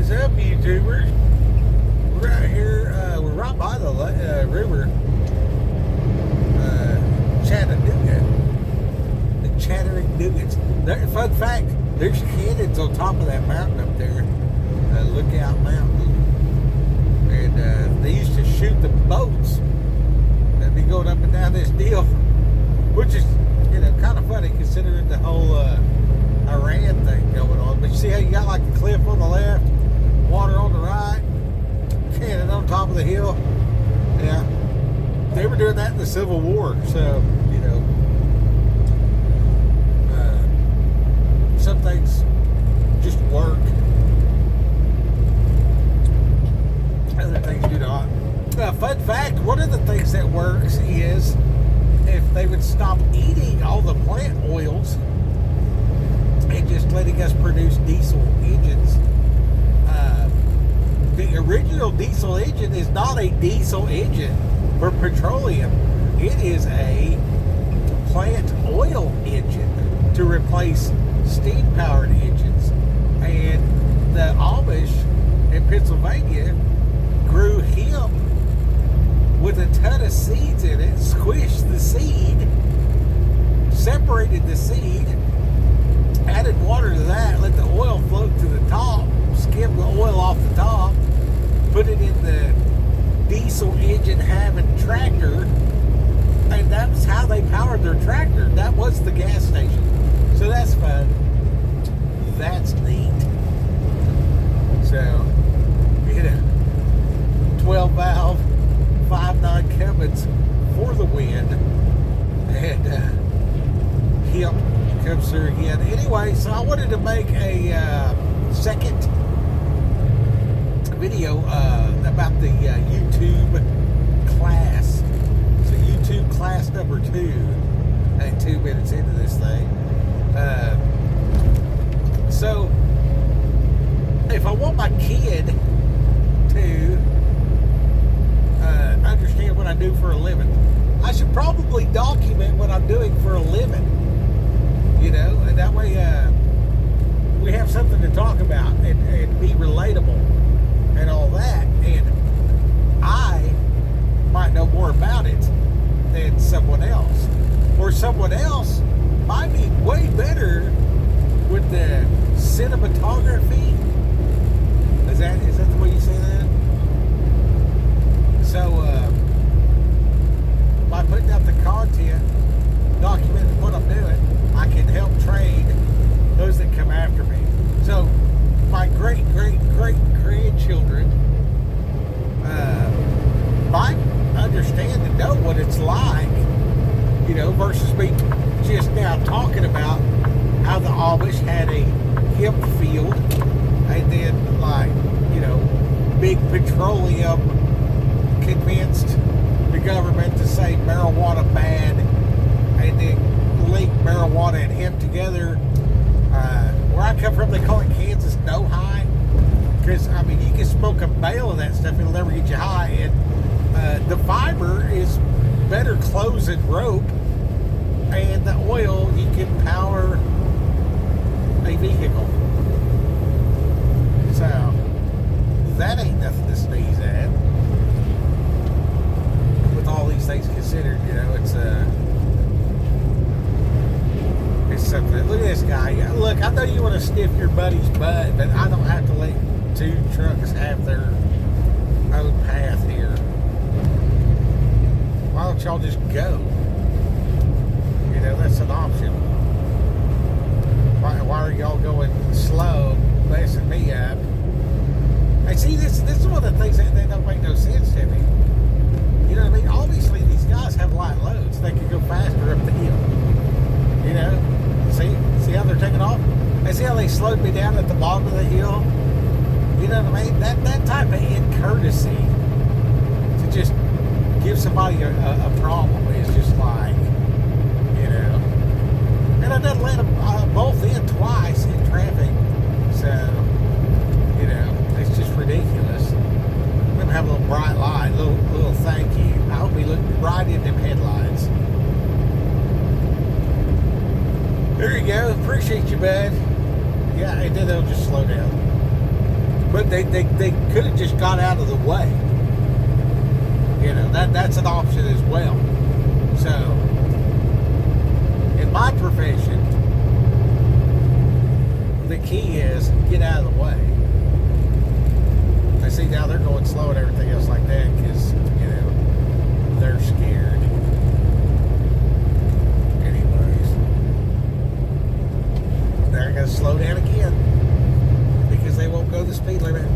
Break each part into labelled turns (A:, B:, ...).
A: What's up, YouTubers? We're out here, we're right by the river, Chattanooga. The Chattanooga. Fun fact, there's cannons on top of that mountain up there, Lookout Mountain. And they used to shoot the boats that'd be going up and down this deal, which is, kind of funny considering the whole Iran thing going on. But you see how you got like a cliff on the left, water on the right, cannon on top of the hill? Yeah, they were doing that in the Civil War. So, some things just work, other things do not. Fun fact, one of the things that works is if they would stop eating all the plant oils and just letting us produce diesel engines. The original diesel engine is not a diesel engine for petroleum. It is a plant oil engine to replace steam-powered engines. And the Amish in Pennsylvania grew hemp with a ton of seeds in it, squished the seed, separated the seed, added water to that, let the oil float to the top, skimmed the oil off the top, put it in the diesel engine having tractor, and that's how they powered their tractor. That was the gas station. So that's fun. That's neat. So, 12 valve, 5.9 Cummins for the win. And hemp comes through again. Anyway, so I wanted to make a second video about the YouTube class. So YouTube class number 2. And 2 minutes into this thing. So if I want my kid to understand what I do for a living, I should probably document what I'm doing for a living. And that way we have something to talk about and be relatable and all that. And I might know more about it than someone else. Or someone else might be way better with the cinematography. Is that the way you say that? So, by putting out the content, documenting what I'm doing, I can help train those that come after me. So, my great grandchildren might understand and know what it's like, versus me just now talking about how the Amish had a hemp field and then, big petroleum convinced the government to say marijuana bad and then link marijuana and hemp together. Where I come from, they call it Kansas no high, because you can smoke a bale of that stuff, it'll never get you high. And the fiber is better clothes than rope, and the oil, you can power a vehicle. So that ain't nothing to sneeze at. With all these things considered, it's something. Look at this guy. Look, I know you want to sniff your buddy's butt, but I don't have to let 2 trucks have their own path here. Why don't y'all just go? That's an option. Why are y'all going slow, messing me up? And see, this is one of the things that don't make no sense to me. You know what I mean? Obviously, these guys have light loads. They can go faster up the hill. See how they're taking off? And see how they slowed me down at the bottom of the hill? You know what I mean? That type of incourtesy to just give somebody a problem is just like, and I done let them both in twice in traffic. So, it's just ridiculous. Let them have a little bright light, little thank you. I hope we look right in them headlights. There you go. Appreciate you, bud. Yeah, and then they'll just slow down. But they could have just got out of the way. You know, that's an option as well. So, in my profession, the key is get out of the way. I see now they're going slow and everything else like that because, you know, they're scared. Anyways, they're going to slow down again because they won't go the speed limit.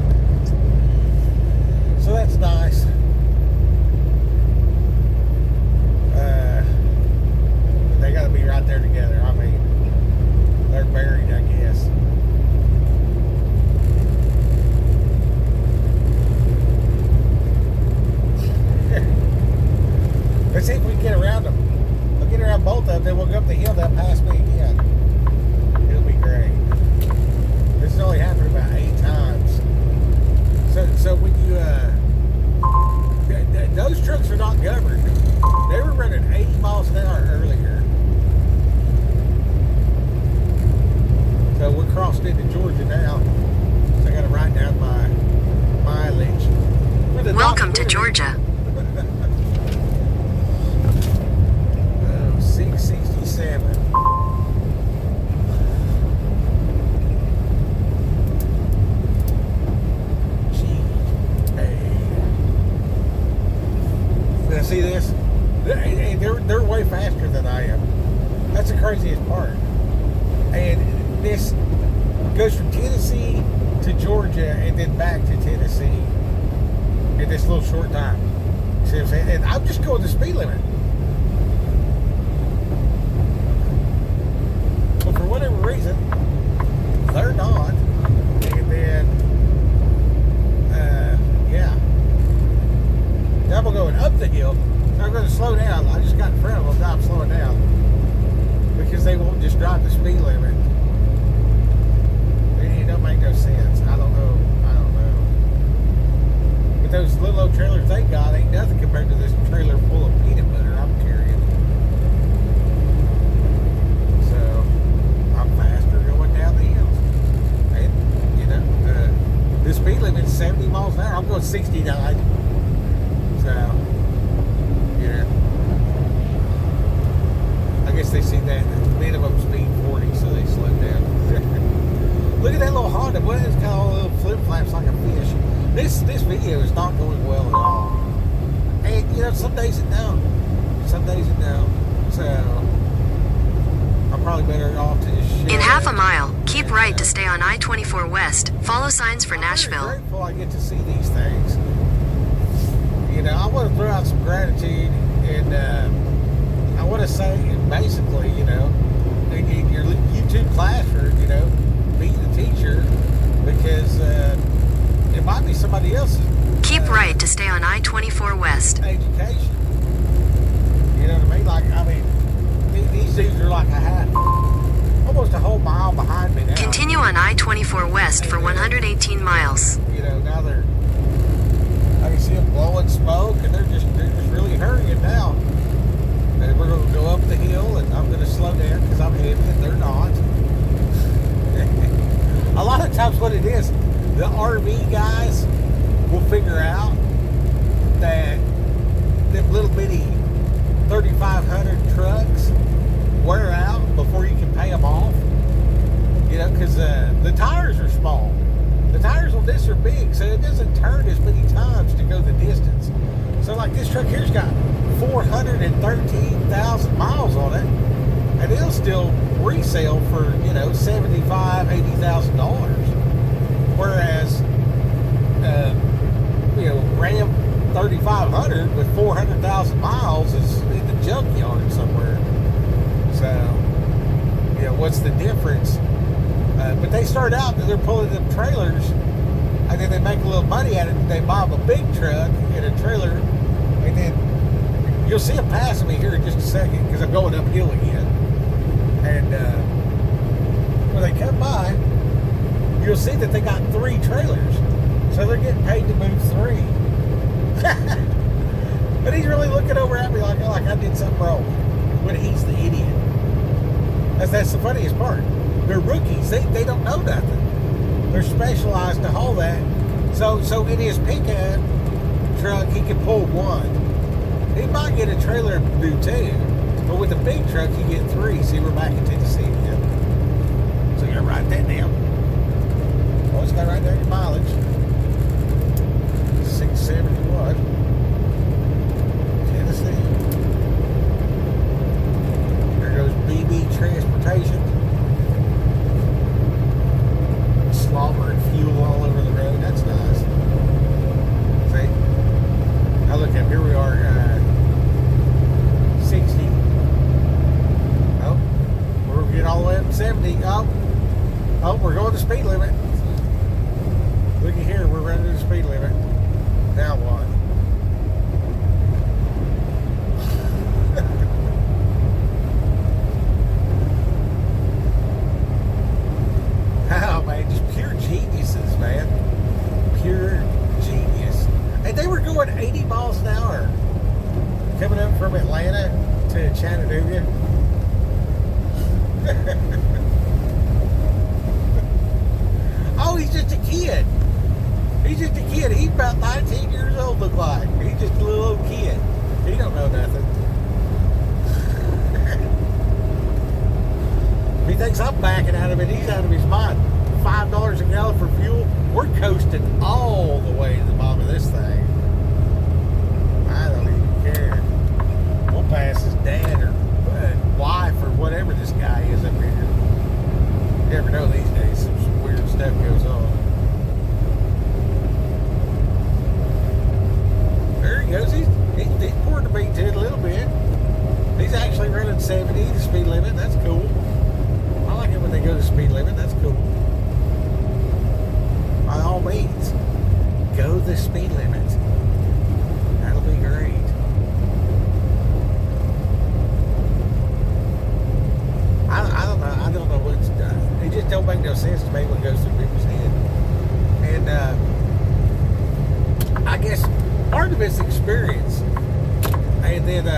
A: So that's nice. They got to be right there together. I mean, they're buried, I guess. Let's see if we can get around them. We'll get around both of them, then we'll go up the hill. They'll pass me again. It'll be great. This has only happened about 8 times. So when you those trucks are not governed. They were running 80 miles an hour earlier. So we're crossed into Georgia now. So I got to write down my mileage.
B: Welcome to Georgia.
A: 667. Now see this? They're way faster than I am. That's the craziest part. And this goes from Tennessee to Georgia and then back to Tennessee in this little short time. See what I'm saying? And I'm just going the speed limit. But for whatever reason, they're not. And then, yeah. Now I'm going up the hill. So I'm going to slow down. I just got in front of them. Now I'm slowing down. Because they won't just drive the speed limit. It don't make no sense. I don't know. But those little old trailers they got ain't nothing compared to this trailer full of peanut butter I'm carrying. So, I'm faster going down the hills. And, you know, the speed limit's 70 miles an hour. I'm going 69. So, yeah. I guess they see that minimum speed 40, so they slow down. Look at that little Honda. Boy, it's got all little flip flaps like a fish. This video is not going well at all. And you know, some days it don't. Some days it don't. So I'm probably better off to just share.
B: In half a mile, keep right to stay on I-24 West. Follow signs for Nashville.
A: I'm grateful I get to see these things. You know, I want to throw out some gratitude, and I want to say, basically, you know, in your YouTube classroom, you know, be the teacher, because it might be somebody else's.
B: Keep right to stay on I-24 West.
A: Education. You know what I mean? Like, I mean, these dudes are like almost a whole mile behind me now.
B: Continue on I-24 West for 118 miles.
A: You know, now I can see them blowing smoke, and they're just really hurrying now. And we're going to go up the hill, and I'm going to slow down because I'm heavy, and they're not. A lot of times what it is, the RV guys will figure out that them little bitty 3,500 trucks wear out before you can pay them off. You know, because the tires are small. The tires on this are big, so it doesn't turn as many times to go the distance. So like this truck here's got 413,000 miles on it, and it'll still resell for, you know, $75,000-$80,000. Whereas, you know, Ram 3500 with 400,000 miles is in the junkyard somewhere. So, you know, what's the difference? But they start out and they're pulling them trailers, and then they make a little money at it. And they buy them a big truck and a trailer, and then you'll see them passing me here in just a second because I'm going uphill again. And when they come by, you'll see that they got 3 trailers, so they're getting paid to move 3. But he's really looking over at me like I did something wrong when he's the idiot. That's the funniest part. They're rookies. They don't know nothing. They're specialized to haul that. So in his pickup truck, he can pull one. He might get a trailer and do two. But with a big truck, you get three. See, we're back in Tennessee again. So you gotta write that down. Oh, it's got right there your mileage. 671. Tennessee. There goes BB Transportation. Slobbering fuel all over the road. That's nice. See? Now look up. Here we are. 60. Oh, we're getting all the way up to 70. Oh, we're going the speed limit. Looky here, we're running to the speed limit. Now what? Oh man, just pure geniuses, man. Pure genius. And they were going 80 miles an hour coming up from Atlanta to Chattanooga. Oh, he's just a kid. He's just a kid. He's about 19 years old, look like. He's just a little old kid. He don't know nothing. He thinks I'm backing out of it. He's out of his mind. $5 a gallon for fuel. We're coasting all the way to the bottom of this thing. I don't even care. We'll pass his dad or wife or whatever this guy is up here. You never know these days. Some weird stuff goes on. There he goes. He's pouring the beat to it a little bit. He's actually running 70, the speed limit. That's cool. I like it when they go to speed limit. That's cool. By all means, go the speed limit. That'll be great. I don't know what's done. It just don't make no sense to me when it goes through people's head. And I guess part of it's experience. And then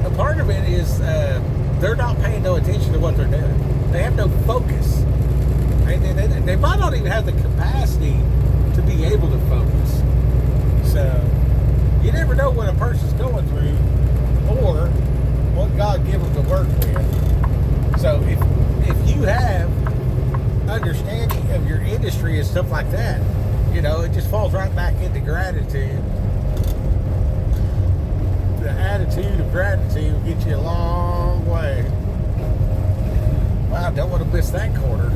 A: a part of it is they're not paying no attention to what they're doing. They have no focus. And then they might not even have the capacity to be able to focus. So you never know what a person's going through or what God gave them to work with. So if you have understanding of your industry and stuff like that, you know, it just falls right back into gratitude. The attitude of gratitude will get you a long way. Wow, don't want to miss that corner.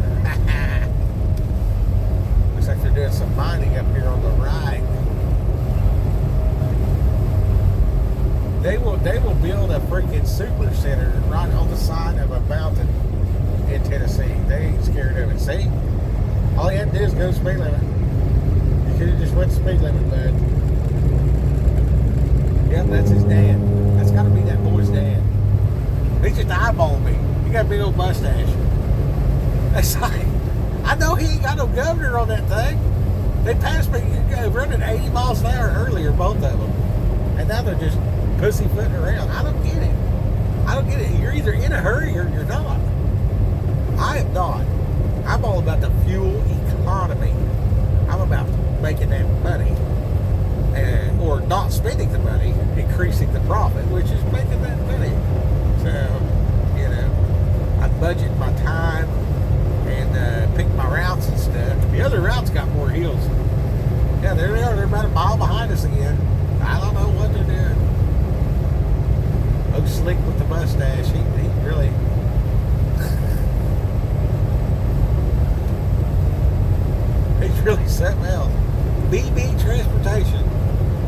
A: Looks like they're doing some mining up here on the right. They will build a freaking super center right on the side of a mountain in Tennessee. They ain't scared of it. See? All you have to do is go speed limit. You could have just went speed limit, bud. Yep, that's his dad. That's got to be that boy's dad. He's just eyeballing me. He got a big old mustache. It's like, I know he ain't got no governor on that thing. They passed me running 80 miles an hour earlier, both of them. And now they're just pussyfooting around. I don't get it. I don't get it. You're either in a hurry or you're not. I am not. I'm all about the fuel economy. I'm about making that money. Or not spending the money, increasing the profit, which is making that money. So, you know, I budget my time and pick my routes and stuff. The other routes got more hills. Yeah, there they are. They're about a mile behind us again. I don't know what they're doing. Oh, Slick with the mustache. He really... he's really something else. BB Transportation.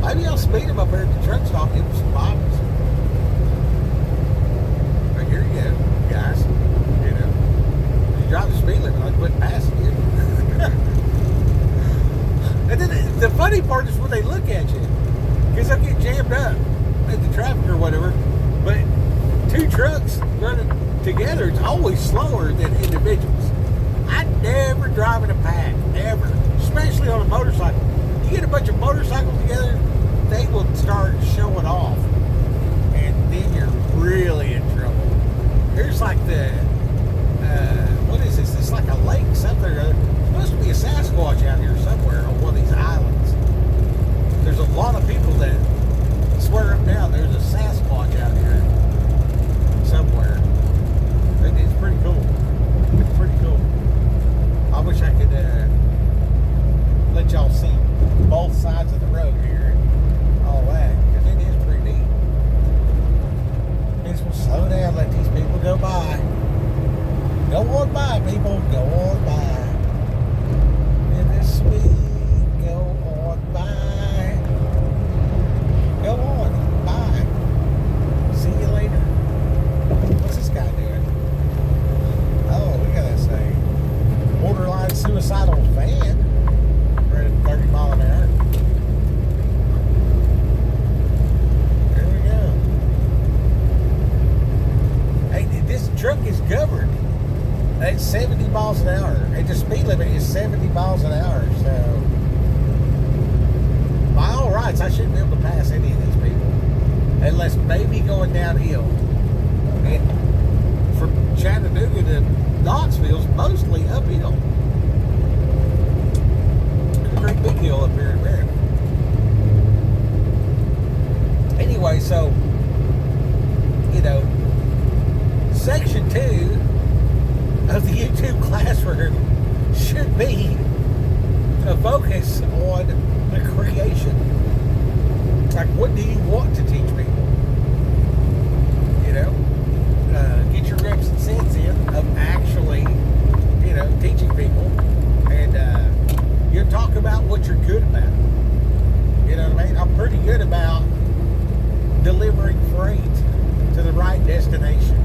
A: Maybe I'll speed him up there at the truck stop and give him some bottles. But here you go, guys. You know, you drive the speed limit, I quit passing you. And then the funny part is when they look at you, because they'll get jammed up at the traffic or whatever. But two trucks running together is always slower than individuals. I never drive in a pack, ever, especially on a motorcycle. You get a bunch of motorcycles together, they will start showing off, and then you're really in trouble. Here's like the what is this? It's like a suicidal van running 30 mile an hour. There we go. Hey, this truck is governed. It's 70 miles an hour. And the speed limit is 70 miles an hour. So, by all rights, I shouldn't be able to pass any of these people. Unless maybe going downhill. And from Chattanooga to Knoxville's mostly uphill. There's a great big hill up here in America. Anyway, so, Section 2 of the YouTube classroom should be a focus on the creation. Like, what do you want to teach people? Get your reps and cents in of actually, teaching people. And you talk about what you're good about. You know what I mean? I'm pretty good about delivering freight to the right destination.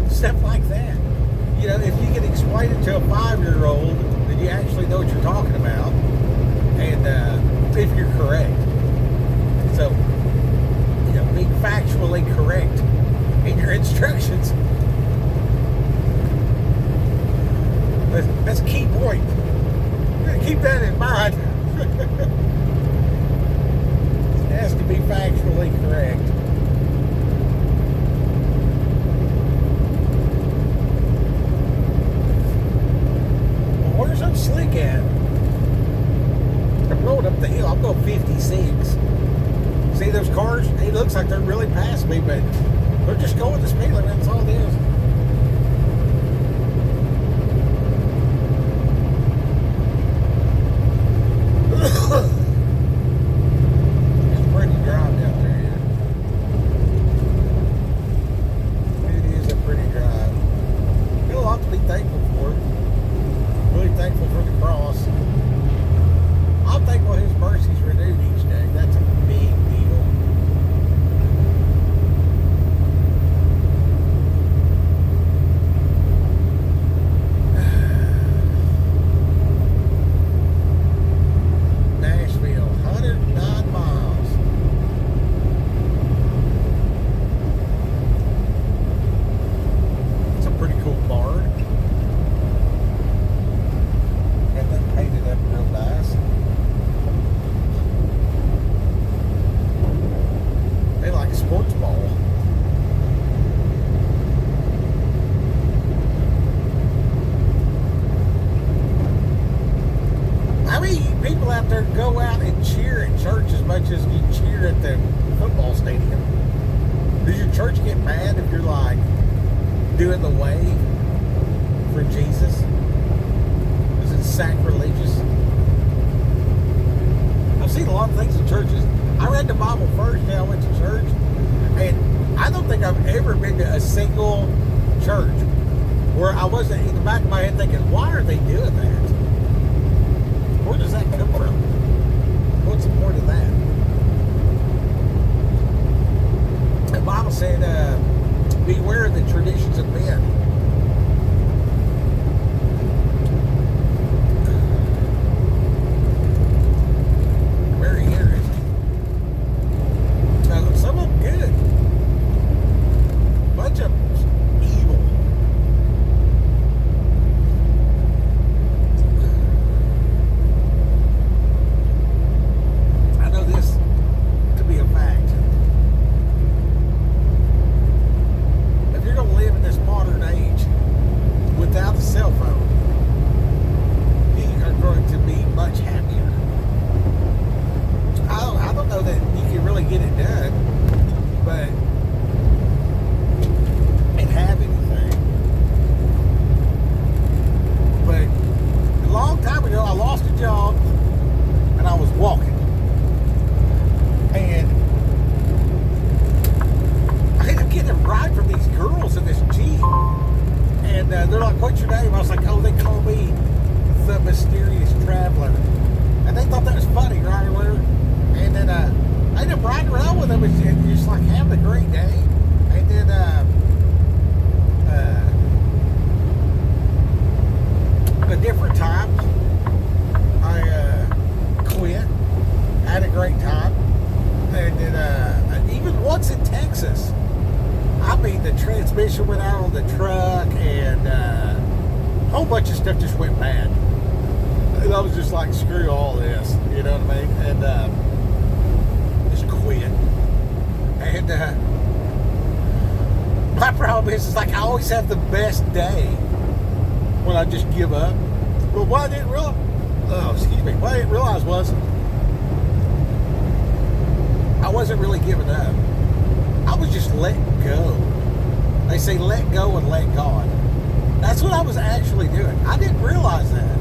A: Stuff like that. If you can explain it to a 5-year-old, then you actually know what you're talking about. And if you're correct. So, being factually correct in your instructions. That's a key point. You're going to keep that in mind. It has to be factually correct. Well, where's that slick at? I'm going up the hill. I'm going 56. See those cars? It looks like they're really past me, but they're just going the speed limit. That's all it is. It's pretty dry down there, yeah. It is a pretty drive. Got a lot to be thankful for. Really thankful for the cross. I'm thankful His mercies renewed each day. That's a big deal. Nashville, 109 miles. It's a pretty cool barn. Got that painted up real nice. They like a sports ball. How many people out there go out and cheer at church as much as you cheer at the football stadium? Does your church get mad if you're like doing the wave for Jesus? Is it sacrilegious? I've seen a lot of things in churches. I read the Bible first, then I went to church, and I don't think I've ever been to a single church where I wasn't in the back of my head thinking, why are they doing that? Where does that come from? What's the point of that? The Bible said, beware of the traditions of men. Very interesting. Some of them good. A bunch of them evil. I know this to be a fact. If you're going to live in this modern age without a cell phone, you are going to be much happier. I don't know that you can really get it done, but and have anything. But a long time ago, I lost a job and I was walking, and I ended up getting a ride from these girls in this Jeep, and they're like, "What's your name?" I was like, "Oh, they call me the mysterious traveler," and they thought that was funny, right? Or whatever. And then I ended up riding around with them and just like having a great day. And then different times. I quit, had a great time, and then even once in Texas, I mean, the transmission went out on the truck, and a whole bunch of stuff just went bad. And I was just like, screw all this, you know what I mean? And just quit. And my problem is like I always have the best day when I just give up. But what I didn't realize, what I didn't realize was I wasn't really giving up. I was just letting go. They say let go and let God. That's what I was actually doing. I didn't realize that.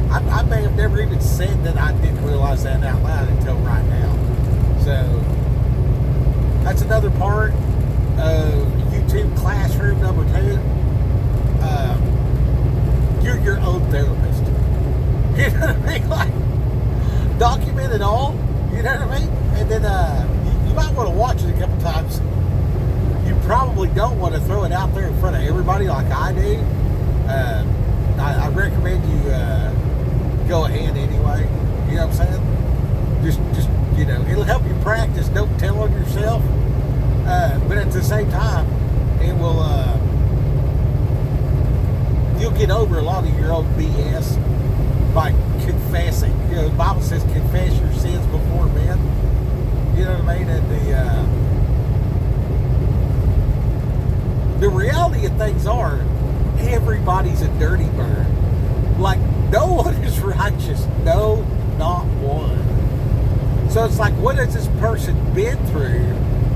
A: I may have never even said that I didn't realize that out loud until right now. So that's another part of YouTube classroom number 2. You're your own therapist. You know what I mean? Like, document it all. You know what I mean? And then you might want to watch it a couple times. You probably don't want to throw it out there in front of everybody like I do. I recommend you go ahead anyway. You know what I'm saying? Just you know, it'll help you practice. Don't tell on yourself. But at the same time, it will. You'll get over a lot of your own BS by confessing. You know, the Bible says confess your sins before men. You know what I mean? And the reality of things are, everybody's a dirty bird. Like, no one is righteous. No, not one. So it's like, what has this person been through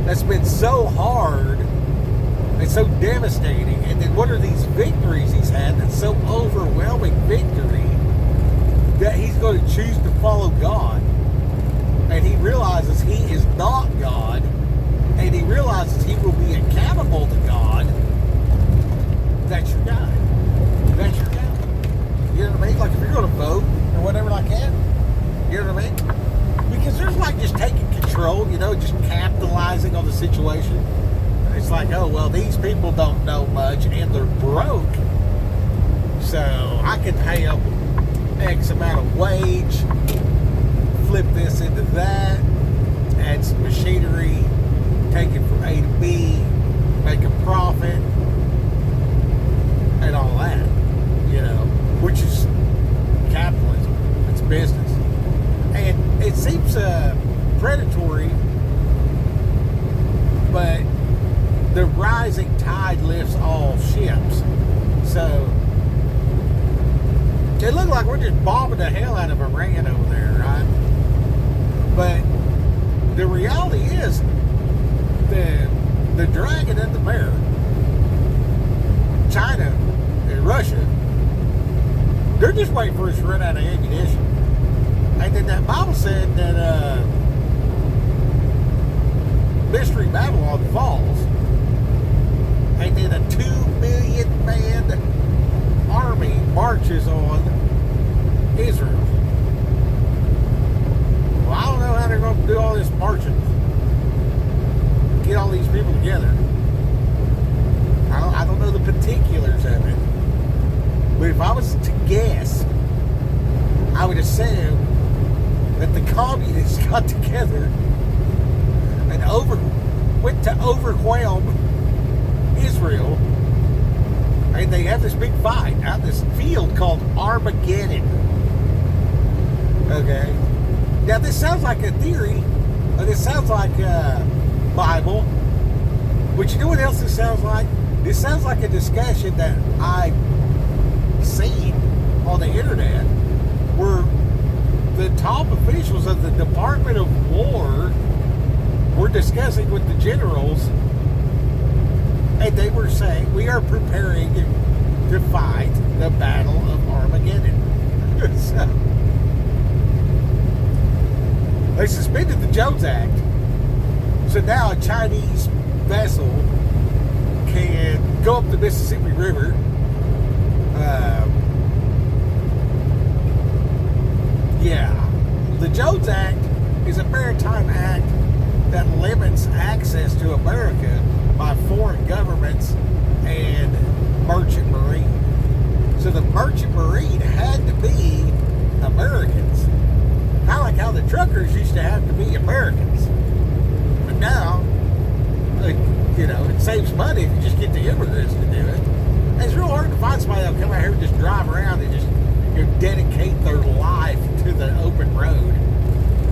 A: that's been so hard and so devastating? And then what are these victories he's had that's so overwhelming victory that he's going to choose to follow God? And he realizes he is not God, and he realizes he will be accountable to God. That's your guy. That's your guy. You know what I mean? Like, if you're going to vote or whatever like that, you know what I mean? Because there's like just taking control, you know, just capitalizing on the situation. It's like, oh, well, these people don't know much and they're broke, so I can pay them X amount of wage, flip this into that, add some machinery, take it from A to B, make a profit, and all that, you know, which is capitalism. It's business. And it seems predatory, but the rising tide lifts all ships. So it looked like we're just bombing the hell out of Iran over there, right? But the reality is the dragon and the bear, China and Russia, they're just waiting for us to run out of ammunition. And then that Bible said that Mystery Babylon falls, and then a 2 million man army marches on Israel. Well, I don't know how they're going to do all this marching, get all these people together. I don't know the particulars of it, but if I was to guess, I would assume that the communists got together and went to overwhelm Israel, and they have this big fight out in this field called Armageddon. Okay, now this sounds like a theory, or this sounds like a Bible, but you know what else this sounds like? This sounds like a discussion that I've seen on the internet where the top officials of the Department of War were discussing with the generals, and they were saying, we are preparing to fight the Battle of Armageddon. So, they suspended the Jones Act, so now a Chinese vessel can go up the Mississippi River, the Jones Act is a maritime act that limits access to America by foreign governments and merchant marine. So the Merchant Marine had to be Americans. Kind of like how the truckers used to have to be Americans. But now, it saves money if you just get the immigrants to do it. And it's real hard to find somebody that'll come out here and just drive around and just dedicate their life to the open road.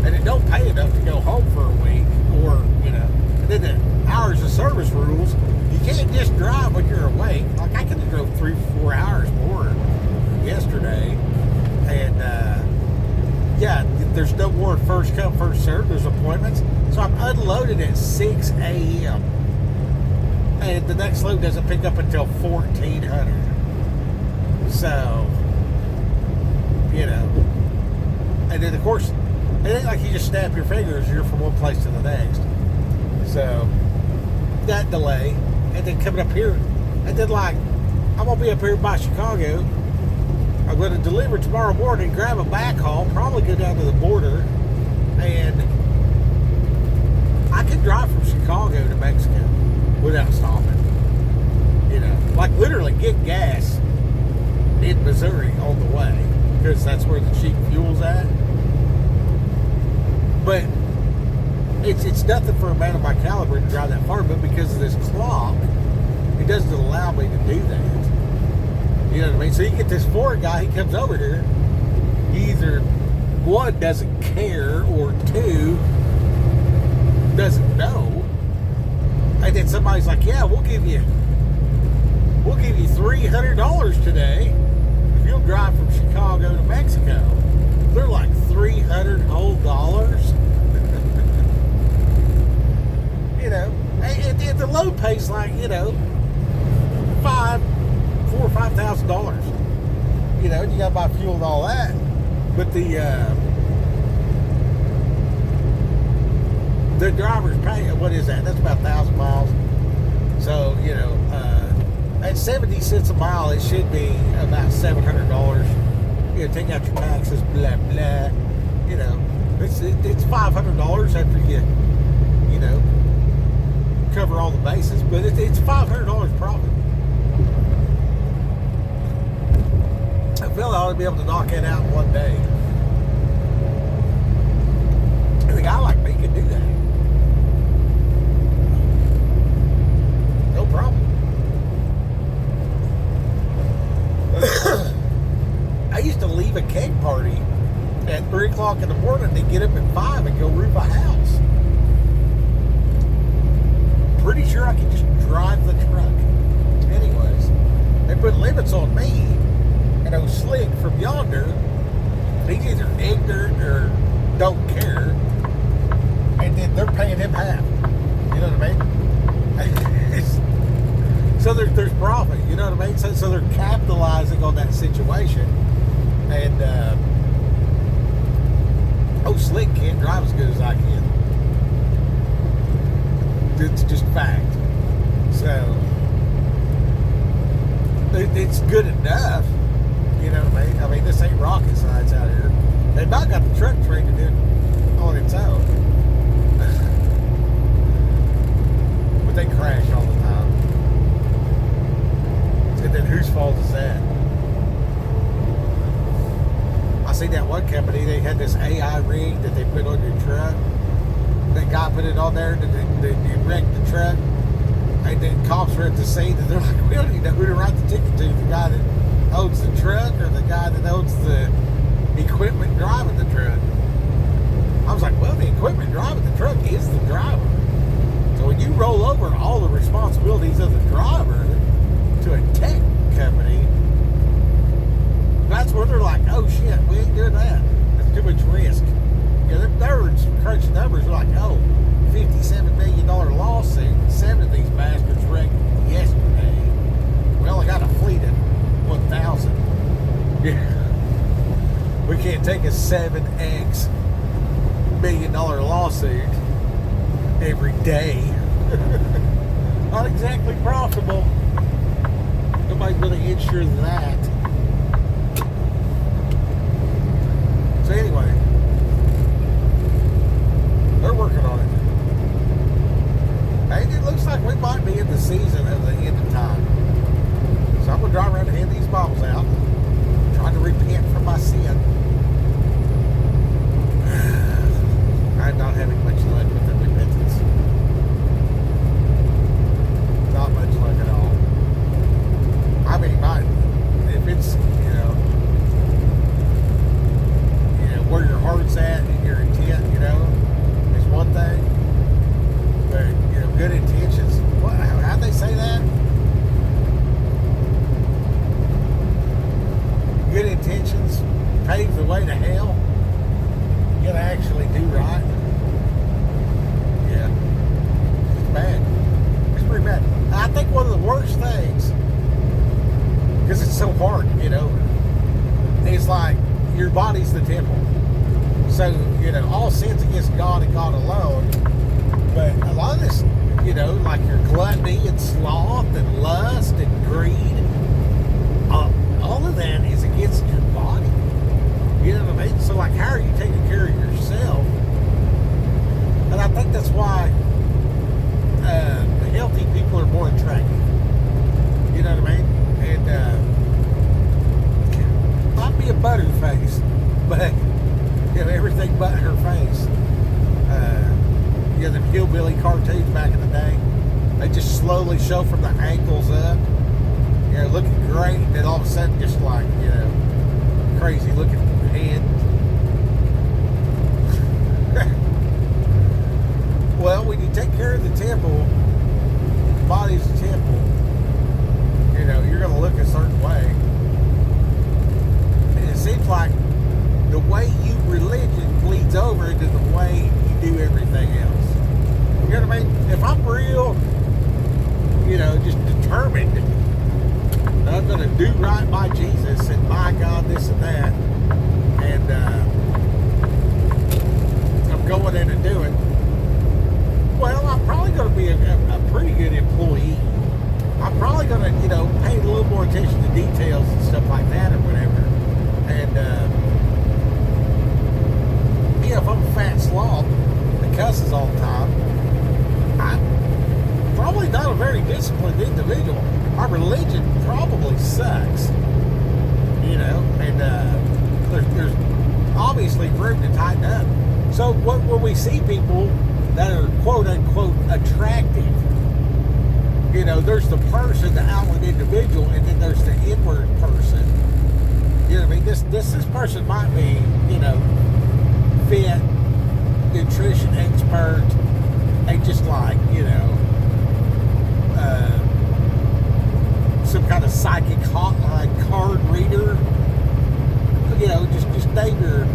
A: And it don't pay enough to go home for a week, or, and then the hours of service rules, you can't just drive when you're awake. Like, I could have drove 3-4 hours more yesterday, and there's no more first come, first serve. There's appointments, so I'm unloaded at 6 a.m. and the next load doesn't pick up until 1400. So, and then of course, it ain't like you just snap your fingers, you're from one place to the next. So, that delay, and then coming up here, and then I'm gonna be up here by Chicago. I'm going to deliver tomorrow morning, grab a backhaul, probably go down to the border, and I can drive from Chicago to Mexico without stopping. Literally get gas in Missouri on the way, because that's where the cheap fuel's at. But it's nothing for a man of my caliber to drive that far, but because of this clock, it doesn't allow me to do that. You know what I mean? So you get this Ford guy, he comes over here, he either, one, doesn't care, or two, doesn't know. And then somebody's like, yeah, we'll give you $300 today if you'll drive from Chicago to Mexico. They're like $300 whole dollars. And the load pays like, $4,000 or $5,000. And you gotta buy fuel and all that. But the driver's pay, what is that? That's about 1,000 miles. So, at 70 cents a mile, it should be about $700. Take out your taxes, blah, blah. It's $500 after you, cover all the bases. But it's $500 profit. I feel I ought to be able to knock it out in one day. And a guy like me can do that. No problem. I used to leave a keg party at 3 o'clock in the morning to get up at 5 and go roof a house. Pretty sure I could just drive the truck. Anyways, they put limits on me. And old Slick from yonder, he's either ignorant or don't care, and then they're paying him half. You know what I mean? So there's profit. You know what I mean? So they're capitalizing on that situation. And old Slick can't drive as good as I can. It's just fact. So it's good enough. You know what I mean? I mean, this ain't rocket science out here. They've not got the truck trained to do it on its own. But they crash all the time. And then whose fault is that? I seen that one company, they had this AI rig that they put on your truck. That guy put it on there, and they wrecked the truck. And then cops were at the scene, and they're like, we don't even know who to write the ticket to. The guy that owns the truck or the guy that owns the equipment driving the truck. I was like, well, the equipment driving the truck is the driver. So when you roll over all the responsibilities of the driver to a tech company, that's where they're like, oh shit, we ain't doing that. That's too much risk. Them nerds crunching numbers are like, oh, $57 million lawsuit, 7 of these bastards wrecked yesterday. Well, I got a fleet of 1,000. Yeah. We can't take a 7x million lawsuit every day. Not exactly profitable. Nobody's going to insure that. So anyway, they're working on it. And it looks like we might be in the season of the end of time. So I'm going to drive around and hand these bottles out. good intentions pave the way to hell. You gotta actually do right. Yeah. It's bad. It's pretty bad. I think one of the worst things, because it's so hard to get over, is like your body's the temple. So, all sins against God and God alone. But a lot of this, like your gluttony and sloth and lust and greed, all of that is against your body. You know what I mean? So, like, how are you taking care of yourself? And I think that's why healthy people are more attractive. You know what I mean? And might be a butterface, but everything but her face. The hillbilly cartoons back in the day, they just slowly show from the ankles up, looking great, and then all of a sudden just like, crazy looking head. Well, when you take care of the temple, the body's the temple, you're going to look a certain way. And it seems like the way you religion bleeds over into the way you do everything else. You know what I mean? If I'm real, just determined that I'm going to do right by Jesus and by God, this and that, and I'm going in and doing, well, I'm probably going to be a pretty good employee. I'm probably going to, pay a little more attention to details and stuff like that or whatever. And, if I'm a fat slob that cusses all the time, I'm probably not a very disciplined individual. My religion probably sucks, and there's obviously room to tighten up. So when we see people that are quote unquote attractive, there's the person, the outward individual, and then there's the inward person. You know what I mean? This person might be, fit, nutrition expert, and just like, some kind of psychic hotline card reader, just name your,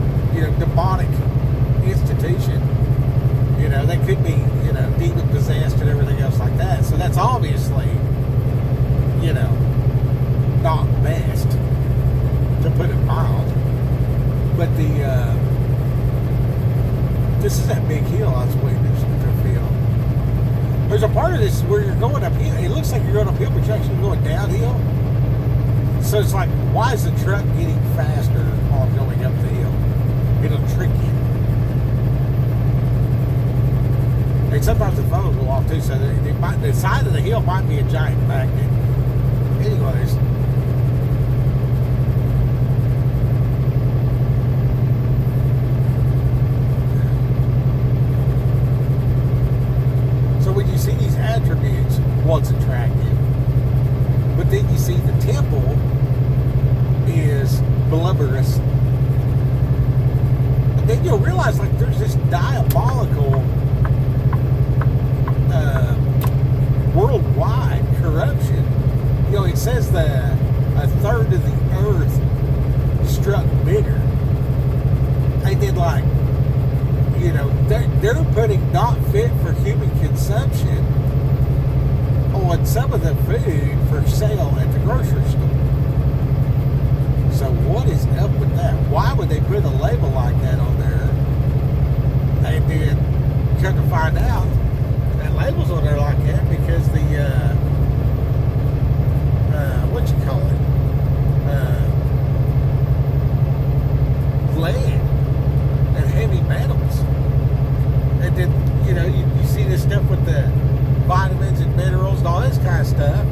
A: demonic institution. They could be, demon possessed and everything else like that. So that's obviously, not best, to put it mild. But this is that big hill I was waiting to feel. There's a part of this where you're going uphill. It looks like you're going uphill, but you're actually going downhill. So it's like, why is the truck getting faster while going up the hill? It'll trick you. And sometimes the phones go off too, so the side of the hill might be a giant magnet. Anyways. So when you see these attributes, what's attractive? But then you see the temple is blubberous. And then you'll realize like there's this diabolical worldwide corruption. It says that a third of the earth struck bitter. And then like, they're putting not fit for human consumption on some of the food for sale at the grocery store. So what is up with that? Why would they put a label like that on there? And then come to find out that labels on there like that because the lead and heavy metals. And then, you see this stuff with the vitamins and minerals and all this kind of stuff.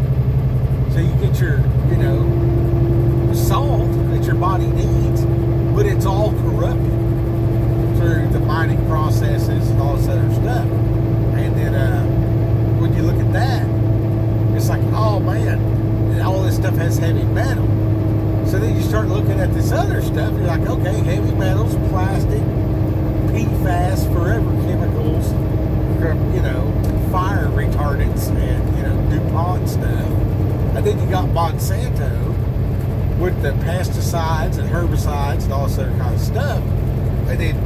A: So you get your, salt that your body needs, but it's all corrupted through the mining processes and all this other stuff. And then when you look at that, it's like, oh man, all this stuff has heavy metal. So then you start looking at this other stuff, you're like, okay, heavy metals, plastic, PFAS, forever chemicals, fire retardants, and, DuPont stuff. And then you got Monsanto, with the pesticides and herbicides and all this other kind of stuff. And then,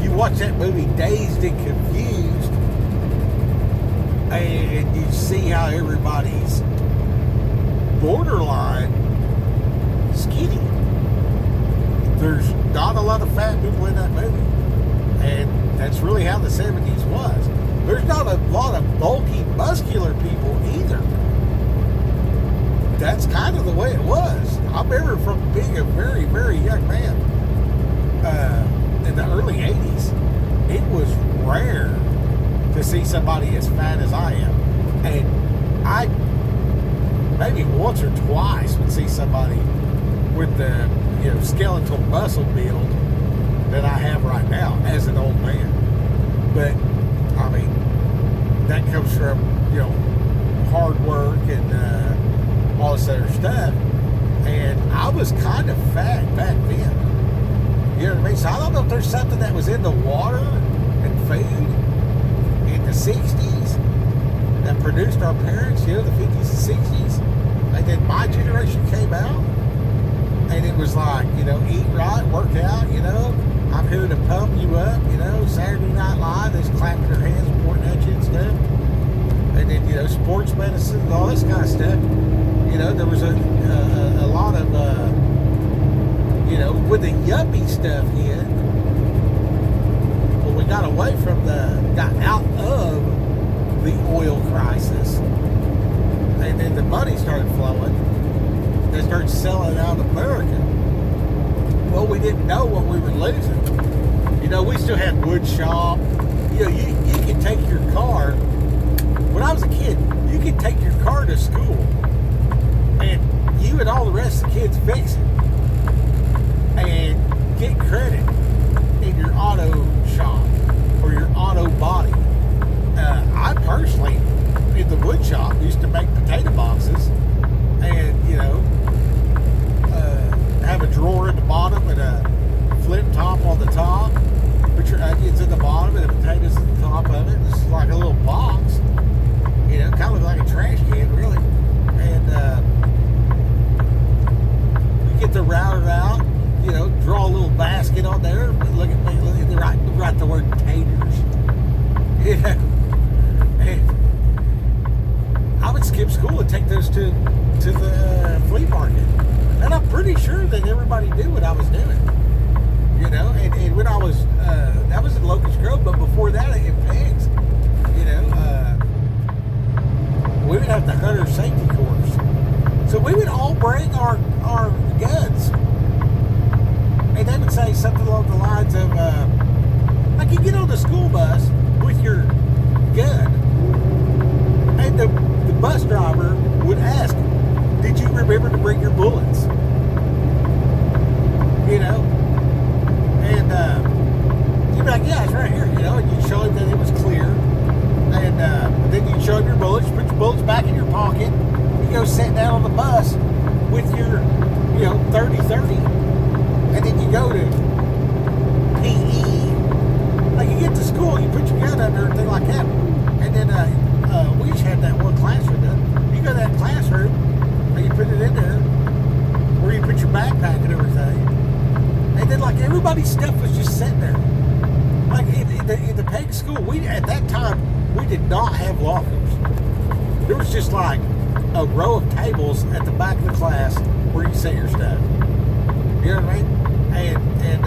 A: you watch that movie Dazed and Confused, and you see how everybody's borderline skinny. There's not a lot of fat people in that movie. And that's really how the 70s was. There's not a lot of bulky, muscular people either. That's kind of the way it was. I remember from being a very, very young man in the early 80s, it was rare to see somebody as fat as I am. And I maybe once or twice would see somebody with the skeletal muscle build that I have right now as an old man. But I mean, that comes from hard work and all this other stuff. And I was kind of fat back then. You know what I mean? So I don't know if there's something that was in the water and food in the 60s that produced our parents, the 50s and 60s. And then my generation came out, and it was like, eat right, work out, I'm here to pump you up, Saturday Night Live, they're clapping their hands and pointing at you and stuff. And then, sports medicine and all this kind of stuff. There was a lot of, when the yuppie stuff hit, when we got out of the oil crisis, and then the money started flowing, they started selling out America. Well, we didn't know what we were losing. We still had wood shop. You could take your car. When I was a kid, you could take your car to school, and you and all the rest of the kids fix it and get credit in your auto shop or your auto body. I personally, in the wood shop, used to make potato boxes and, have a drawer at the bottom and a flip top on the top. Put your onions in the bottom and the potatoes at the top of it. This is like a little box. Kind of like a trash can, really. And you get the router out, draw a little basket on there. Look at me, write the word taters. And I would skip school and take those to the flea market. And I'm pretty sure that everybody knew what I was doing. And when I was, that was in Locust Grove, but before that in Pegs, we would have the hunter safety course. So we would all bring our guns. And they would say something along the lines of, like, you get on the school bus with your gun, and the bus driver would ask, did you remember to bring your bullets? And you'd be like, yeah, it's right here, and you'd show him that it was clear. And then you'd show him your bullets, put your bullets back in your pocket. You go sit down on the bus with your, 30-30. And then you go to PE. Like, you get to school, you put your gun under and things like that. And then we just had that one classroom done. You go to that classroom, and you put it in there, where you put your backpack and everything. And then, like, everybody's stuff was just sitting there. Like, in the Peg school, at that time, we did not have lockers. There was just like a row of tables at the back of the class where you set your stuff. You know what I mean? And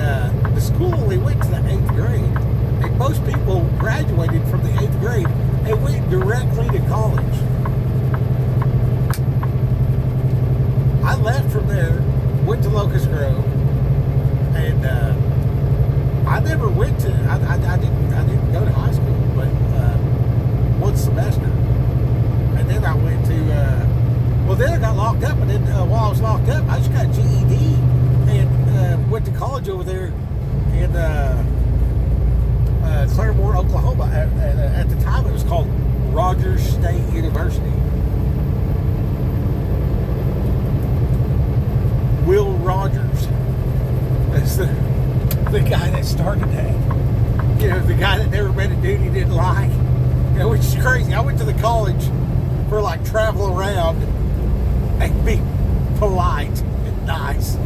A: the school only went to the 8th grade. And most people graduated from the 8th grade and went directly to college. I left from there, went to Locust Grove, and I never went to, I didn't go to high school, but one semester. And then I went to, then I got locked up, and then while I was locked up, I just got a GED and went to college over there in Claremore, Oklahoma. At the time, it was called Rogers State University. Will Rogers is the guy that started that. The guy that never met a dude he didn't like. Which is crazy. I went to the college for like travel around and be polite. nice.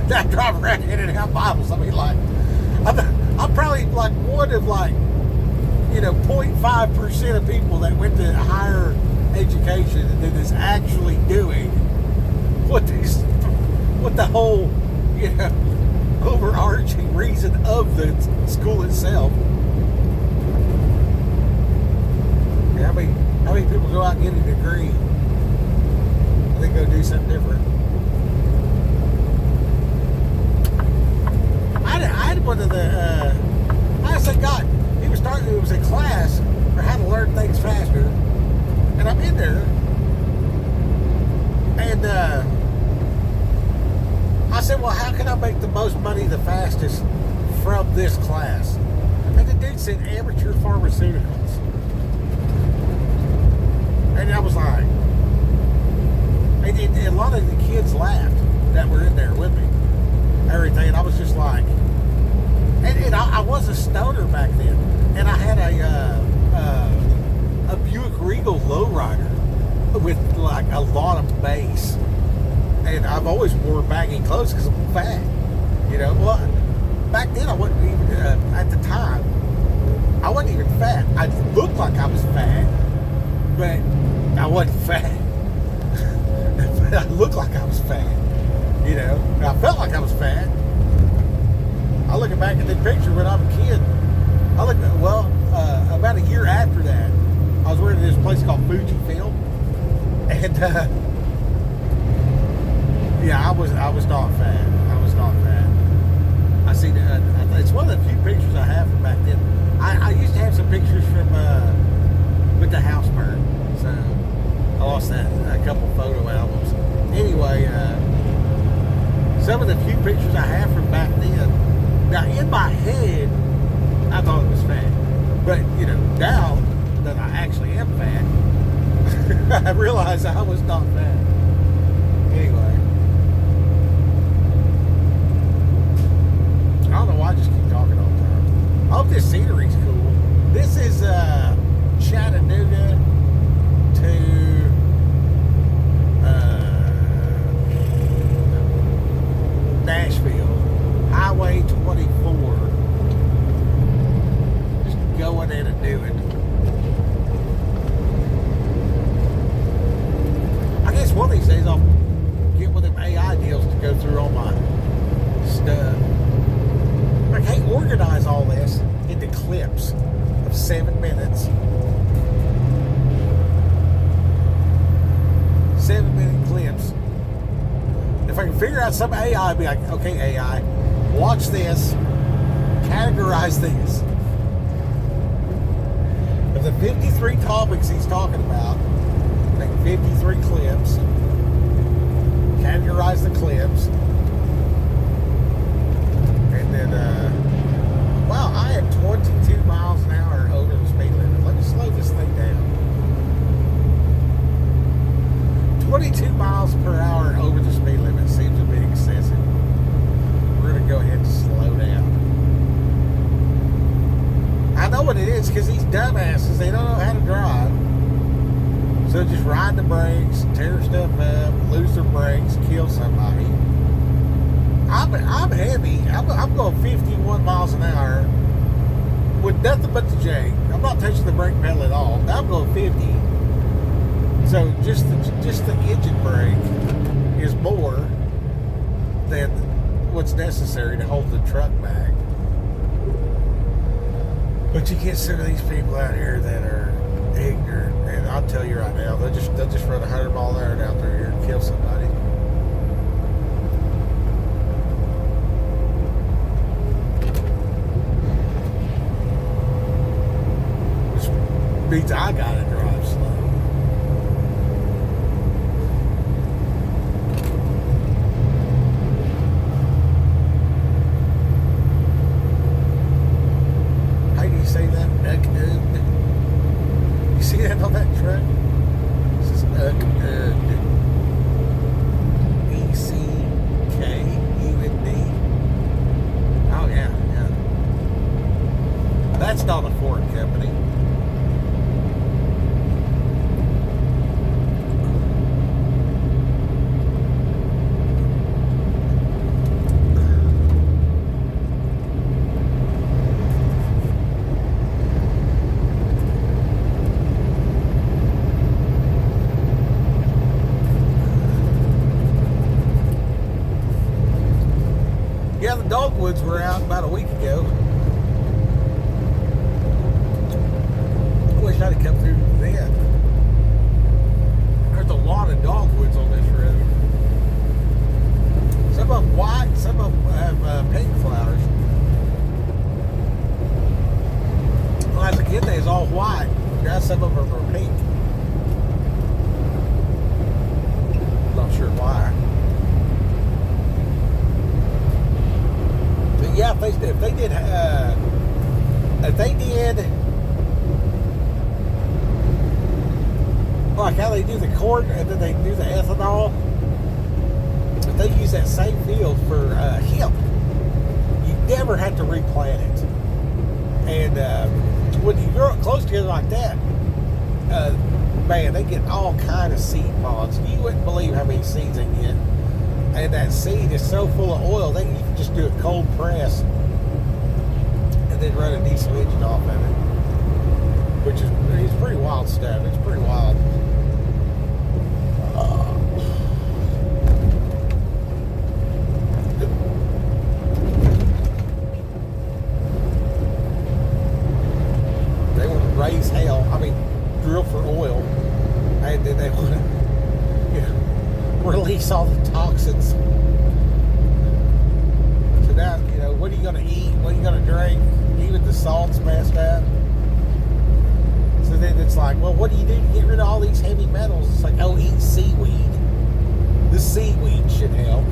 A: That drive around in and out Bibles. I mean, like, I'm probably like one of like, 0.5% of people that went to higher education and that is actually doing what the whole, overarching reason of the school itself. How many people go out and get a degree and then go do something different? I had one of the, I said, God, it was a class for how to learn things faster. And I'm in there. And I said, well, how can I make the most money the fastest from this class? And the dude said, amateur pharmaceuticals. And I was like, and a lot of the kids laughed that were in there with me. Everything. And I was just like, and I was a stoner back then. And I had a Buick Regal lowrider with like a lot of bass. And I've always wore baggy clothes because I'm fat. Well, back then I wasn't even, at the time, I wasn't even fat. I looked like I was fat, but I wasn't fat. But I looked like I was fat. And I felt like I was fat. I look back at the picture when I was a kid. About a year after that, I was working at this place called Fuji Film. And, yeah, I was not fat. I was not fat. I see that. It's one of the few pictures I have from back then. I used to have some pictures from with the house burn, so I lost that a couple photo albums. Anyway, some of the few pictures I have from back then. Now in my head, I thought it was fat, but now that I actually am fat, I realize I was not fat. Anyway. I don't know why I just keep talking all the time. I hope this scenery's cool. This is Chattanooga to Nashville. Highway 24. Just going in and doing. I guess one of these days I'll get one of them AI deals to go through all my stuff. I can't organize all this into clips of 7 minutes. 7-minute clips. If I can figure out some AI, I'd be like, okay, AI, watch this, categorize this. Of the 53 topics he's talking about, make 53 clips, categorize the clips, and then, wow, I am 22 miles an hour over the speed limit. Let me slow this thing down. 22 miles per hour over the speed limit seems a bit excessive. We're going to go ahead and slow down. I know what it is because these dumbasses, they don't know how to drive. So just ride the brakes, tear stuff up, lose their brakes, kill somebody. I'm heavy. I'm going 51 miles an hour with nothing but the J. I'm not touching the brake pedal at all. I'm going 50. So just the engine brake is more than what's necessary to hold the truck back. But you get some of these people out here that are ignorant, and I'll tell you right now, they'll just run 100 mile an hour out there here and kill somebody. Which means I gotta drive slow. Say that? You see that on that truck? This is ECKUND. Oh yeah. That's not a Ford company. Yeah, the dogwoods were out about a week ago. I wish I'd have come through then. There's a lot of dogwoods on this road. Some of them white, some of them have pink flowers. Well, as a kid, they was all white. Now some of them are pink. Not sure why. But yeah, if they did, like how they do the corn and then they do the ethanol, if they use that same field for hemp, you never have to replant it. And when you grow it close together like that, man, they get all kind of seed pods. You wouldn't believe how many seeds they get. And that seed is so full of oil, you can just do a cold press and then run a diesel engine off of it. Which is it's pretty wild stuff. It's pretty wild. They want to raise hell. I mean, drill for oil. And then they want to, release all the toxins. So now, what are you going to eat? What are you going to drink? Even the salt's messed up. So then it's like, well, what do you do to get rid of all these heavy metals? It's like, oh, eat seaweed. The seaweed should help.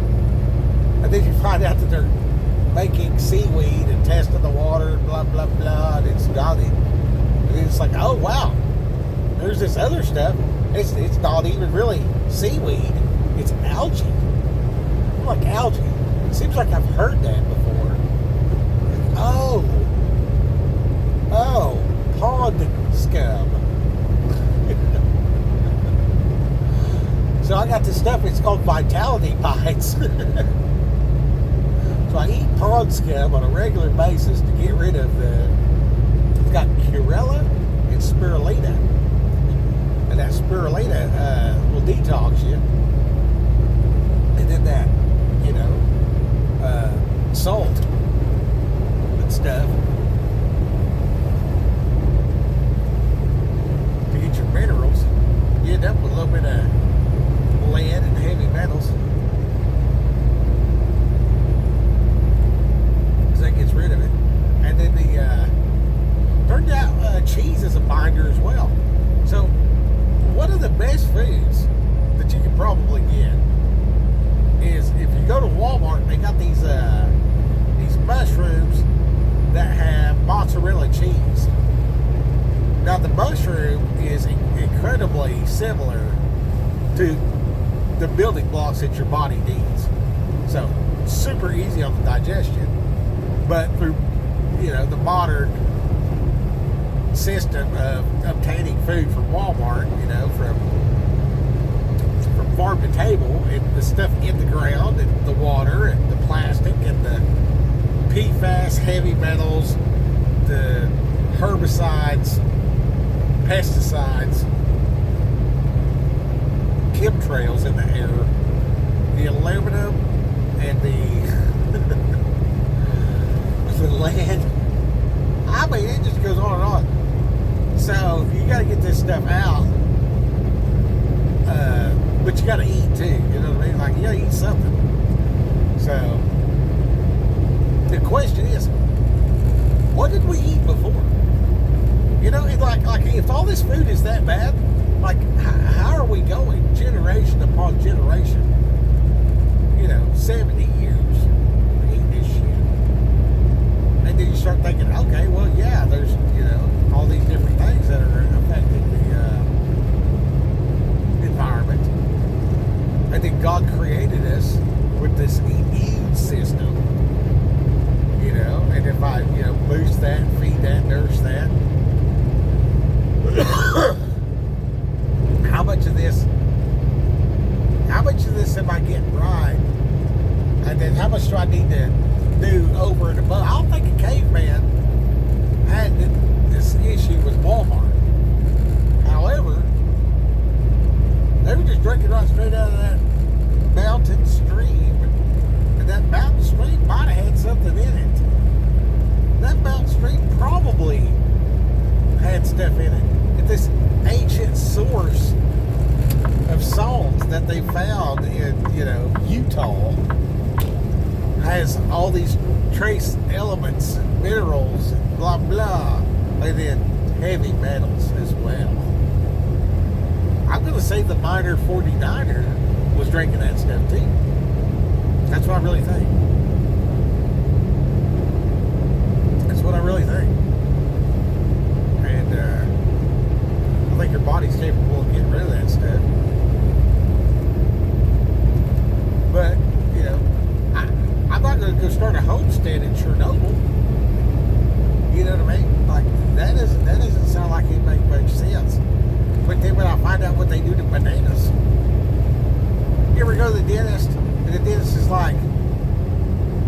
A: And then you find out that they're making seaweed and testing the water and blah, blah, blah. And it's not, and it's like, oh, wow. There's this other stuff. It's not even really seaweed. It's algae. I'm like, algae. It seems like I've heard that before. Oh, pond scum. So I got this stuff. It's called Vitality Bites. So I eat pond scum on a regular basis to get rid of it's got Curella and Spirulina. And that Spirulina will detox you. And then that, salt and stuff to get your minerals. You end up with a little bit of lead and heavy metals. So that gets rid of it. And then turned out cheese is a binder as well. So one of the best foods that you can probably get is if you go to Walmart, they got these mushrooms that have mozzarella cheese. Now the mushroom is incredibly similar to the building blocks that your body needs. So super easy on the digestion. But through the modern system of obtaining food from Walmart, from farm to table, and the stuff in the ground, and the water, and the plastic, and the PFAS, heavy metals, the herbicides, pesticides, chemtrails in the air, the aluminum, and the lead. I mean, it just goes on and on. So you got to get this stuff out. But you got to eat too. You know what I mean? Like, you got to eat something. So the question is, what did we eat before? It's like if all this food is that bad, like how are we going generation upon generation? 70 years eating this shit. And then you start thinking, okay, well, yeah, there's all these different things that are affecting the environment. I think God created us with this immune system, and if I, boost that, feed that, nourish that, how much of this am I getting right? And then how much do I need to do over and above? I don't think a caveman had this issue with Walmart. However, they were just drinking right straight out of that mountain stream. And that mountain stream might have had that stuff in it. If this ancient source of salt that they found in, Utah has all these trace elements, minerals, and blah, blah, and then heavy metals as well. I'm going to say the miner 49er was drinking that stuff too. That's what I really think. That's what I really think. And I think your body's capable of getting rid of that stuff. But, I'm not going to go start a homestead in Chernobyl. You know what I mean? Like, that doesn't sound like it makes much sense. But then when I find out what they do to bananas, you ever go to the dentist, and the dentist is like,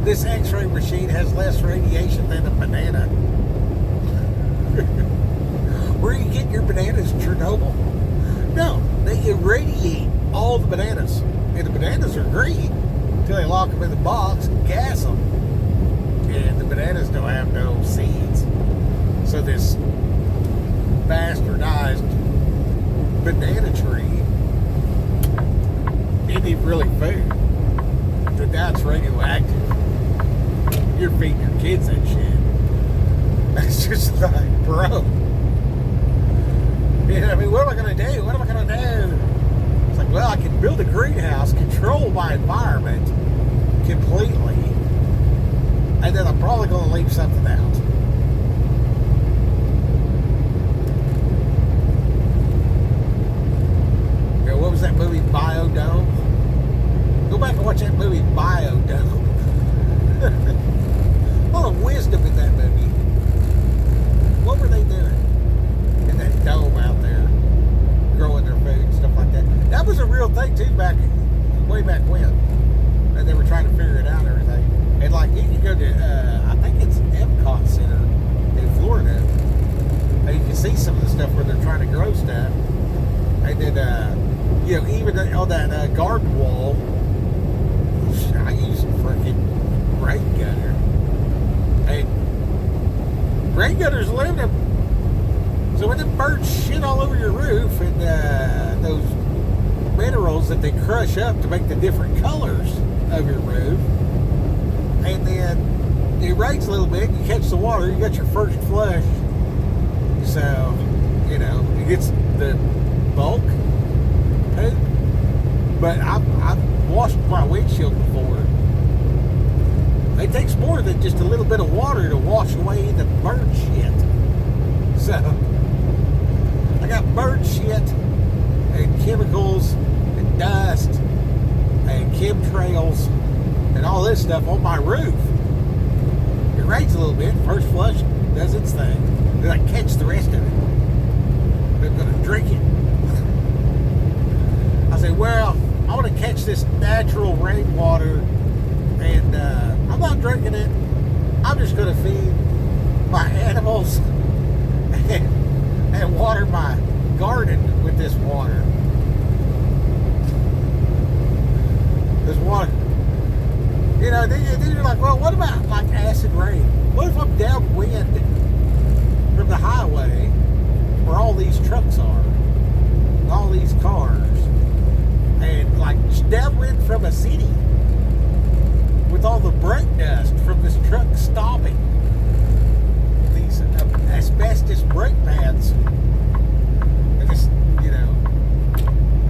A: this x-ray machine has less radiation than a banana. Where are you getting your bananas in Chernobyl? No, they irradiate all the bananas. And the bananas are green until they lock them in the box and gas them. And the bananas don't have no seeds. So this bastardized banana tree isn't even really food. So that's radioactive. You're feeding your kids that shit. That's just like, bro. I mean, what am I going to do? What am I going to do? It's like, well, I can build a greenhouse, control my environment completely, and then I'm probably going to leave something out. What was that movie, Biodome? Go back and watch that movie, Biodome. A lot of wisdom in that movie. What were they doing in that dome out there, growing their food and stuff like that? That was a real thing too, way back when, and they were trying to figure it out and everything. And like, you can go to, I think it's Epcot Center in Florida, and you can see some of the stuff where they're trying to grow stuff. And then, even on that garden wall, I use freaking rain gutter. And rain gutters aluminum. So when the birds shit all over your roof and those minerals that they crush up to make the different colors of your roof, and then it rains a little bit, you catch the water, you got your first flush. So, it gets the bulk poop. But I've washed my windshield before. It takes more than just a little bit of water to wash away the bird shit. So, I got bird shit and chemicals and dust and chemtrails and all this stuff on my roof. It rains a little bit, first flush does its thing. Then I catch the rest of it. I'm going to drink it. I say, well, I want to catch this natural rainwater, and I'm not drinking it. I'm just going to feed my animals and water my garden with this water. This water. Then you're like, well, what about like acid rain? What if I'm downwind from the highway where all these trucks are, all these cars, and like downwind from a city with all the brake dust from this truck stopping, these asbestos brake pads, and this,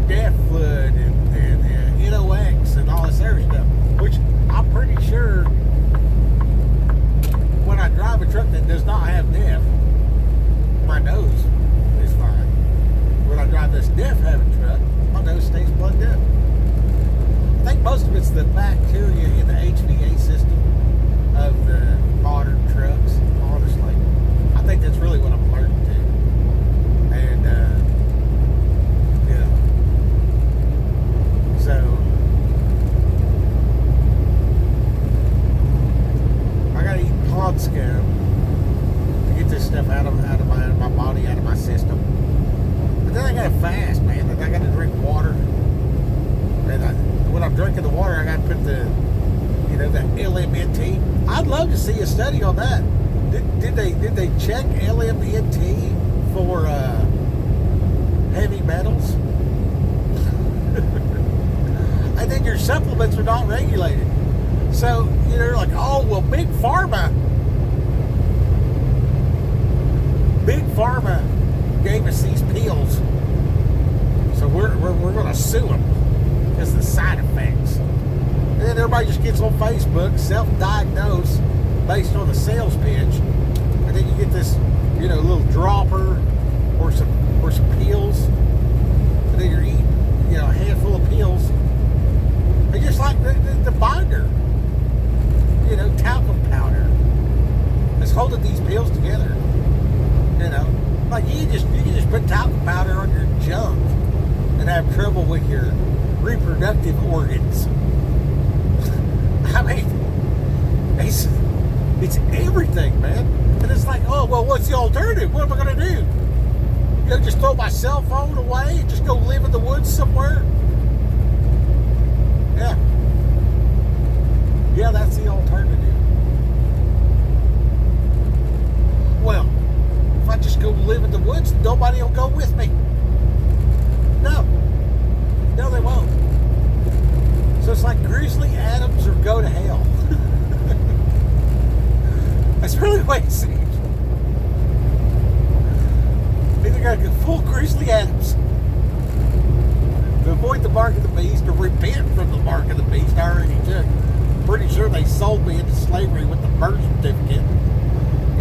A: death flood and NOx and all this other stuff, which I'm pretty sure when I drive a truck that does not have DEF, my nose is fine. When I drive this DEF having truck, my nose stays plugged up. I think most of it's the bacteria in the HVA system of the modern trucks, honestly. I think that's really what I'm allergic to. And, so, I gotta eat pond scum to get this stuff out of my body, out of my system. But then I gotta fast, man. And I gotta drink water. And when I'm drinking the water, I gotta put the LMNT. I'd love to see a study on that. Did they check LMNT for heavy metals. And then your supplements are not regulated. So, you're like, oh, well, Big Pharma gave us these pills. So we're going to sue them because of the side effects. And then everybody just gets on Facebook, self-diagnose based on a sales pitch. And then you get this, little dropper or some pills. And then you're eating, a handful of pills. And just like the binder, talcum powder is holding these pills together. Like you can just put talcum powder on your junk and have trouble with your reproductive organs. I mean, it's everything, man. And it's like, oh, well, what's the alternative? What am I going to do? Just throw my cell phone away and just go live in the woods somewhere? Yeah, that's the alternative. Well, if I just go live in the woods, nobody will go with me. No, they won't. So it's like Grizzly Adams or go to hell. That's really what it seems. Either got to go full Grizzly Adams to avoid the mark of the beast or repent from the mark of the beast I already took. Pretty sure they sold me into slavery with the birth certificate.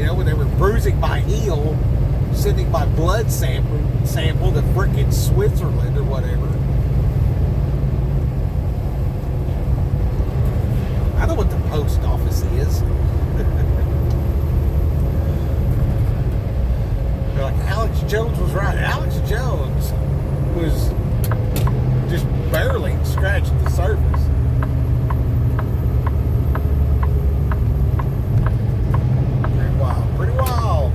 A: When they were bruising my heel, sending my blood sample to frickin' Switzerland or whatever. I know what the post office is. They're like, Alex Jones was right. Alex Jones was just barely scratching the surface. Pretty wild.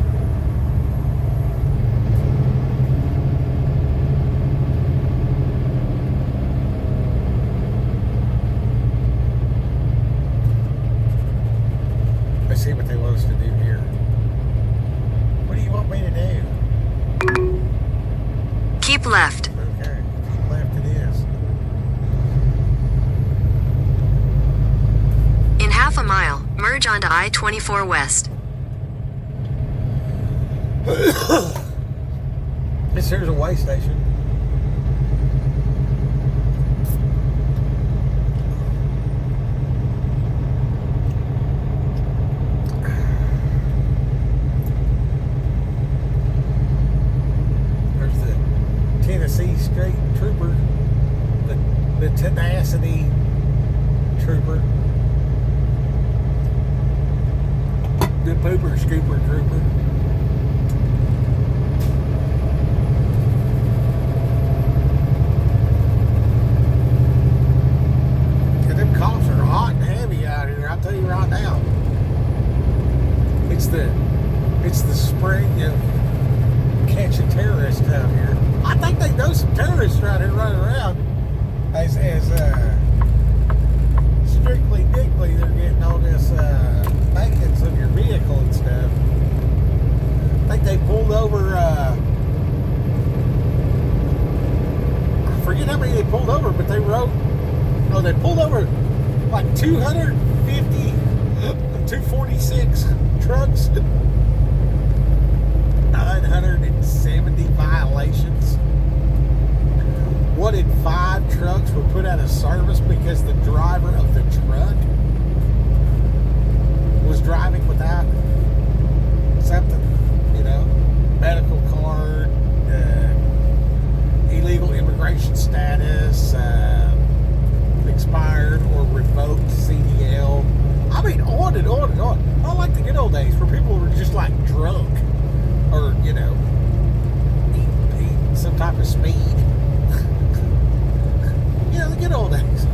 A: Let's see what they want us to do here. What do you want me to do?
B: Keep left.
A: Okay, keep left it is.
B: In half a mile, merge onto I-24 West.
A: Here's a way station. There's the Tennessee State Trooper, the Tenacity Trooper, the Pooper Scooper Trooper. Cops are hot and heavy out here, I'll tell you right now. It's the spring of catching terrorists out here. I think they know some terrorists out here running around. As strictly dickly, they're getting all this maintenance of your vehicle and stuff. I think they pulled over I forget how many they pulled over, but they pulled over like 250, 246 trucks, 970 violations. 1 in 5 trucks were put out of service because the driver of the truck was driving without something, medical card, illegal immigration status, expired or revoked CDL. I mean, on and on and on. I like the good old days where people were just like drunk or, eating some type of speed. The good old days.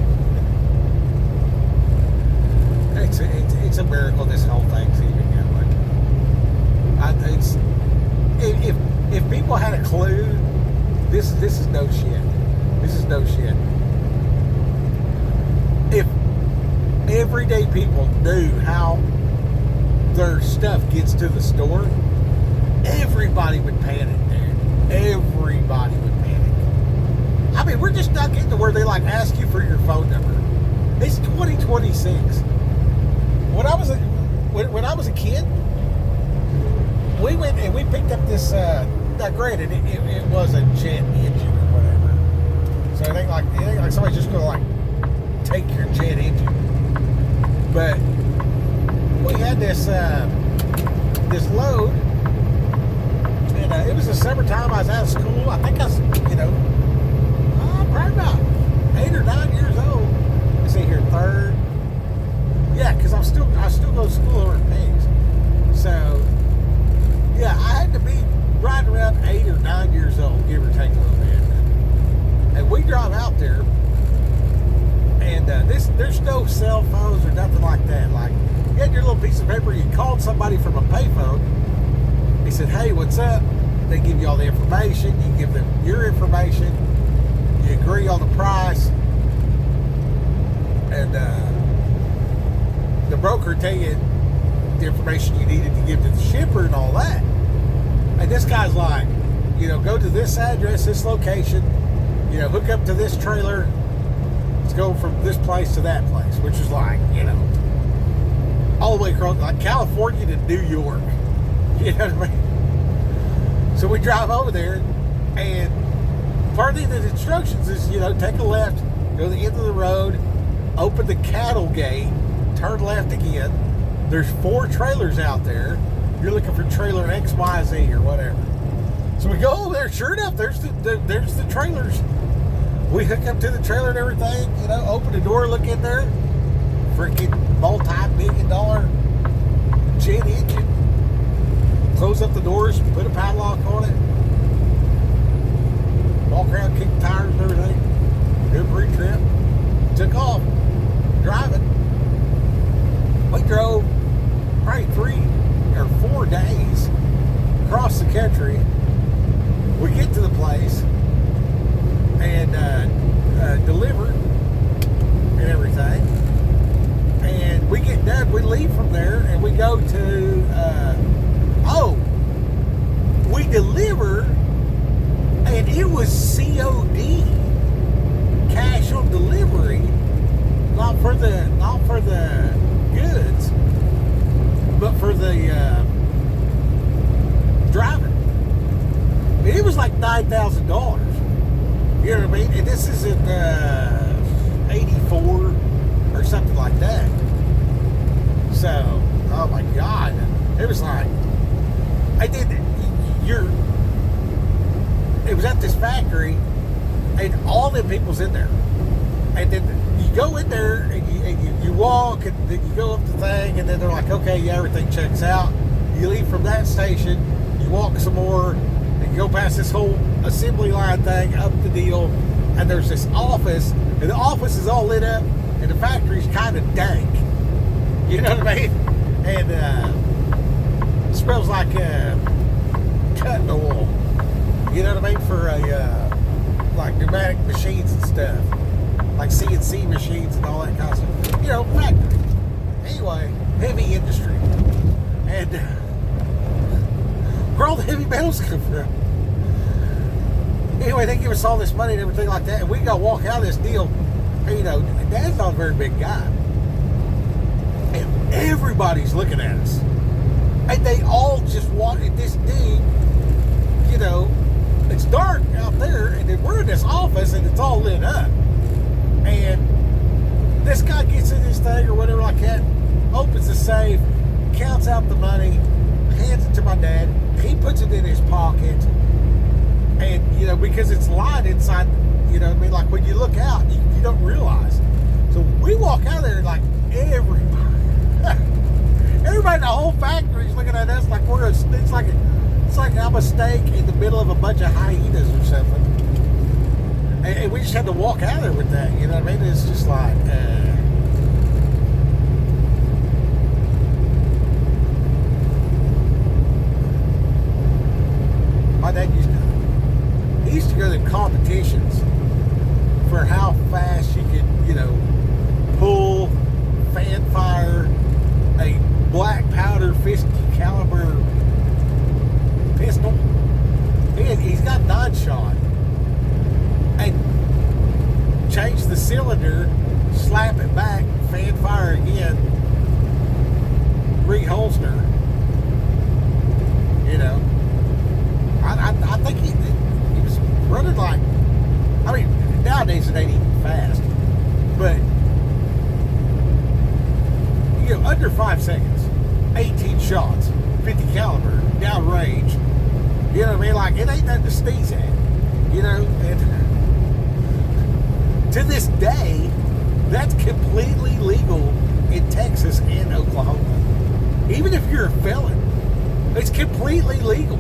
A: It's a miracle this whole thing's even going. If people had a clue, this is no shit. This is no shit. If everyday people knew how their stuff gets to the store, everybody would panic, dude. Everybody would panic. I mean, we're just not getting to where they like ask you for your phone number. It's 2026. When I was a kid, we went and we picked up this. Now, granted, it was a jet engine or whatever, so it ain't like somebody's just gonna like take your jet engine. But we had this load, and it was the summertime. I was out of school. I think I was, probably about 8 or 9 years old. Let's see here, third. Yeah, because I still go to school over in Pigs. So yeah, I had to be right around 8 or 9 years old, give or take a little bit. And we drive out there, and there's no cell phones or nothing like that. Like, you had your little piece of paper, you called somebody from a payphone. He said, hey, what's up? They give you all the information. You give them your information. You agree on the price. And the broker tell you the information you needed to give to the shipper and all that. And this guy's like, go to this address, this location, hook up to this trailer. Let's go from this place to that place, which is like, all the way across, like California to New York. You know what I mean? So we drive over there, and part of the instructions is, take a left, go to the end of the road, open the cattle gate, turn left again. There's 4 trailers out there. You're looking for trailer X, Y, Z, or whatever. So we go over there. Sure enough, there's the trailers. We hook up to the trailer and everything. Open the door, look in there. Freaking multi-million-dollar jet engine. Close up the doors, put a padlock on it. Walk around, kick tires and everything. Good pre-trip. Took off. Driving. We drove probably 3 or 4 days across the country. We get to the place and deliver and everything, and we get done. We leave from there and we go to we deliver, and it was COD, cash on delivery, not for the goods, but for the driving. It was like $9,000. You know what I mean? And this is in 84 or something like that. So, oh my God. It was like, it was at this factory, and all them people's in there. And then you go in there, and you walk, and then you go up the thing, and then they're like, okay, yeah, everything checks out. You leave from that station, you walk some more, and you go past this whole assembly line thing, up the deal, and there's this office, and the office is all lit up, and the factory's kind of dank. You know what I mean? And it smells like cutting oil. You know what I mean? For like pneumatic machines and stuff. Like CNC machines and all that kind of stuff. Factory. Anyway, heavy industry. And where all the heavy metals come from. Anyway, they give us all this money and everything like that, and we got to walk out of this deal. And Dad's not a very big guy. And everybody's looking at us. And they all just wanted this dude, it's dark out there, and then we're in this office, and it's all lit up. And this guy gets in his thing or whatever like that, opens the safe, counts out the money, hands it to my dad. He puts it in his pocket. And, because it's lined inside, like when you look out, you don't realize. So we walk out of there like everybody in the whole factory is looking at us like it's like I'm a steak in the middle of a bunch of hyenas or something. And we just had to walk out of there with that, you know what I mean? It's just like, my dad used to go to competitions for how fast you could, pull, fan fire a black powder 50 caliber 5 seconds, 18 shots, 50 caliber, downrange. You know what I mean? Like, it ain't nothing to sneeze at. You know, and to this day, that's completely legal in Texas and Oklahoma. Even if you're a felon, it's completely legal.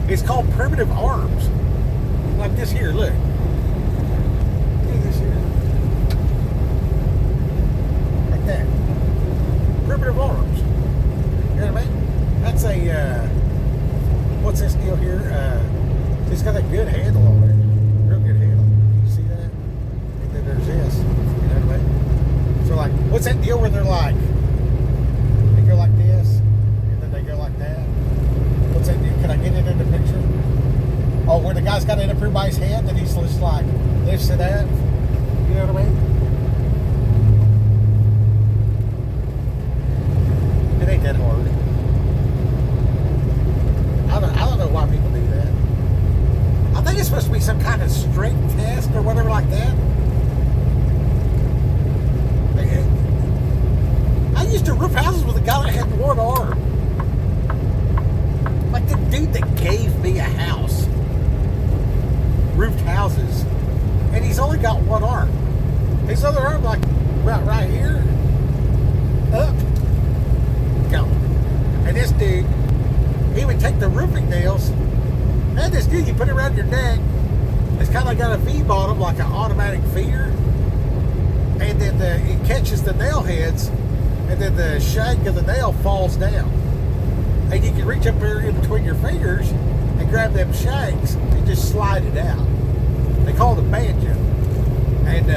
A: It's called primitive arms. Like this here, look. Look at this here. Like that. Primitive arms. You know what I mean? That's a, what's this deal here? It's got a good handle on it. Real good handle. You see that? And then there's this. You know what I mean? So like, what's that deal where they're like, they go like this, and then they go like that? What's that deal? Can I get it in the picture? Oh, where the guy's got it up here by his head, and he's just like, lifts it up. You know what I mean? It ain't that hard. I don't know why people do that. I think it's supposed to be some kind of strength test or whatever like that. I used to roof houses with a guy that had one arm. Like the dude that gave me a house roofed houses, and he's only got one arm. His other arm, like about right here, up, go. And this dude, he would take the roofing nails, and this dude you put it around your neck. It's kind of got a V bottom, like an automatic feeder, and then it catches the nail heads, and then the shank of the nail falls down, and you can reach up there in between your fingers and grab them shanks and just slide it out. They call it a banjo. And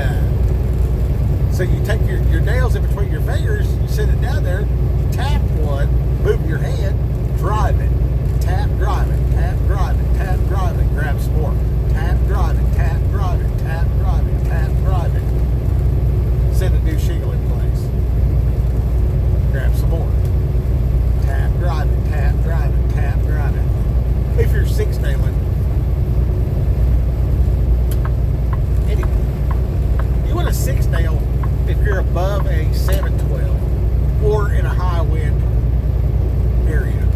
A: so you take your nails in between your fingers, you sit it down there, tap one, move your hand, drive it, tap, drive it, tap, drive it, tap, drive it, grab some more, tap, drive it, tap, drive it, tap, drive it, tap, drive it. Set a new shingle in place. Grab some more. Tap, drive it, tap, drive it, tap, drive it. If you're 6-nailing. Anyway, you want a 6-nail if you're above a 712 or in a high wind area.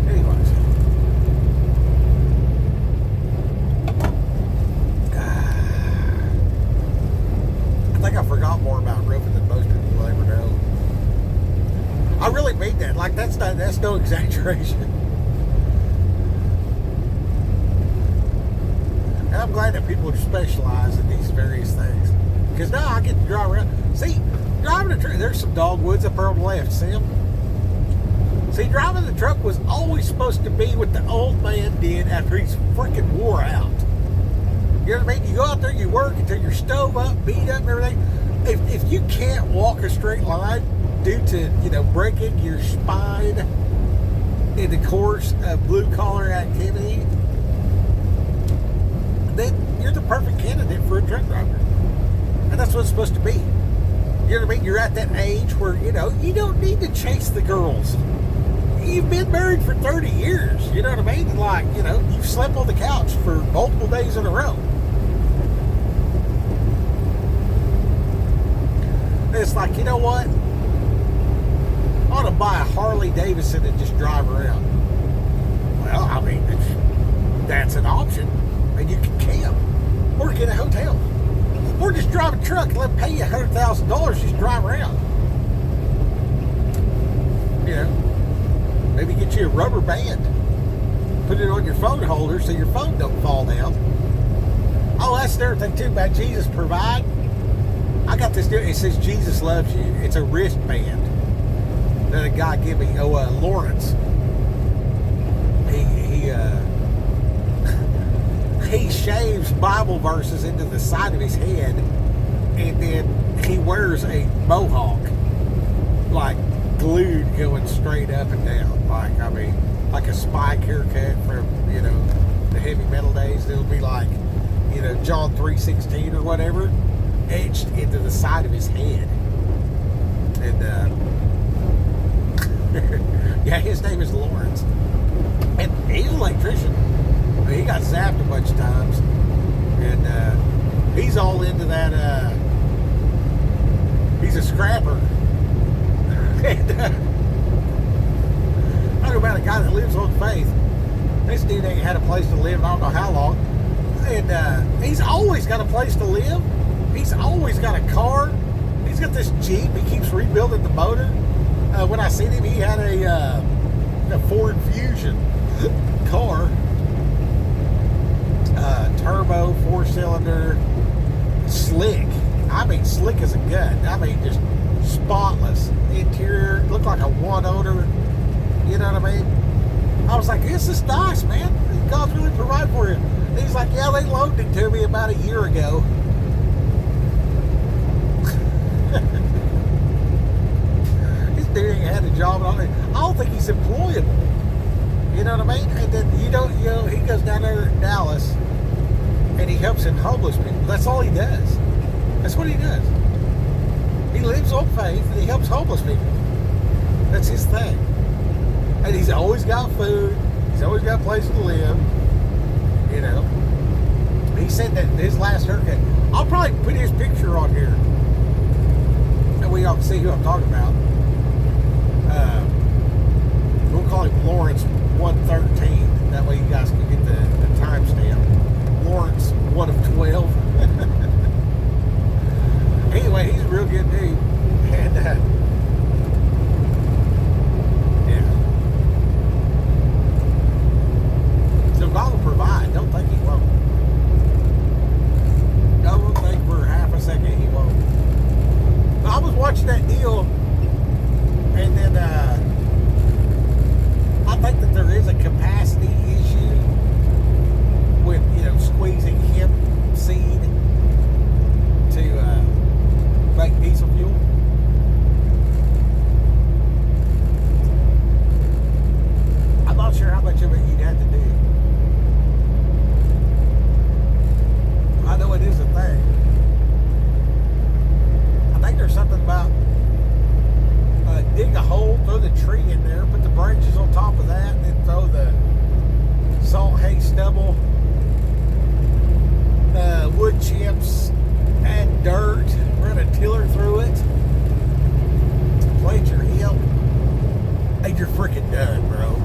A: Anyways. I think I forgot more about roofing than most people will ever know. I really mean that. Like, that's no exaggeration. And I'm glad that people specialize in these various things. Because now I get to drive around. See, driving a truck, there's some dogwoods up there on the left. See them? See, driving the truck was always supposed to be what the old man did after he's freaking wore out. You know what I mean? You go out there, you work until you're stove up, beat up, and everything. If you can't walk a straight line due to, breaking your spine in the course of blue-collar activity, then you're the perfect candidate for a truck driver. And that's what it's supposed to be. You know what I mean? You're at that age where, you don't need to chase the girls. You've been married for 30 years. You know what I mean? Like, you've slept on the couch for multiple days in a row. It's like, you know what? I ought to buy a Harley Davidson and just drive around. Well, I mean, that's an option. And you can camp. Or get a hotel. Or just drive a truck and let them pay you $100,000 just drive around. Maybe get you a rubber band. Put it on your phone holder so your phone don't fall down. Oh, that's another thing too about Jesus Provide. I got this deal. It says Jesus loves you. It's a wristband that a guy gave me. Lawrence. He shaves Bible verses into the side of his head, and then he wears a mohawk, like glued going straight up and down. Like a Spike haircut from, the heavy metal days. It'll be like, John 3:16 or whatever, etched into the side of his head. And, yeah, his name is Lawrence. And he's an electrician. He got zapped a bunch of times. And he's all into that, he's a scrapper. And talk about a guy that lives on faith. This dude ain't had a place to live in I don't know how long. And he's always got a place to live. He's always got a car. He's got this Jeep. He keeps rebuilding the motor. When I seen him, he had a Ford Fusion car. Turbo, 4-cylinder, slick. I mean, slick as a gun. I mean, just spotless. Interior, looked like a one-owner. You know what I mean? I was like, this is nice, man. God's really provided for you. And he's like, yeah, they loaned it to me about a year ago. This dude ain't had a job. I don't think he's employable. You know what I mean? And then he goes down there in Dallas and he helps in homeless people. That's all he does. That's what he does. He lives on faith and he helps homeless people. That's his thing. And he's always got food. He's always got a place to live. You know. He said that his last hurricane. I'll probably put his picture on here. And we all can see who I'm talking about. We'll call him Lawrence 113. That way you guys can get the timestamp. Lawrence 1 of 12. Anyway, he's a real good dude. And yeah. So God will provide. Don't think he won't. Don't think for half a second he won't. I was watching that deal, and then I think that there is a capacity issue with, squeezing hemp seed to make diesel fuel. I'm not sure how much of it you'd have to do. I know it is a thing. I think there's something about dig a hole, throw the tree in there, put the branches on top of that, and then throw the salt, hay, stubble, wood chips, add dirt, run a tiller through it, plate your hip, and you're freaking done, bro.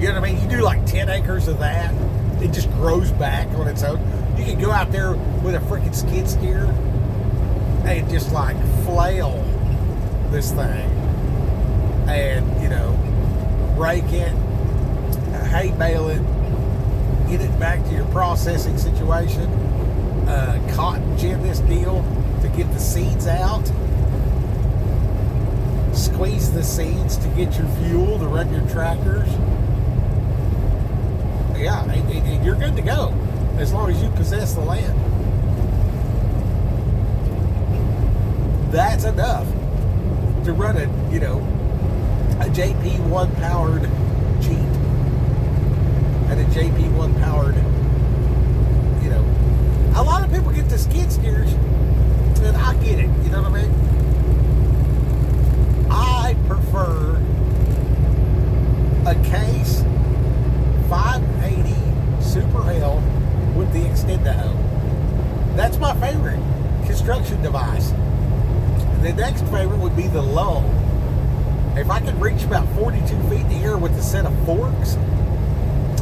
A: You know what I mean? You do like 10 acres of that, it just grows back on its own. You can go out there with a freaking skid steer and just like flail this thing and, rake it, hay bale it, get it back to your processing situation, cotton gin this deal to get the seeds out, squeeze the seeds to get your fuel to run your tractors. Yeah, and you're good to go as long as you possess the land. That's enough to run a JP1 powered Jeep and a JP1 powered, a lot of people get the skid steers, and I get it, you know what I mean? I prefer a Case 580 Super L with the Extendo. That's my favorite construction device. The next favorite would be the Lull. If I could reach about 42 feet in the air with a set of forks,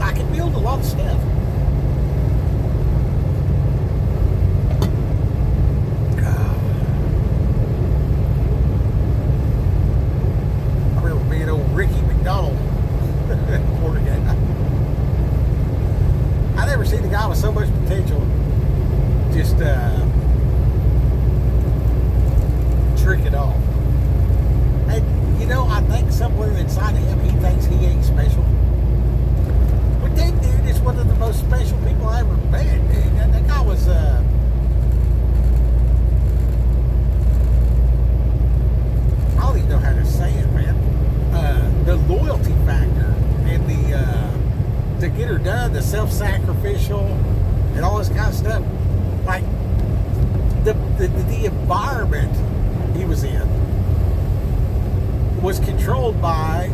A: I could build a lot of stuff. I remember being old Ricky McDonald. Poor guy. I never seen a guy with so much potential just trick it off. And I think somewhere inside of him he thinks he ain't special. But that dude is one of the most special people I ever met. That guy was I don't even know how to say it, man. The loyalty factor and the get her done, the self-sacrificial and all this kind of stuff. Like the environment he was in was controlled by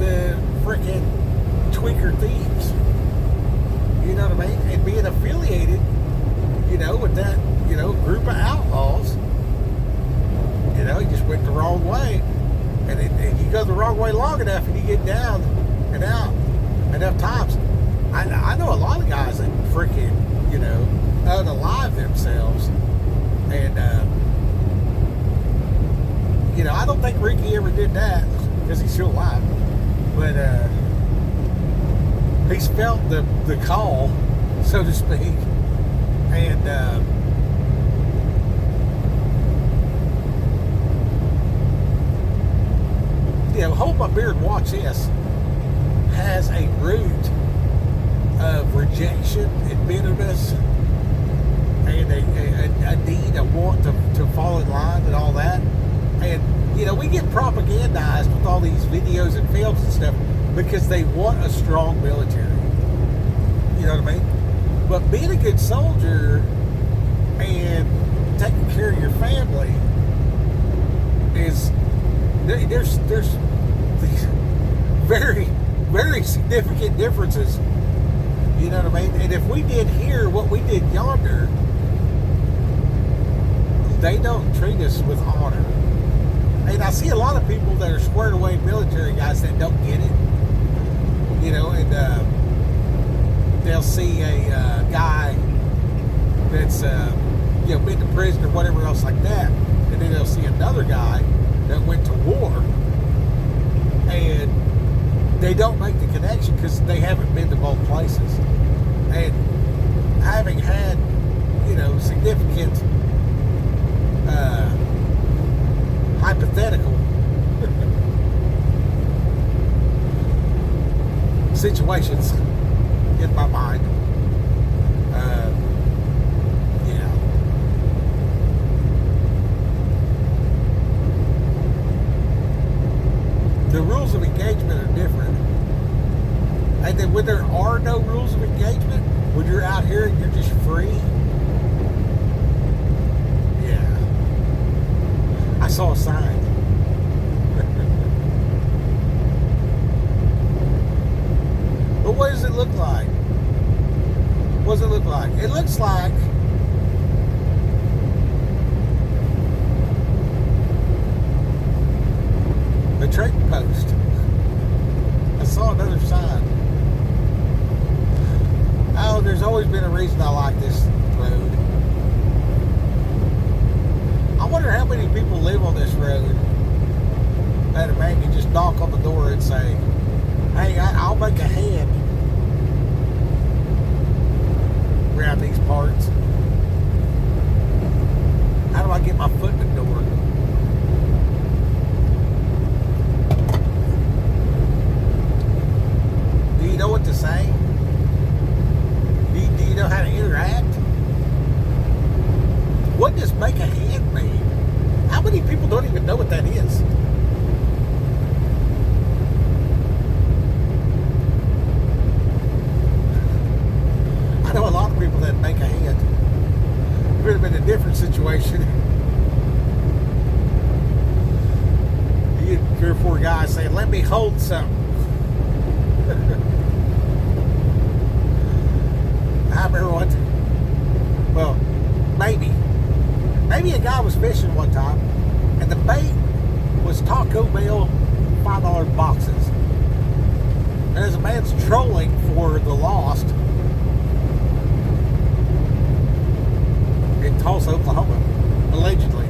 A: the freaking tweaker thieves. You know what I mean? And being affiliated, with that, group of outlaws, he just went the wrong way. the wrong way long enough and you get down and out enough times. I know a lot of guys that freaking, unalive themselves. And, I don't think Ricky ever did that because he's still alive. But he's felt the call, so to speak. And hold my beer and watch this, has a root of rejection and bitterness and a need, a want to fall in line and all that. And we get propagandized with all these videos and films and stuff because they want a strong military. You know what I mean? But being a good soldier and taking care of your family is there's these very, very significant differences. You know what I mean? And if we did here what we did yonder, they don't treat us with honor. And I see a lot of people that are squared away military guys that don't get it. And they'll see a guy that's been to prison or whatever else like that, and then they'll see another guy that went to war, and they don't make the connection because they haven't been to both places. And having had significant hypothetical situations in my mind, the rules of engagement are different. And then when there are no rules of engagement, when you're out here and you're just free, I saw a sign. But what does it look like? What does it look like? It looks like a trading post. I saw another sign. Oh, there's always been a reason I like this road. I wonder how many people live on this road that a man can just knock on the door and say, hey, I'll make a hand around these parts. How do I get my foot in the door? Do you know what to say? Do you know how to interact? What does make a hand mean? How many people don't even know what that is? I know a lot of people that make a hand. It would have been a different situation. You get 3 or 4 guys saying, let me hold something. I remember one time. Well, maybe a guy was fishing one time, and the bait was Taco Bell $5 boxes. And as a man's trolling for the lost in Tulsa, Oklahoma, allegedly.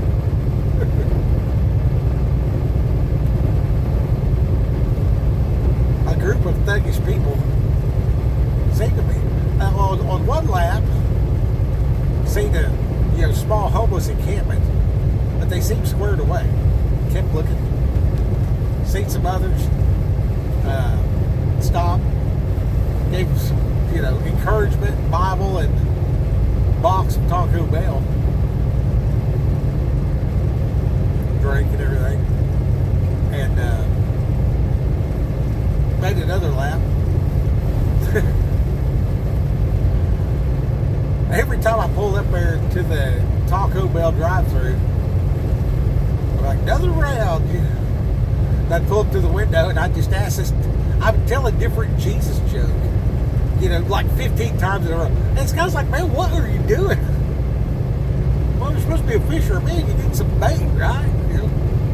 A: A group of thuggish people seemed to be on one lap, seen a small homeless encampment, but they seemed squared away. Kept looking. Seen some others. Stopped. Gave them some, encouragement, Bible, and box of Taco Bell. Drink and everything. And made another lap. Every time I pull up there to the Taco Bell drive-thru, I'm like, another round. And I'd pull up to the window and I'd just ask this. I would tell a different Jesus joke, like 15 times in a row. And this guy's like, man, what are you doing? Well, you're supposed to be a fisher, man. You need some bait, right?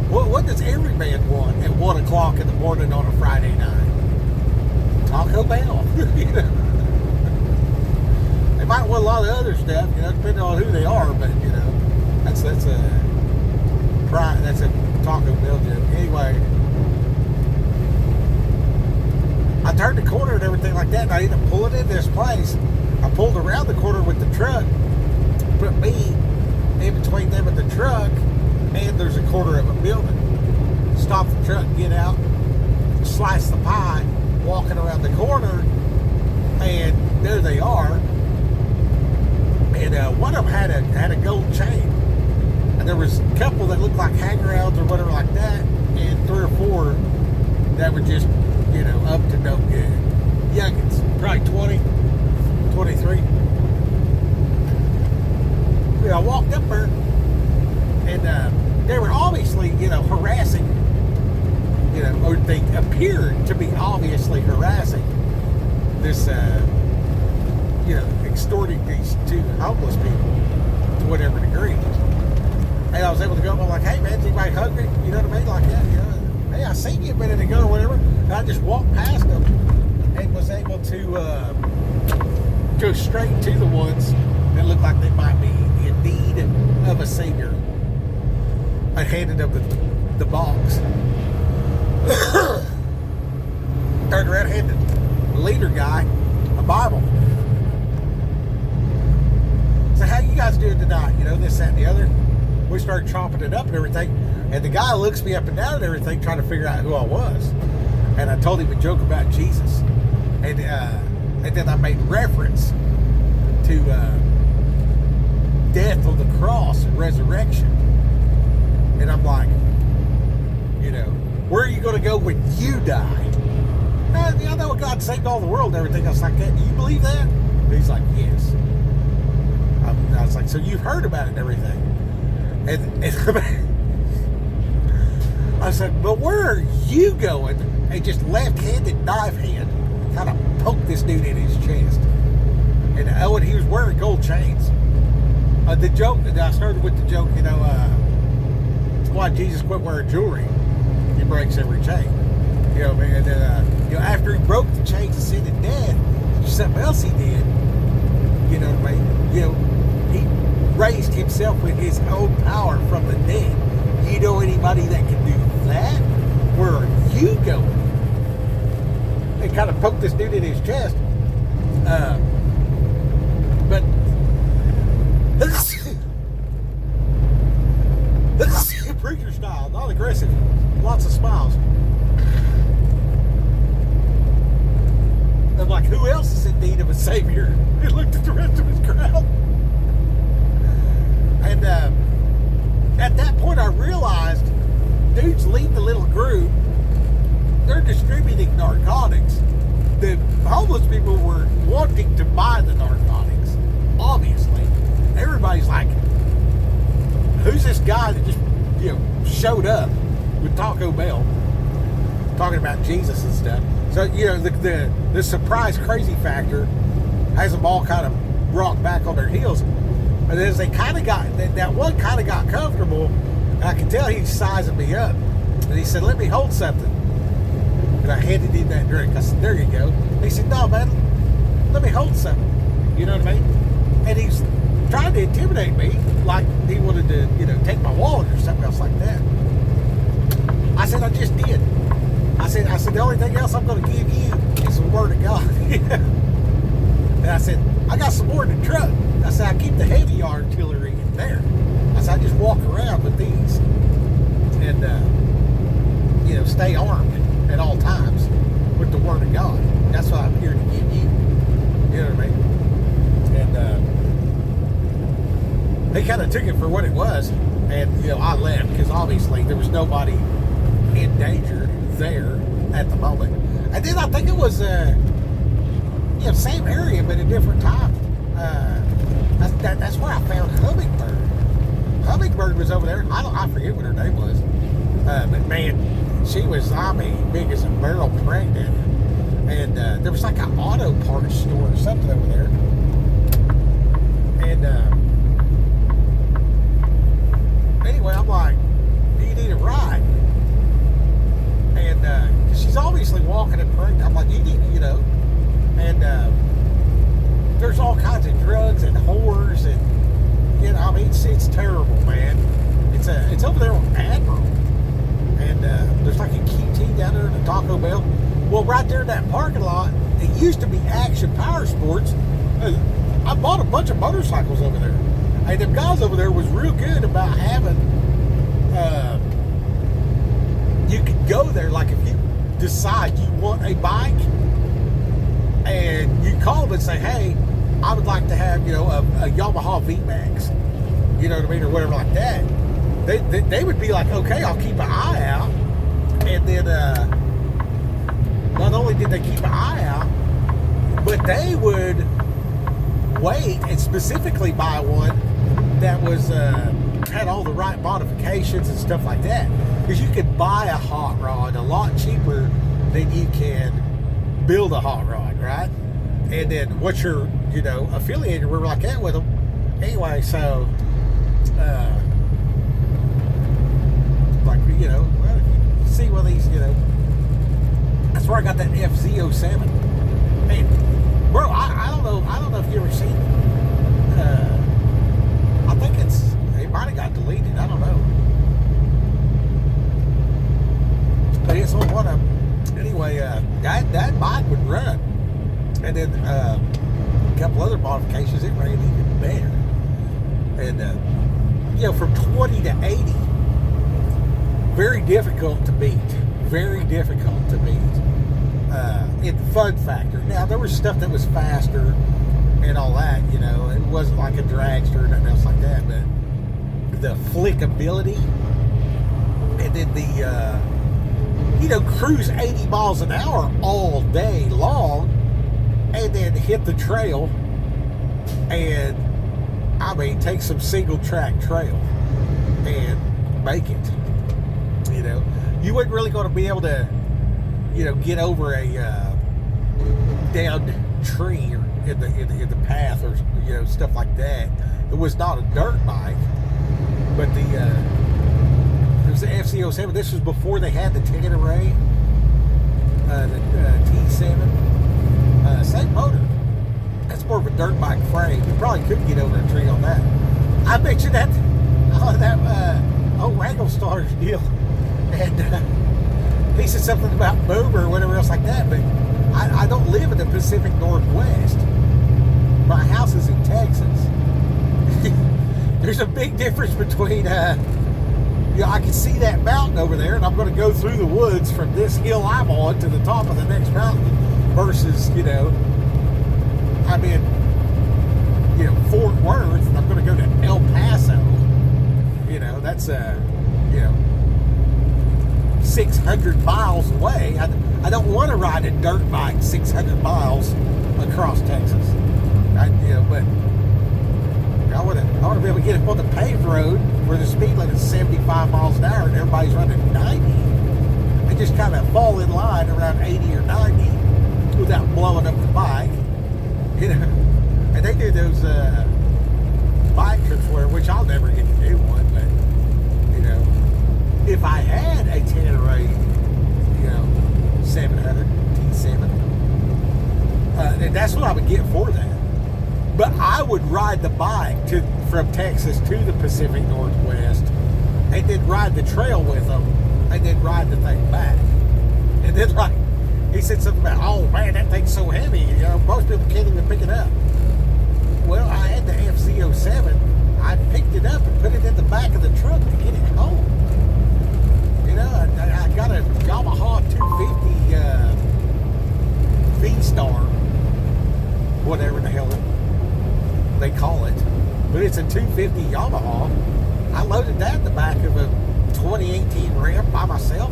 A: What does every man want at 1 o'clock in the morning on a Friday night? Taco Bell. You know? They might want a lot of other stuff, you know, depending on who they are, but you know, that's a Taco Bell joke. Anyway, I turned the corner and everything like that, and I ended up pulling in this place. I pulled around the corner with the truck, put me in between them and the truck, and there's a corner of a building. Stop the truck, get out, slice the pie, walking around the corner, and there they are. And one of them had a gold chain, and there was a couple that looked like hang-arounds or whatever like that, and 3 or 4 that were just, you know, up to no good. Youngins, probably 20, 23. You know, I walked up there, and they were obviously, you know, harassing, you know, or they appeared to be obviously harassing this, you know, extorting these 2 homeless people to whatever degree. And I was able to go up, I'm like, hey man, is anybody hungry? You know what I mean? Like that, you know, hey, I seen you a minute ago or whatever. And I just walked past them and was able to go straight to the ones that looked like they might be in need of a savior. I handed them the box. Turned around, handed the leader guy a Bible. So how you guys doing tonight? You know, this, that, and the other. We started chopping it up and everything. And the guy looks me up and down and everything, trying to figure out who I was. And I told him a joke about Jesus. And then I made reference to death on the cross and resurrection. And I'm like, you know, where are you going to go when you die? I know God saved all the world and everything else like that. Do you believe that? And he's like, yes. I was like, so you've heard about it and everything. And I said, but where are you going? And just left-handed knife hand kind of poked this dude in his chest. And he was wearing gold chains. The joke, I started with the joke, you know, why Jesus quit wearing jewelry. He breaks every chain. You know, man, and then, you know, after he broke the chains of sin and death, something else he did, you know what I mean? You know, he raised himself with his own power from the dead. You know anybody that can do that? Where are you going? They kind of poked this dude in his chest. But preacher style, not aggressive, lots of smiles. I'm like, who else is in need of a savior? He looked at the rest of his crowd. And at that point I realized dudes leave the little group, they're distributing narcotics. The homeless people were wanting to buy the narcotics, obviously. Everybody's like, who's this guy that just, you know, showed up with Taco Bell talking about Jesus and stuff? So, you know, the surprise crazy factor has them all kind of brought back on their heels. And as they kind of got, that one kind of got comfortable, and I could tell he's sizing me up. And he said, let me hold something. And I handed him that drink. I said, there you go. And he said, no, man, let me hold something. You know what I mean? And he's trying to intimidate me like he wanted to, you know, take my wallet or something else like that. I said, I just did. I said, the only thing else I'm going to give you is the Word of God. And I said, I got some more in the truck. I said, I keep the heavy artillery in there. I said, I just walk around with these and, you know, stay armed at all times with the Word of God. That's what I'm here to give you. You know what I mean? And they kind of took it for what it was. And, you know, I left because obviously there was nobody in danger there at the moment. And then I think it was, you know, same area but a different time. That's where I found Hummingbird. Hummingbird was over there. I forget what her name was. But man, she was, I mean, big as a barrel pregnant. And there was like an auto parts store or something over there. And anyway, I'm like, do you need a ride? right there in that parking lot, it used to be Action Power Sports. I bought a bunch of motorcycles over there. And the guys over there was real good about having, you could go there, like if you decide you want a bike, and you call them and say, hey, I would like to have, a Yamaha VMAX, you know what I mean, or whatever like that. They would be like, okay, I'll keep an eye out. And then, not only did they keep an eye out, but they would wait and specifically buy one that was had all the right modifications and stuff like that, because you could buy a hot rod a lot cheaper than you can build a hot rod, right? And then what you're affiliated, we're like that with them anyway. So well, if you see one of these, that's where I got that FZ07. Man, bro, I don't know if you ever seen it. I think it might have got deleted. I don't know. But it's on one of them. Anyway, that bike would run. And then a couple other modifications, it ran even better. And, from 20 to 80, very difficult to beat. Very difficult to beat. In fun factor. Now, there was stuff that was faster and all that, it wasn't like a dragster or nothing else like that, but the flickability, and then the cruise 80 miles an hour all day long, and then hit the trail, and take some single track trail and make it. You wasn't really going to be able to get over a downed tree or in the path or stuff like that. It was not a dirt bike, but it was the FZ07. This was before they had the Tanneray, the T7. Same motor. That's more of a dirt bike frame. You probably could get over a tree on that. I bet you that old Wrangle Stars deal, and he said something about Boomer or whatever else like that, but I don't live in the Pacific Northwest. My house is in Texas. There's a big difference between, I can see that mountain over there, and I'm going to go through the woods from this hill I'm on to the top of the next mountain, versus, I'm in, Fort Worth, and I'm going to go to El Paso. That's, 600 miles away. I don't want to ride a dirt bike 600 miles across Texas. But I want to be able to get up on the paved road where the speed limit is 75 miles an hour and everybody's running 90, and just kind of fall in line around 80 or 90 without blowing up the bike. And they do those bike trips which I'll never get to do one, but if I had a Tanneray, 700 T7, and that's what I would get for that. But I would ride the bike from Texas to the Pacific Northwest, and then ride the trail with them, and then ride the thing back. And then, he said something about, oh man, that thing's so heavy, most people can't even pick it up. Well, I had the FZ07. I picked it up and put it in the back of the truck to get it home. I got a Yamaha 250 V-Star, whatever the hell they call it, but it's a 250 Yamaha. I loaded that in the back of a 2018 Ram by myself,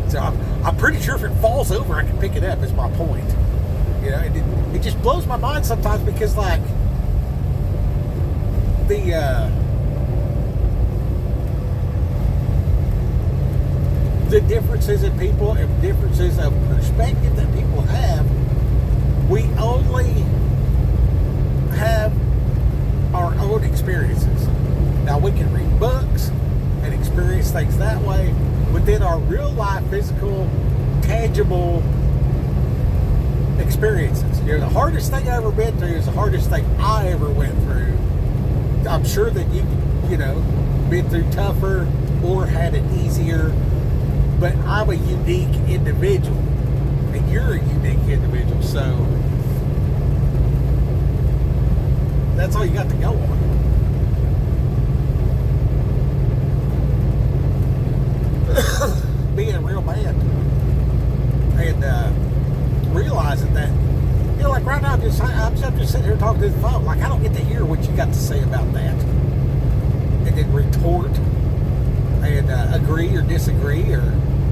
A: So I'm pretty sure if it falls over, I can pick it up, is my point. It just blows my mind sometimes, because the differences in people and differences of perspective that people have, we only have our own experiences. Now, we can read books and experience things that way, but then our real life, physical, tangible experiences. The hardest thing I ever been through is the hardest thing I ever went through. I'm sure that you've, been through tougher or had it easier. but I'm a unique individual, and you're a unique individual, so that's all you got to go on. Being a real man and realizing that, you know, like right now, I'm just sitting here talking to the phone. Like, I don't get to hear what you got to say about that, and then retort and agree or disagree or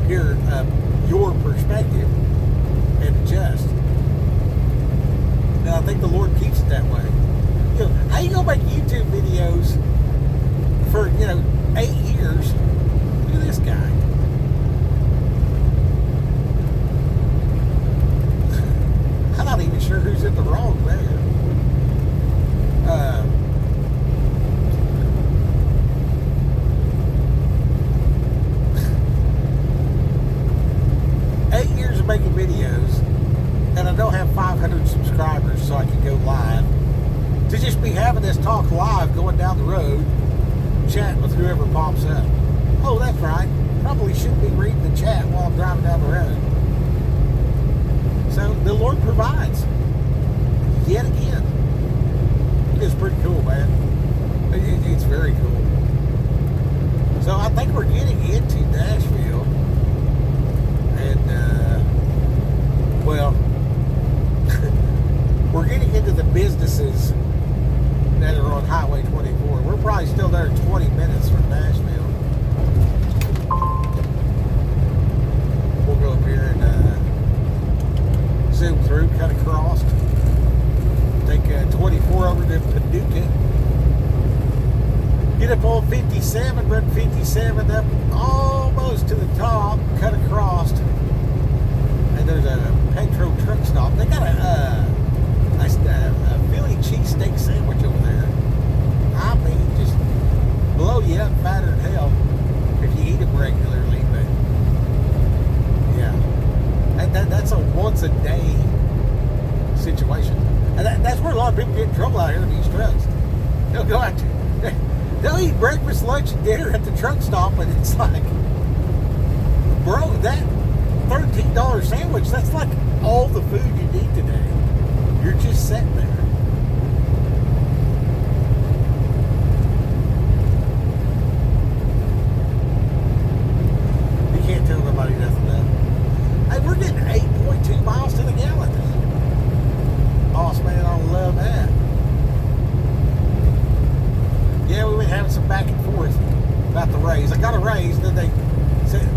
A: hear your perspective and adjust. And I think the Lord keeps it that way. You know, how you gonna make YouTube videos for 8 years? Look at this guy. I'm not even sure who's in the wrong there. 8 years of making videos, and I don't have 500 subscribers, so I can go live. To just be having this talk live, going down the road, chatting with whoever pops up. Oh, that's right. Probably shouldn't be reading the chat while I'm driving down the road. So the Lord provides. Yet again. It's pretty cool, man. It's very cool. So I think we're getting into Nashville. And, well, we're getting into the businesses that are on Highway 24. We're probably still there 20 minutes from Nashville. We'll go up here and zoom through, cut across. Take 24 over to Paducah. Get up on 57, run 57 up almost to the top, cut across. And there's a Petro truck stop. They got a Philly cheesesteak sandwich over there. I mean, just blow you up fatter than hell if you eat them regularly. But yeah, that's a once a day situation, and that's where a lot of people get in trouble out here in these trucks. They'll go out they'll eat breakfast, lunch, and dinner at the truck stop, and it's like, bro, that $13 sandwich, that's like all the food you need today. You're just sitting there. You can't tell nobody nothing though. Hey, we're getting 8.2 miles to the gallon. Boss man, I love that. Yeah, we've been having some back and forth about the raise. I got a raise, then they said,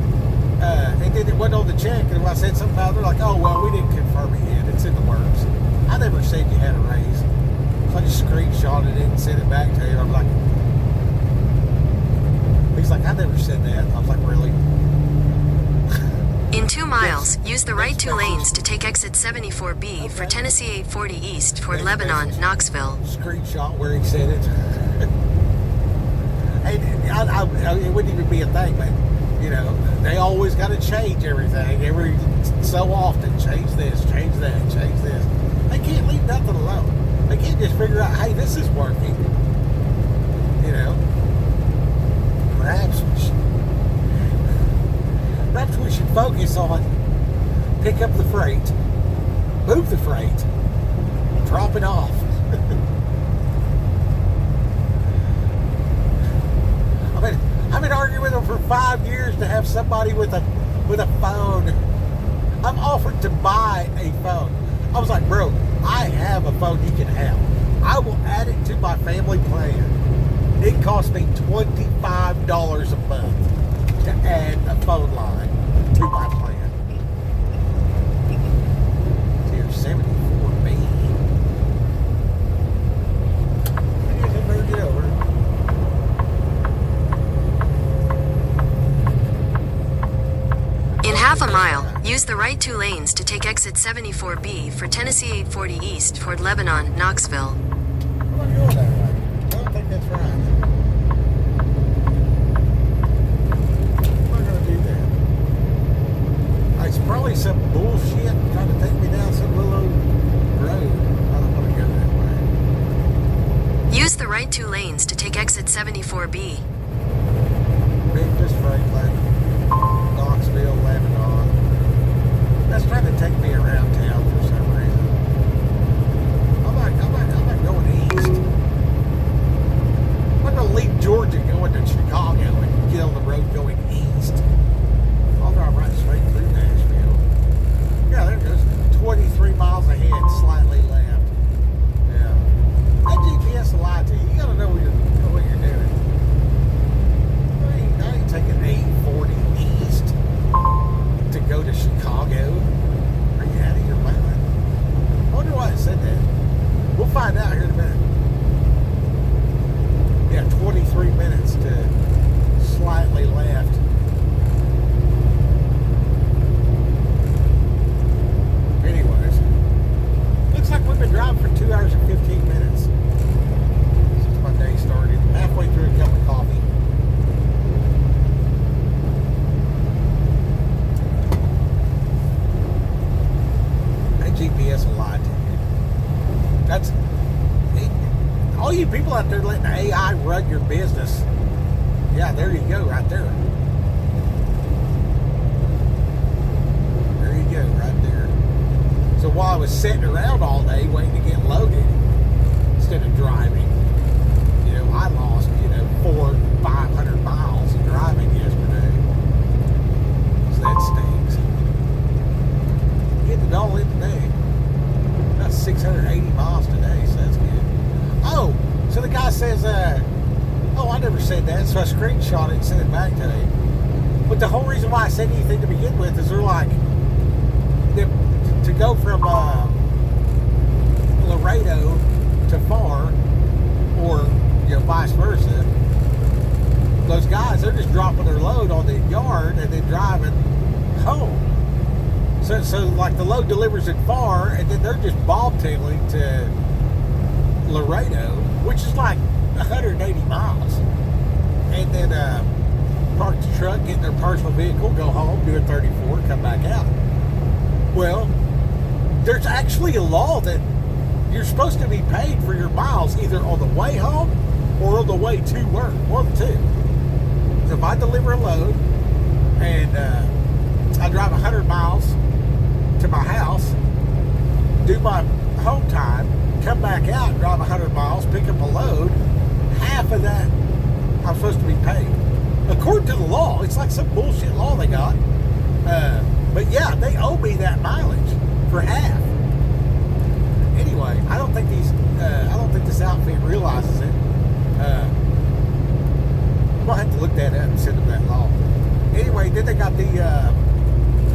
A: and then it wasn't on the check, and when I said something about it, they're like, oh, well, we didn't confirm it yet. It's in the works. I never said you had a raise. So I just screenshotted it and sent it back to you. I'm like, he's like, I never said that. I was like, really?
B: In 2 miles, use the right 2 lanes to take exit 74B for Tennessee 840 East toward Lebanon, Knoxville.
A: Screenshot where he said it. And it wouldn't even be a thing, but they always got to change everything every so often. Change this, change that, change this. They can't leave nothing alone. They can't just figure out, hey, this is working. Perhaps we should focus on pick up the freight, move the freight, drop it off. I've been arguing with them for 5 years to have somebody with a phone. I'm offered to buy a phone. I was like, bro, I have a phone you can have. I will add it to my family plan. It cost me $25 a month to add a phone line to my plan. Tier 74B. I guess I better get over it.
B: In half a mile, use the right 2 lanes to take exit 74B for Tennessee 840 East toward Lebanon, Knoxville.
A: I'm not going that way. I don't think that's right. I'm not going to do that. It's probably some bullshit trying to take me down some little old road. I don't want to go that way.
B: Use the right 2 lanes to take exit 74B.
A: Memphis, Franklin, Knoxville. out there letting AI run your business. Yeah, there you go, right there. There you go, right there. So while I was sitting around all day waiting to get loaded instead of driving, I lost, 400-500 miles of driving yesterday. So that stinks. Getting it all in today. About 680 miles today, so that's good. Oh, so the guy says, I never said that, so I screenshot it and sent it back to him. But the whole reason why I said anything to begin with is they're like, to go from Laredo to Far, or vice versa, those guys, they're just dropping their load on the yard and then driving home. So like the load delivers at Far, and then they're just bobtailing to Laredo, which is like 180 miles. And then park the truck, get in their personal vehicle, go home, do a 34, come back out. Well, there's actually a law that you're supposed to be paid for your miles either on the way home or on the way to work, one of the two. So if I deliver a load and I drive 100 miles to my house, do my home time, come back out, drive 100 miles, pick up a load, half of that I'm supposed to be paid. According to the law, it's like some bullshit law they got. But yeah, they owe me that mileage for half. Anyway, I don't think this outfit realizes it. We'll have to look that up and send them that law. Anyway, then they got the,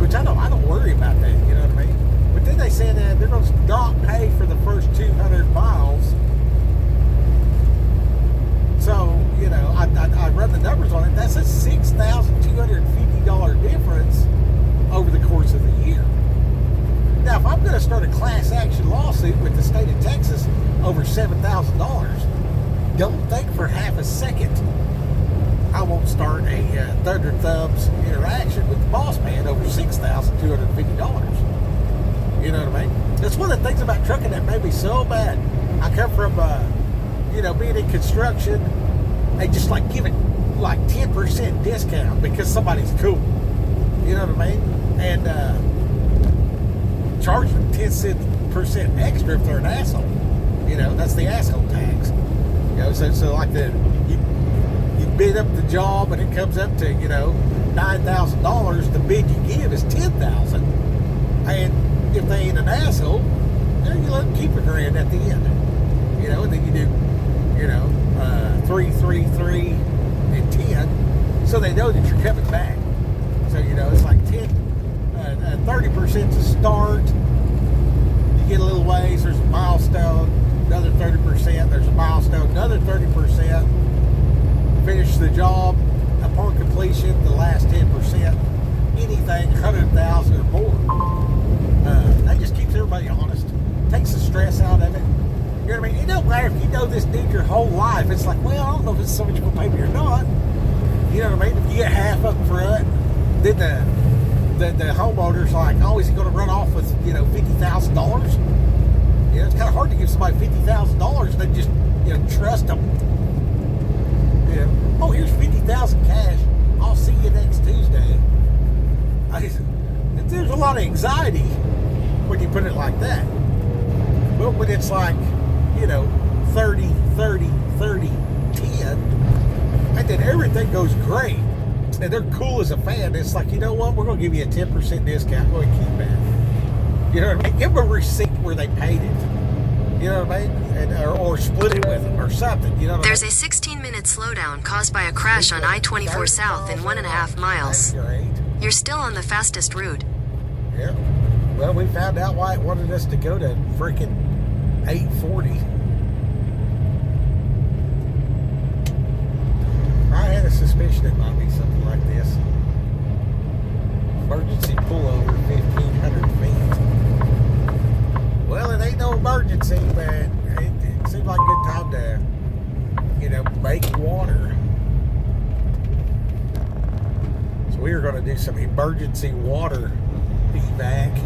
A: which I don't worry about that, you know what I mean? But then they said they're going to not pay for the first 200 miles. So, I run the numbers on it. That's a $6,250 difference over the course of the year. Now, if I'm going to start a class action lawsuit with the state of Texas over $7,000, don't think for half a second I won't start a Thunder Thumbs interaction with the boss man over $6,250. You know what I mean? That's one of the things about trucking that made me so bad. I come from, being in construction, they just like give it like 10% discount because somebody's cool. You know what I mean? And charge them 10% extra if they're an asshole. That's the asshole tax. So like you bid up the job and it comes up to $9,000. The bid you give is $10,000, and if they ain't an asshole, then you let them keep $1,000 at the end. And then you do 3, 3, 3, and 10, so they know that you're coming back. So it's like 30% to start. You get a little ways. There's a milestone. Another 30%. There's a milestone. Another 30%. Finish the job upon completion. The last 10%. Anything 100,000 or more. That just keeps everybody honest. Takes the stress out of it. You know what I mean? It don't matter if you know this dude your whole life. It's like, well, I don't know if it's somebody you're going to pay me or not. You know what I mean? If you get half up front, then the homeowner's like, oh, is he going to run off with, $50,000? It's kind of hard to give somebody $50,000 and then just, trust them. Oh, here's $50,000 cash. I'll see you next Tuesday. There's a lot of anxiety when you put it like that. But when it's like, 30, 30, 30, 10, and then everything goes great, and they're cool as a fan, it's like, you know what, we're going to give you a 10% discount. Go ahead and keep that. You know what I mean? Give them a receipt where they paid it. You know what I mean? Or split it with them or something. You know what
B: There's
A: I mean?
B: a 16-minute slowdown caused by a crash on I-24 South in 1.5 miles. You're still on the fastest route.
A: Yeah. Well, we found out why it wanted us to go to freaking 840. I had a suspicion it might be something like this. Emergency pullover, 1,500 feet. Well, it ain't no emergency, but it seemed like a good time to, make water. So we were going to do some emergency water evac.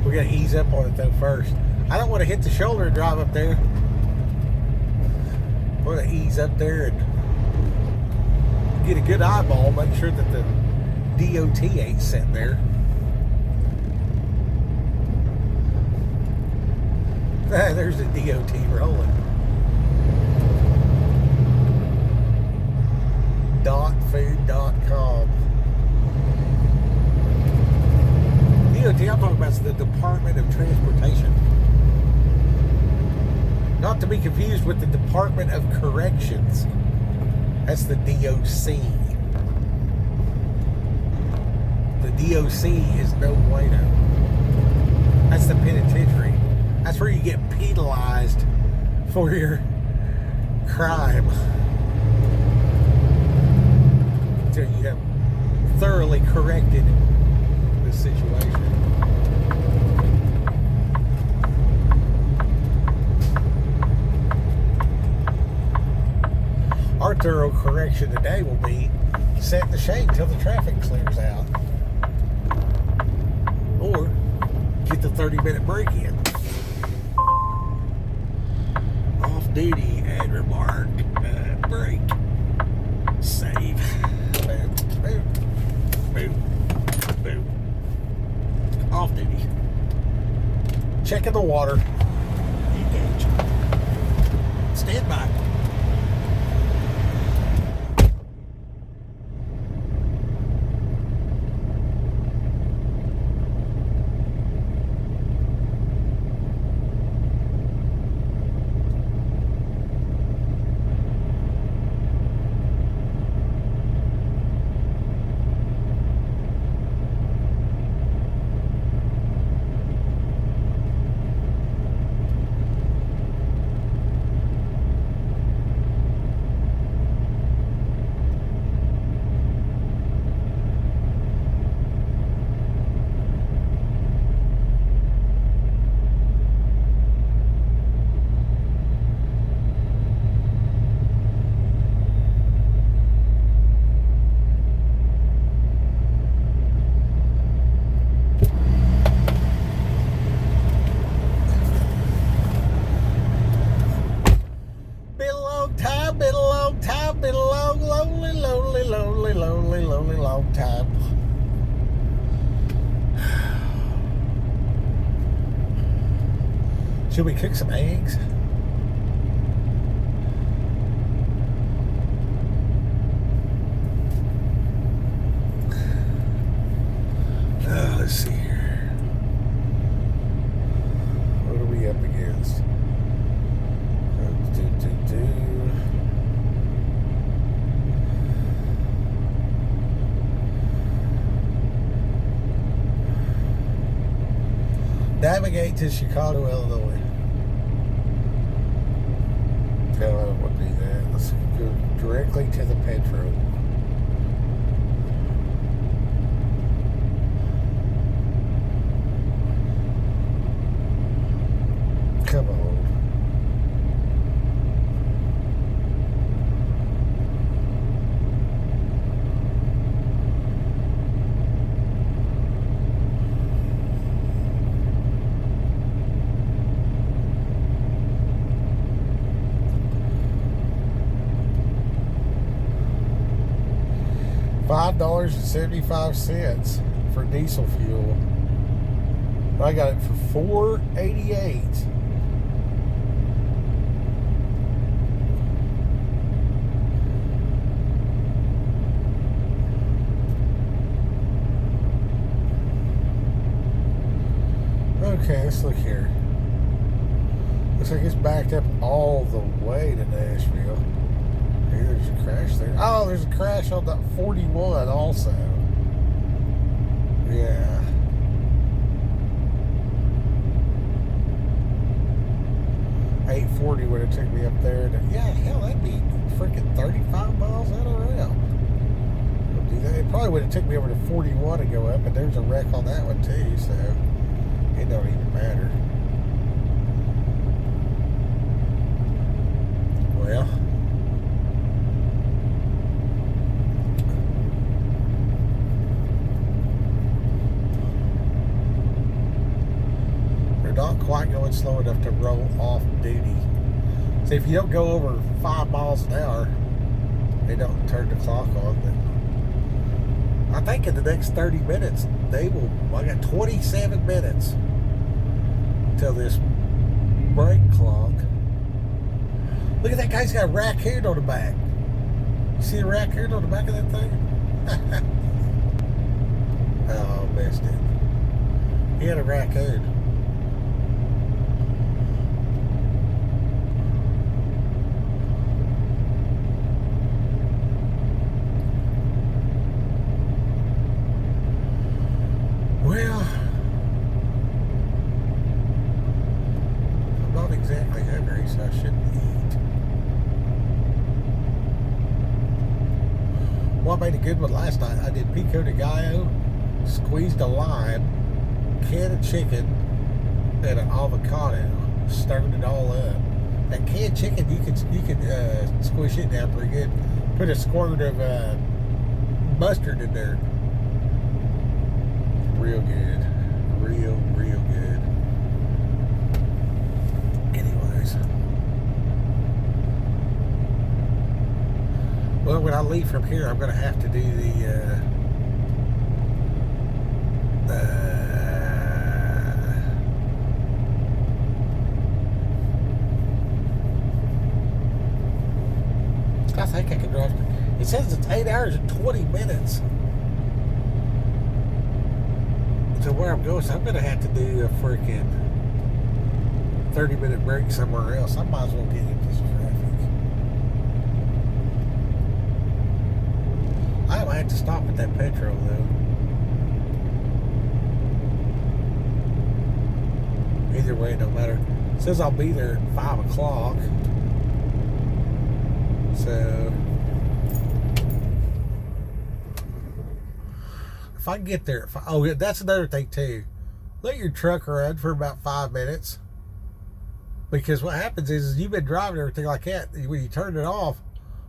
A: We got to ease up on it though first. I don't want to hit the shoulder and drive up there. I want to ease up there and get a good eyeball. Make sure that the DOT ain't set there. There's the DOT rolling. .food.com. DOT, I'm talking about the Department of Transportation. Not to be confused with the Department of Corrections. That's the DOC. The DOC is no bueno. That's the penitentiary. That's where you get penalized for your crime. Until you have thoroughly corrected the situation. Our thorough correction today will be set in the shade until the traffic clears out. Or get the 30-minute break in. Off duty and remark. Break. Save. Boom. Boom. Boom. Boom. Off duty. Checking the water. Engage. Stand by. Long time. Should we cook some eggs? Let's see here. What are we up against? Navigate to Chicago, Illinois. Tell I don't want to do that. Let's go directly to the Petro. Come on. $5.75 for diesel fuel. I got it for $4.88. Okay, let's look here. Looks like it's backed up all the way to Nashville. There's a crash there. Oh, there's a crash on that 41 also. Yeah. $8.40 would have took me up there. Yeah, hell, that'd be freaking 35 miles out of route. We'll do that. It probably would have took me over to 41 to go up, but there's a wreck on that one too, so it don't even matter. Well. going slow enough to roll off duty. So if you don't go over 5 miles an hour, they don't turn the clock on. But I think in the next 30 minutes, they will. I got 27 minutes till this brake clock. Look at that guy's got a raccoon on the back. You see a raccoon on the back of that thing? Oh, missed it. He had a raccoon. Well, I'm not exactly hungry, so I shouldn't eat. Well, I made a good one last night. I did pico de gallo, squeezed a lime, can of chicken, and an avocado. Stirred it all up. That canned chicken, you could squish it down pretty good. Put a squirt of mustard in there. Real good. Real good. Anyways. Well, when I leave from here, I'm going to have to do the I think I can drive. It says it's 8 hours and 20 minutes to where I'm going, so I'm going to have to do a freaking 30-minute break somewhere else. I might as well get into this traffic. I might have to stop at that petrol, though. Either way, no matter. It says I'll be there at 5 o'clock. So, if I can get there, oh, yeah, that's another thing too. Let your truck run for about 5 minutes. Because what happens is you've been driving everything like that. When you turn it off,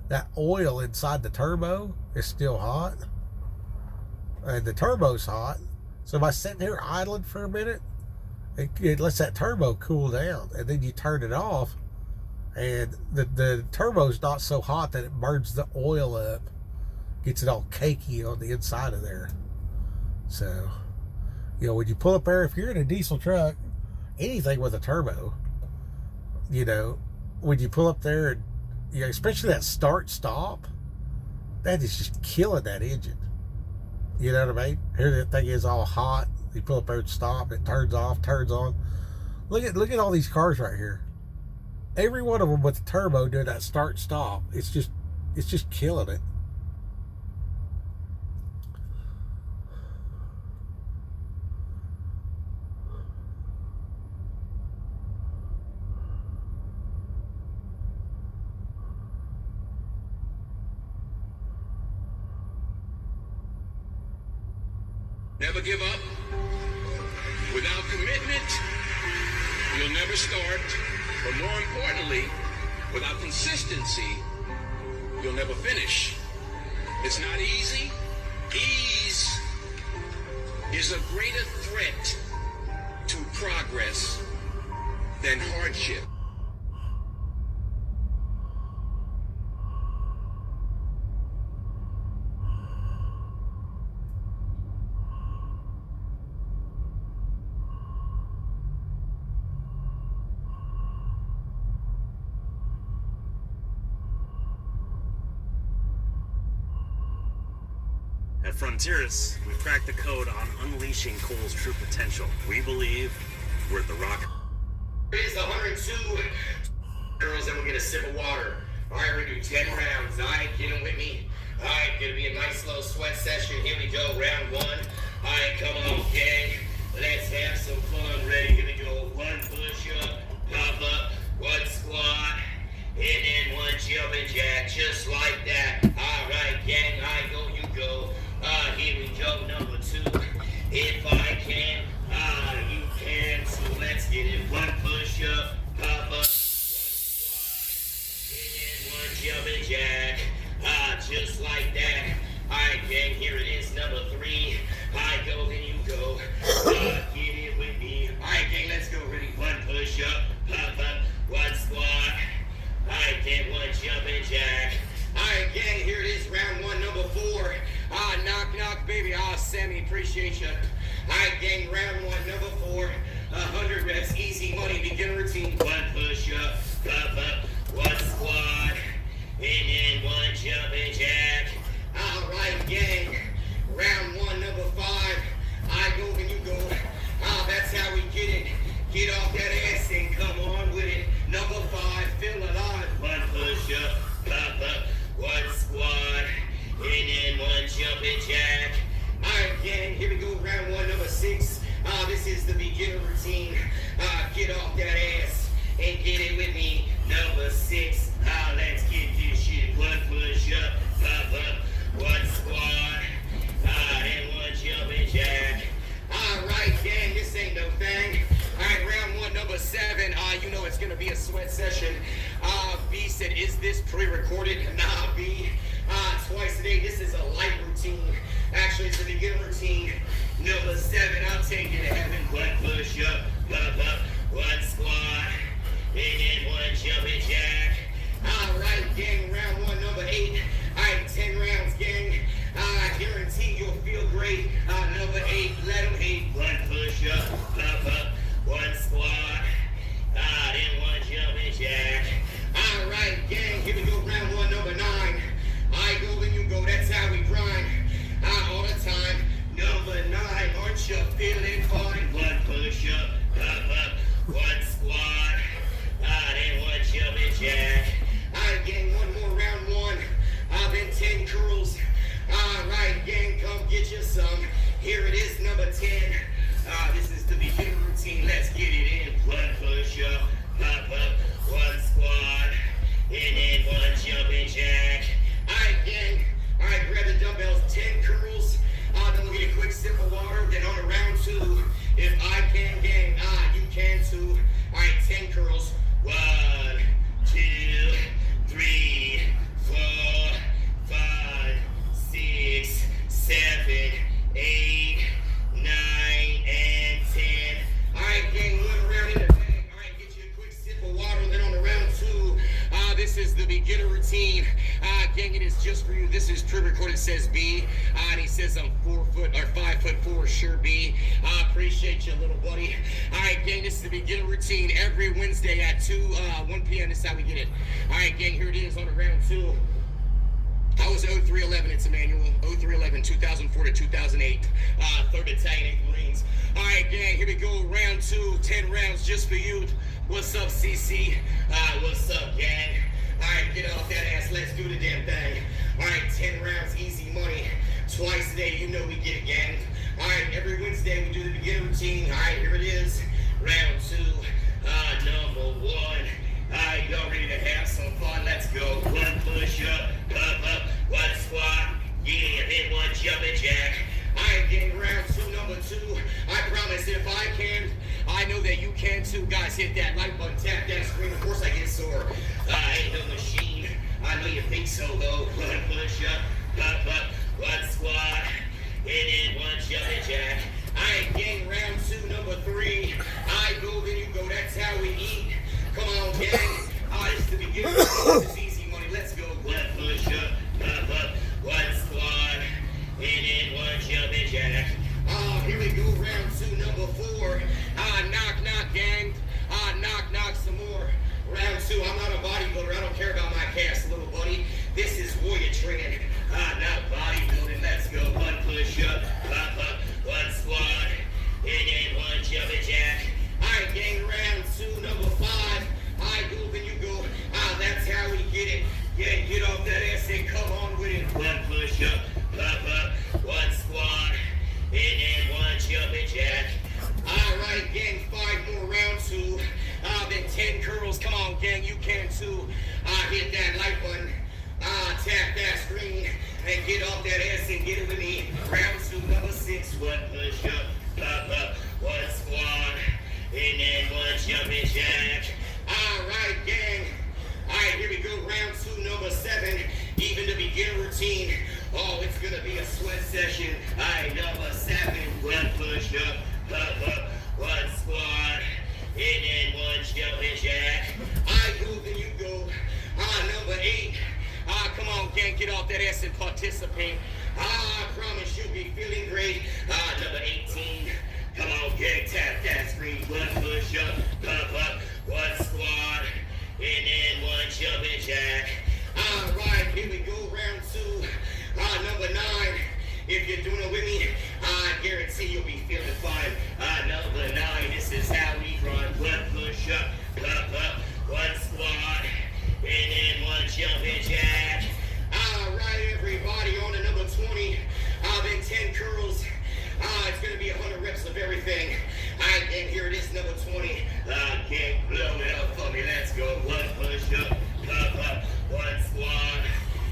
A: that oil inside the turbo is still hot. And the turbo's hot. So by sitting here idling for a minute, it lets that turbo cool down. And then you turn it off. And the turbo's not so hot that it burns the oil up. Gets it all cakey on the inside of there. So, when you pull up there, if you're in a diesel truck, anything with a turbo, when you pull up there and, especially that start-stop, that is just killing that engine. You know what I mean? Here that thing is all hot. You pull up there and stop, it turns off, turns on. Look at all these cars right here. Every one of them with the turbo doing that start-stop, it's just killing it.
C: Never give up. Without commitment, you'll never start. But more importantly, without consistency, you'll never finish. It's not easy. Ease is a greater threat to progress than hardship.
D: At Frontiers, we've cracked the code on unleashing coal's true potential. We believe we're at the rock.
E: Here's the 102 girls, and we'll get a sip of water. All right, we're gonna do 10 rounds. All right, get them with me. All right, gonna be a nice little sweat session. Here we go, round 1. All right, come on, gang. Let's have some fun. Ready? Here we go. 1 push-up, pop up, 1 squat, and then 1 jumping jack, just like that. All right, gang. I go, you go. Here we go, number 2. If I can, you can. So let's get it. 1 push-up, pop up, 1 squat, and then 1 jumping jack, just like that. All right, gang, here it is, number 3. I go, then you go. Get it with me. All right, gang, let's go. Ready? 1 push push up, pop up, one squat. Alright, then one jumping jack. Alright, gang, here it is, round one, number 4. Knock, knock, baby. Sammy, appreciate you. Alright, gang, round one, number 4. 100 reps, easy money, beginner routine. One push up, pop up, one squat, and then one jumping jack. Alright, gang, round one, number 5. I go when you go. That's how we get it. Get off that ass and come on with it. Number 5, feel alive. One push up, pop up, one squat, and then one jumping jack. Alright, gang, here we go, round one, number 6. This is the beginner routine. Get off that ass and get it with me. Number 6. Let's get this shit. One push up, pop up, one squat, and one jumping jack. Alright, gang, this ain't no thing. Alright, round one, number 7. You know it's gonna be a sweat session. B said, is this pre-recorded? Nah, B. Twice a day. This is a light routine. Actually, it's a beginner routine. Number 7, I'll take you to heaven. One push up, pop up, one squat, and then one jumping jack. Alright, gang, round one, number 8. Alright, 10 rounds, gang. I guarantee you'll feel great. Number 8, let them hate. One push up, pop up, one squat, then one jumping jack. Alright, gang, here we go, round one, number 9. I go when you go, that's how we grind. All the time. Number 9, aren't you feeling fine? One push up, pop up, one squat, then one jumping jack. Alright, gang, one more round 1. Then 10 curls. Alright, gang, come get you some. Here it is, number 10. This is the beginner routine. Let's get it in. One push up, pop up, one squat, and then one jumping jack. Alright, gang. Alright, grab the dumbbells. 10 curls. Then we'll get a quick sip of water. Then on to round 2. If I can, gang, you can too. Alright, 10 curls. 1, 2, 3, 4, 5, 6, 7, 8, 9, and 10. Alright, gang, one round in the bag. Alright, get you a quick sip of water. Then on to round 2. This is the beginner routine. Gang, it is just for you. This is pre-recorded. It says B. And he says I'm 5'4", sure B. Appreciate you, little buddy. Alright, gang, this is the beginner routine every Wednesday at 1 p.m. This is how we get it. Alright, gang, here it is on to round 2. I was 0311, it's Emmanuel. 0311, 2004 to 2008. 3rd Battalion, 8th Marines. Alright, gang, here we go. Round 2, 10 rounds just for you. What's up, CC? What's up, gang? Alright, get off that ass. Let's do the damn thing. Alright, 10 rounds, easy money. Twice a day, you know we get it, gang. Alright, every Wednesday we do the beginner routine. Alright, here it is. Round 2, number 1. Alright, y'all ready to have some fun? Let's go. One push up, pop up, one squat, yeah, then one jumping jack. Alright, gang, round 2, number 2. I promise if I can, I know that you can too. Guys, hit that like button, tap that screen. Of course I get sore. I ain't no machine. I know you think so though. One push up, pop up, one squat, and then one jumping jack. Alright, gang, round 2, number 3. I go, then you go. That's how we eat. Come on, gang. This is the beginning. This is easy money. Let's go. One push up, pop up, one squat, and then one jumping jack. Here we go. Round 2, number 4. Knock, knock, gang. Knock, knock some more. Round 2. I'm not a bodybuilder. I don't care about my cast, little buddy. This is warrior training. Not bodybuilding. Let's go. One push up, pop up, one squat, and then one jumping jack. Alright, gang, round 2, number 5. I go, then you go. That's how we get it. Yeah, get off that ass and come on with it. One push up, pop up, one squat, and then one jumping jack. Alright, gang, 5 more rounds, 2. Then 10 curls. Come on, gang, you can too. Hit that like button. Tap that screen and get off that ass and get it with me. Round 2, number 6. One push up, pop up, one squat, and then one jumping jack. Alright, gang. Alright, here we go. Round 2, number 7. Even the beginner routine. Oh, it's gonna be a sweat session. Alright, number 7. One push up, pop up, one squat, and then one gang, get off that ass and participate. I promise you'll be feeling great. Number 18. Come on, gang, tap that screen. One push up, up, one squat, and then one jumping jack. All right, here we go, round 2. Number 9. If you're doing it with me, I guarantee you'll be feeling fine. Number 9, this is how we run. One push up, one squat, and then one jumping jack. All right, everybody, on to number 20. Then 10 curls. It's going to be 100 reps of everything. And here it is, number 20. Can't blow it up for me. Let's go. One push up, one squat,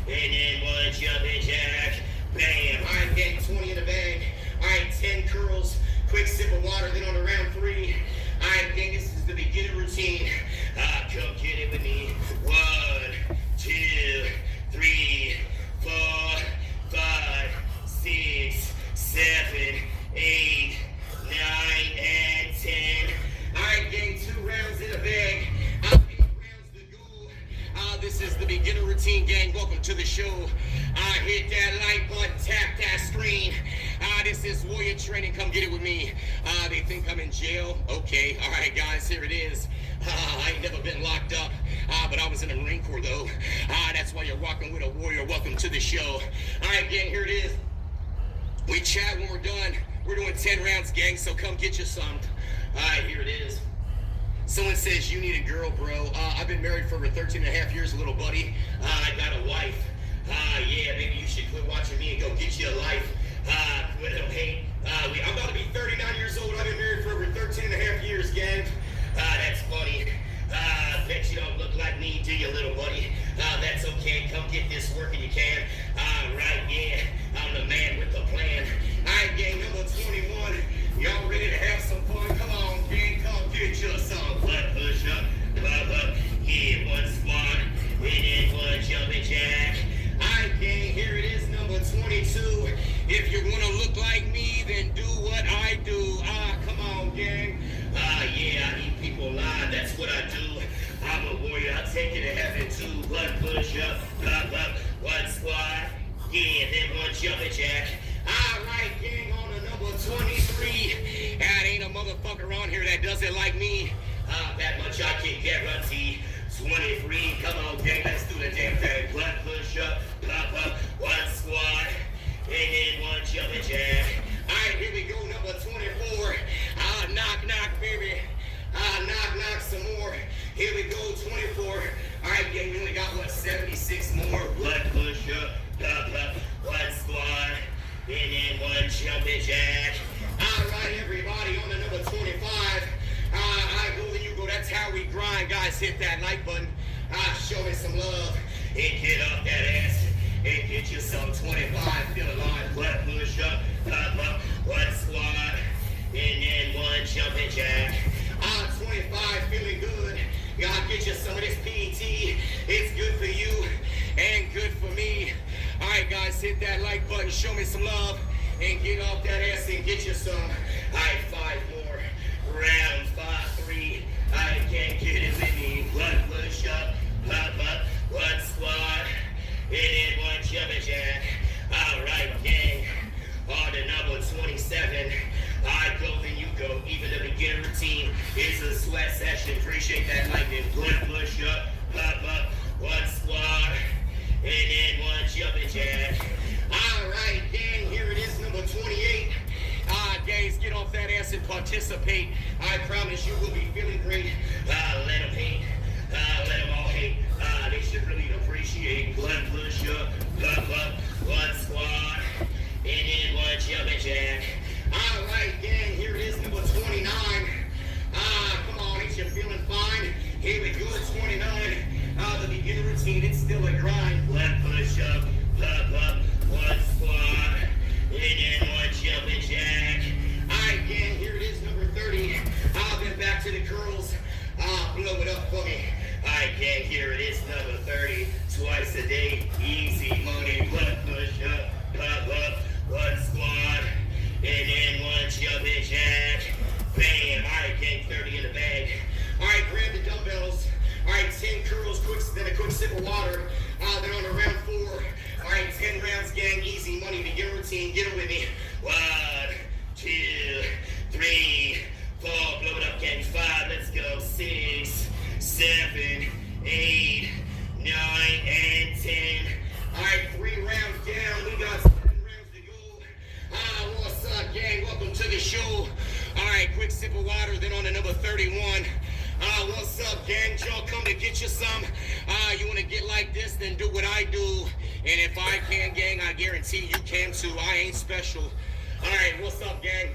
E: and then one jumping jack. Bam. All right, gang, 20 in the bag. All right, 10 curls. Quick sip of water. Then on to round 3. All right, gang, this is the beginner routine. Come get it with me. 1, 2, 3, 4, 5, 6, 7, 8, 9, and 10. All right, gang, 2 rounds in the bag. 8 rounds to go. This is the beginner routine, gang. Welcome to the show. Hit that like button, tap that screen. This is Warrior Training. Come get it with me. They think I'm in jail. Okay, all right, guys, here it is. I ain't never been locked up, but I was in the Marine Corps, though. That's why you're walking with a warrior. Welcome to the show. All right, gang, here it is. We chat when we're done. We're doing 10 rounds, gang, so come get you some. All right, here it is. Someone says you need a girl, bro. I've been married for over 13 and a half years, little buddy. I got a wife. Yeah, maybe you should quit watching me and go get you a life. Quit them hate. I'm about to be 39 years old. I've been married for over 13 and a half years, gang. That's funny. Bet you don't look like me, do you, little buddy? That's okay. Come get this work and you can. Right, yeah. I'm the man with the plan. All right, gang, number 21. Y'all ready to have some fun? Come on, gang. Come get you some. One push up, yeah, one squat, and then one jumping jack. All right, gang, here it is, number 22. If you want to look like me, then do what I do. Come on, gang. Yeah, I eat people alive. That's what I do. I'm a warrior. I'll take you to heaven, too. One push up, one squat, yeah, then one jumping jack. All right, gang, on to number 23. That ain't a motherfucker on here that does it like me. That much I can guarantee. 23, come on, gang, let's do the damn thing. One push up, one squat, and then one jumping jack. All right, here we go, number 24. Knock, knock, baby. Knock, some more. Here we go, 24. All right, gang, we only got, 76 more. One push up, one squat, and then one jumping jack. All right, everybody, on to number 25. I go, then you go. That's how we grind. Guys, hit that like button. Show me some love. And get up that ass. And get you some 25. Feel alive. One push up, one squat, and then one jumping jack. 25, feeling good. God, get you some of this PET. It's good for you and good for me. All right, guys, hit that like button. Show me some love. And get off that ass and get you some. All right, 5 more. Round 5, 3. I can't get it with me. One push up, one squat, and then one jumping jack. All right, gang. On to number 27. I go, then you go. Even the beginner routine is a sweat session. Appreciate that lightning. One push up, one squat, and then one jumping jack. All right, gang, here it is, number 28. Gangs, get off that ass and participate. I promise you will be feeling great. Let them hate. Let them all hate. They should really appreciate. One push up, one squat, and then one jumping jack. All right, gang, here it is, number 29. Come on, ain't you feeling fine? Here we go, 29. The beginner routine, it's still a grind. One push up, one squat, and then one jumping jack. All right, gang, here it is, number 30. Then back to the curls. Blow it up for me. All right, gang, here it is, number 30. Twice a day, easy money. One push up, one squat, and then one jumping jack. Bam. All right, gang, 30 in the bag. All right, grab the dumbbells. All right, 10 curls, then a quick sip of water. Then on to round 4. on to number 31. What's up, gang? Y'all come to get you some. You want to get like this, then do what I do. And if I can, gang, I guarantee you can too. I ain't special. All right, what's up, gang?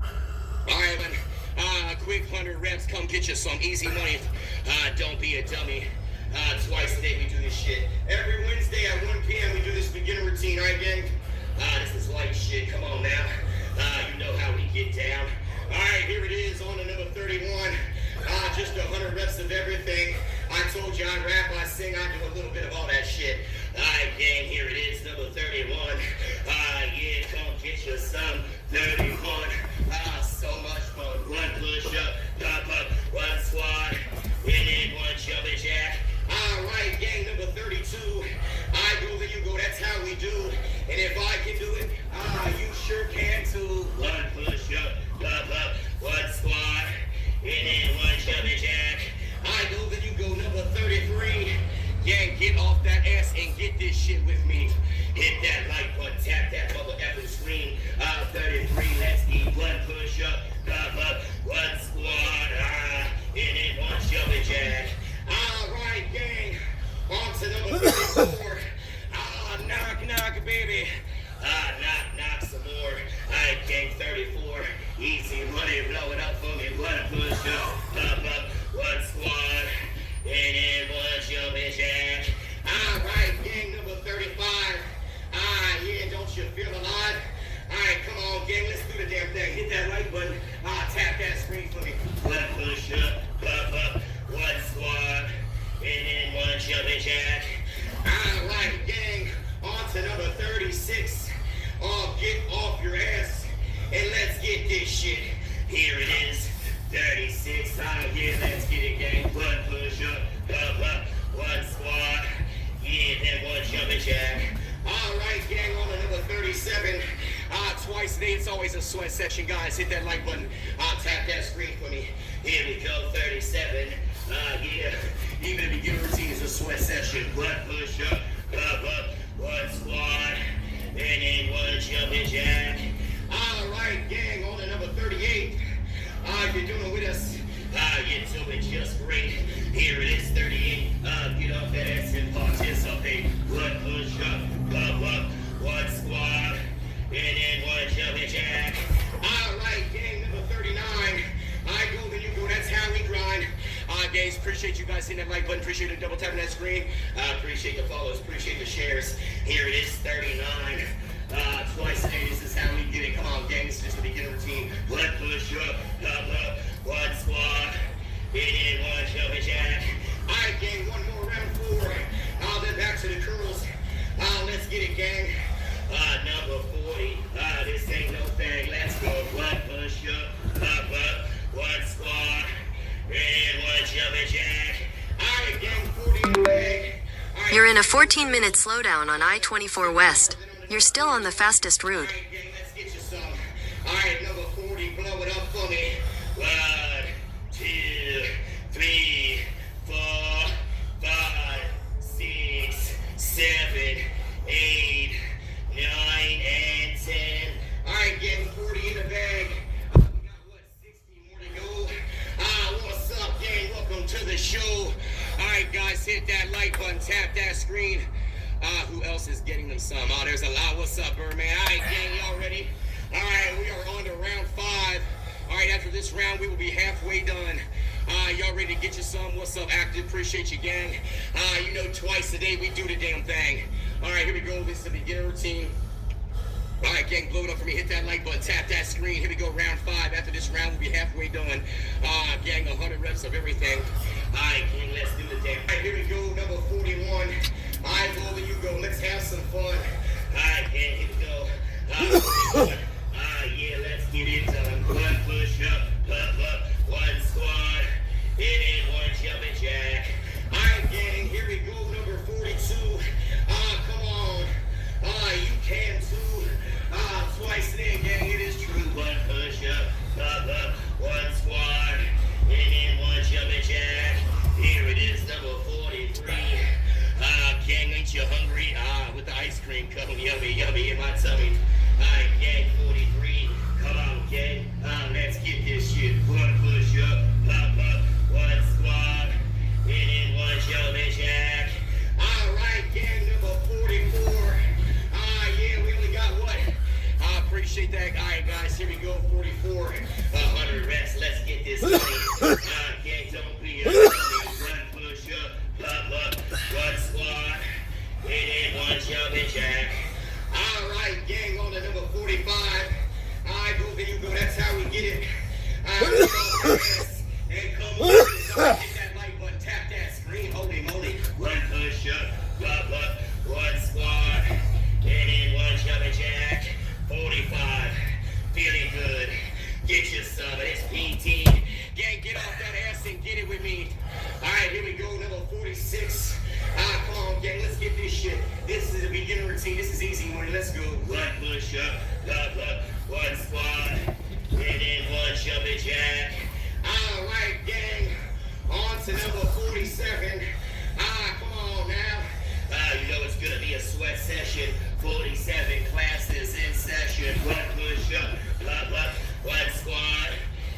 E: All right, man. Quick 100 reps. Come get you some easy money. Don't be a dummy. Twice a day we do this shit. Every Wednesday at 1 p.m. we do this beginner routine. All right, gang? This is light shit. Come on now. You know how we get down. All right, here it is on to number 31. Just 100 reps of everything. I told you I rap, I sing, I do a little bit of all that shit. All right, gang, here it is, number 31. Yeah, come get you some 31. So much fun. One push-up, pop up, one squat, and then one jumping jack. All right, gang, number 32. I go, then you go, that's how we do. And if I can do it, you sure can too. One push-up, pop up, one squat, and then one jumping jack. I go, then you go, number 33. Gang, get off that ass and get this shit with me. Hit that like button, tap that bubble effing screen. 33, let's eat one push up, pop up, one squat, and then one jumping jack. All right, gang, on to number 34. Knock, knock, baby. Knock some more. All right, gang, 34. Easy money, blow it up for me. One push up, pop up, one squat, and then one jumping jack. All right, gang, number 35. Yeah, don't you feel alive? All right, come on, gang, let's do the damn thing. Hit that like button. Tap that screen for me. One push up, pop up, one squat, and then one jumping jack. All right, gang, on to number 36. Get off your ass and let's get this shit. Here it is, 36. Yeah, let's get it, gang. One push up, pop up, one squat, yeah, then one jumping jack. All right, gang, on to number 37. Twice a day, it's always a sweat session, guys. Hit that like button. Tap that screen for me. Here we go, 37. Yeah, even the beginner routine is a sweat session. One push up, pop up, one squat, and then one jumping jack. All right, gang, on to number 38. If you're doing it with us, you're doing just great. Here it is, 38. Get off that ass and participate. One push up, pop up, one squat, and then one jumping jack. All right, gang, number 39. I go, then you go. That's how we grind. Guys, appreciate you guys hitting that like button. Appreciate the double tapping that screen. Appreciate the follows. Appreciate the shares. Here it is, 39. Twice a day, this is how we get it. Come on, gang, this is just the beginner routine. One push up, pop up, one squat, and then one jumping jack. All right, gang, one more round 4. Then back to the curls. Let's get it, gang. Number 40. This ain't no thing. Let's go. One push up, pop up, one squat, and then one jumping jack. All right, gang, 40 in the bag. Right,
B: You're in a 14-minute slowdown on I-24 West. You're still on the fastest route.
E: all right, gang, let's get you some. All right, number 40, blow it up for me. 1, 2, 3, 4, 5, 6, 7, 8, 9, and 10. All right, gang, 40 in the bag. We got, 60 more to go. What's up, gang? Welcome to the show. All right, guys, hit that like button, tap that screen. Who else is getting them some? There's a lot. What's up, Birdman? All right, gang, y'all ready? All right, we are on to round 5. All right, after this round, we will be halfway done. Y'all ready to get you some? What's up, Active? Appreciate you, gang. You know, twice a day, we do the damn thing. All right, here we go. This is the beginner routine. All right, gang, blow it up for me. Hit that like button, tap that screen. Here we go, round 5. After this round, we'll be halfway done. Gang, 100 reps of everything. All right, gang, let's do the damn. All right, here we go, number 41. I go, then you go. Let's have some fun. All right, gang, here we go. Yeah, let's get it done. One push up, pop up, one squat, and then one jumping jack. All right, gang, here we go. Number 42. Come on. You can too. Twice a day, gang, it is true. One push up, pop up, one squat, and then one jumping jack. Here it is, number 43. Gang, ain't you hungry? With the ice cream cone, yummy, yummy in my tummy. Alright, gang, 43. Come on, gang. Let's get this shit. One push jumping jack. All right, gang, on to number 45. All right, go, there you go. That's how we get it. And come on, hit that like button, tap that screen. Holy moly. One push-up, one squat, and then one jumping jack. 45. Feeling good. Get you some of this PT. Gang, get off that ass and get it with me. All right, here we go, number 46. Come on, gang, let's get this shit. This is a beginner routine. This is easy money. Let's go. One push-up, one squat, and then one jumping jack. All right, gang, on to number 47. Come on now. You know it's gonna be a sweat session. 47 classes in session. One push-up, one squat,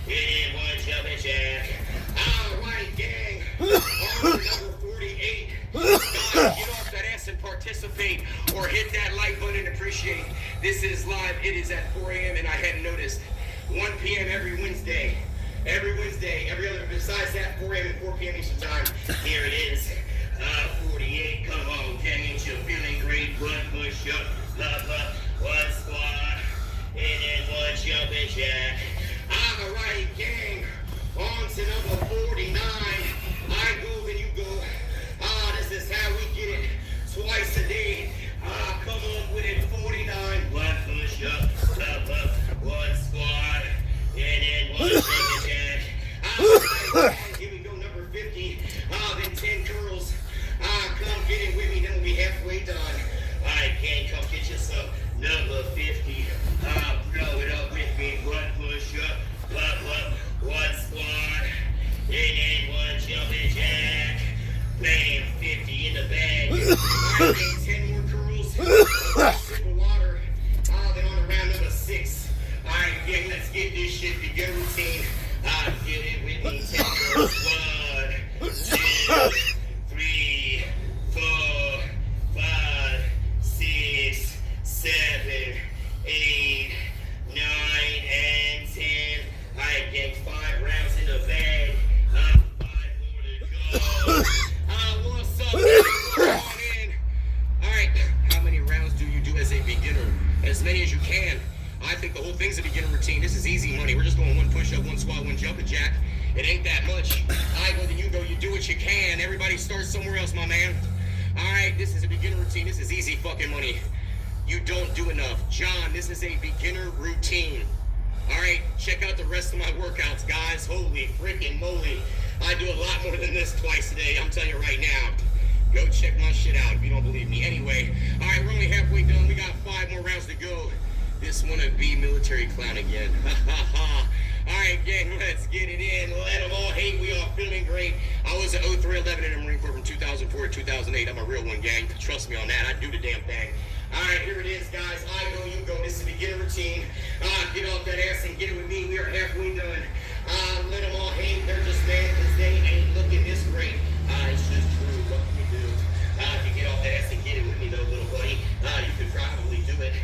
E: and then one jumping jack. All right, gang, on to number 48. Get off that ass and participate, or hit that like button and appreciate. This is live. It is at 4 a.m. and I hadn't noticed. 1 p.m. every Wednesday. Every Wednesday, every other, besides that, 4 a.m. and 4 p.m. Eastern time. Here it is. 48. Come on, gang, ain't you feeling great? One push up, one squat, and then one jumping jack. All right, gang, on to number 49. I go, then you go. This is how we get it twice a day. Come on with it, 49. One push up, one squat, and then one jumping jack. Here we go, number 50. Then 10 curls. Come get it with me, then we'll be halfway done. All right, gang, come get yourself number 50. Blow it up with me. One push up, one squat, and then one jumping jack. Bam, 50 in the bag. All right, 10 more curls. Sip of water. Then on to round number 6. All right, gang, let's get this shit together routine. Get it with me. 10 curls. 1, 2, 3, 4, 5, 6, 7, 8, 9, and 10. All right, gang, 5 rounds in the bag. 5 more to go. What's up? Come on in. All right, how many rounds do you do as a beginner? As many as you can. I think the whole thing's a beginner routine. This is easy money. We're just going one push-up, one squat, one jumping jack. It ain't that much. I go, then you go. You do what you can. Everybody starts somewhere else, my man. All right, this is a beginner routine. This is easy fucking money. You don't do enough. John, this is a beginner routine. All right, check out the rest of my workouts, guys. Holy freaking moly. I do a lot more than this twice a day. I'm telling you right now. Go check my shit out if you don't believe me. Anyway, all right, we're only halfway done. We got 5 more rounds to go. This wanna be military clown again. All right, gang, let's get it in. Let them all hate. We are feeling great. I was an 0311 in the Marine Corps from 2004 to 2008. I'm a real one, gang. Trust me on that. I do the damn thing. All right, here it is, guys. I go, you go. This is a beginner routine. Get off that ass and get it with me. We are halfway done. Let them all hate. They're just mad because they ain't looking this great. It's just true. What can you do? If you get off that ass and get it with me, though, little buddy, you could probably do it.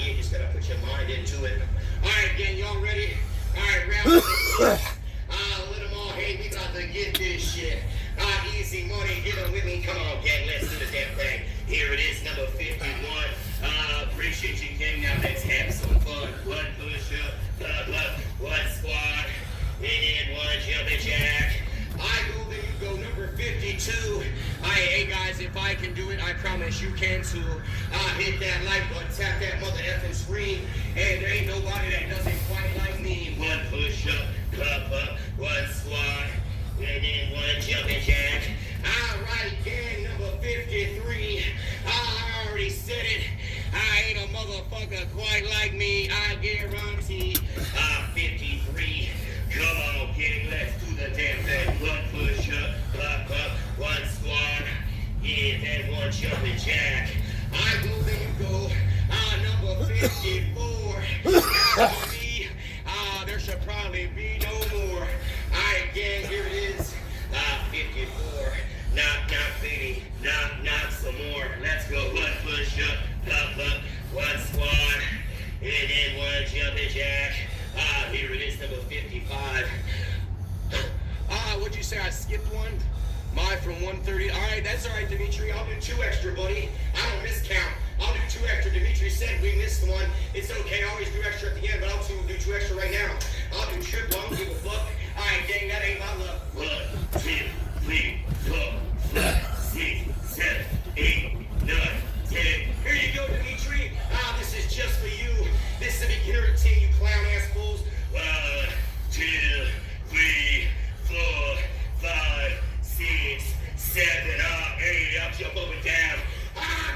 E: You just gotta put your mind into it. All right, gang, y'all ready? All right, round number 2. Let them all hate. We about to get this shit. Easy money. Get them with me. Come on, gang. Let's do the damn thing. Here it is, number 51. Appreciate you, gang. Now let's have some fun. One push-up, one squat, and then one jumping jack. I go, then you go. Number 52. Hey guys, if I can do it, I promise you can too. Hit that like button, tap that mother effing screen, and there ain't nobody that does it quite like me. One push-up, one squat, and then one jumping jack. All right, gang, number 53. I already said it. I ain't a motherfucker quite like me. I guarantee. 53. Come on, gang, let's do the damn thing. One push-up, one squat, and then one jumping jack. I go, there you go. Number 54. After me, there should probably be no more. All right, gang, here it is. 54. Knock, baby. Knock some more. Let's go. One push-up, one squat, and then one jumping jack. Here it is, number 55. What'd you say? I skipped one? Mine from 130. All right, that's all right, Dimitri. I'll do 2 extra, buddy. I don't miscount. one. It's okay, I always do extra at the end, but I'll do 2 extra right now. I'll do triple, I don't give a fuck. Alright, gang, that ain't my luck. 1, 2, 3, 4, 5, 6, 7, 8, 9, 10. Here you go, Dimitri. This is just for you. This is the beginner routine, you clown ass fools. 1, 2, 3, 4, 5, 6, 7, 8. I'll jump up and down.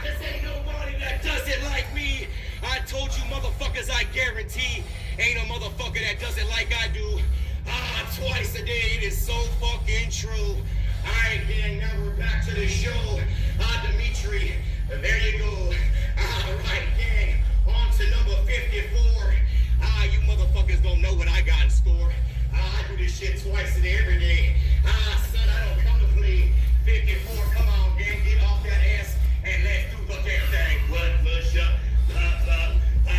E: Cause ain't nobody that does it like me. I told you motherfuckers, I guarantee. Ain't no motherfucker that does it like I do. Twice a day, it is so fucking true. Alright, gang, now we're back to the show. Dimitri, there you go. Alright, gang, on to number 54. You motherfuckers don't know what I got in store. I do this shit twice a day, every day. Son, I don't come to play. 54, come on, gang, get off that ass and let's do the damn thing. 1 push up, pop up, 1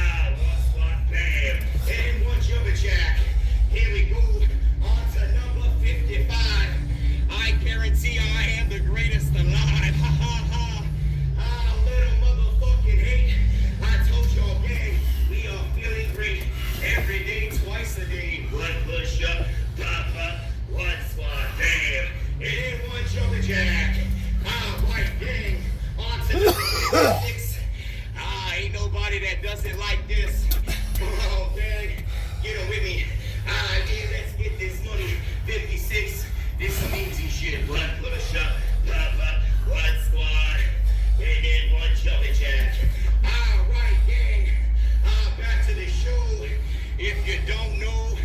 E: squat, bam, and 1 jumping jack. Here we go, on to number 55. I guarantee I am the greatest alive. Ha ha ha. Little motherfucking hate. I told y'all, gang, we are feeling great. Every day, twice a day. 1 push up, pop up, 1 squat, bam, and 1 jumping jack. Right, gang, on to number 56. Ain't nobody that does it like this. Come on, gang, get on with me. Yeah, let's get this money. 56. This some easy shit. 1 push up, pop up, 1 squat, and then 1 jumping jack. Alright, gang. Back to the show. If you don't know,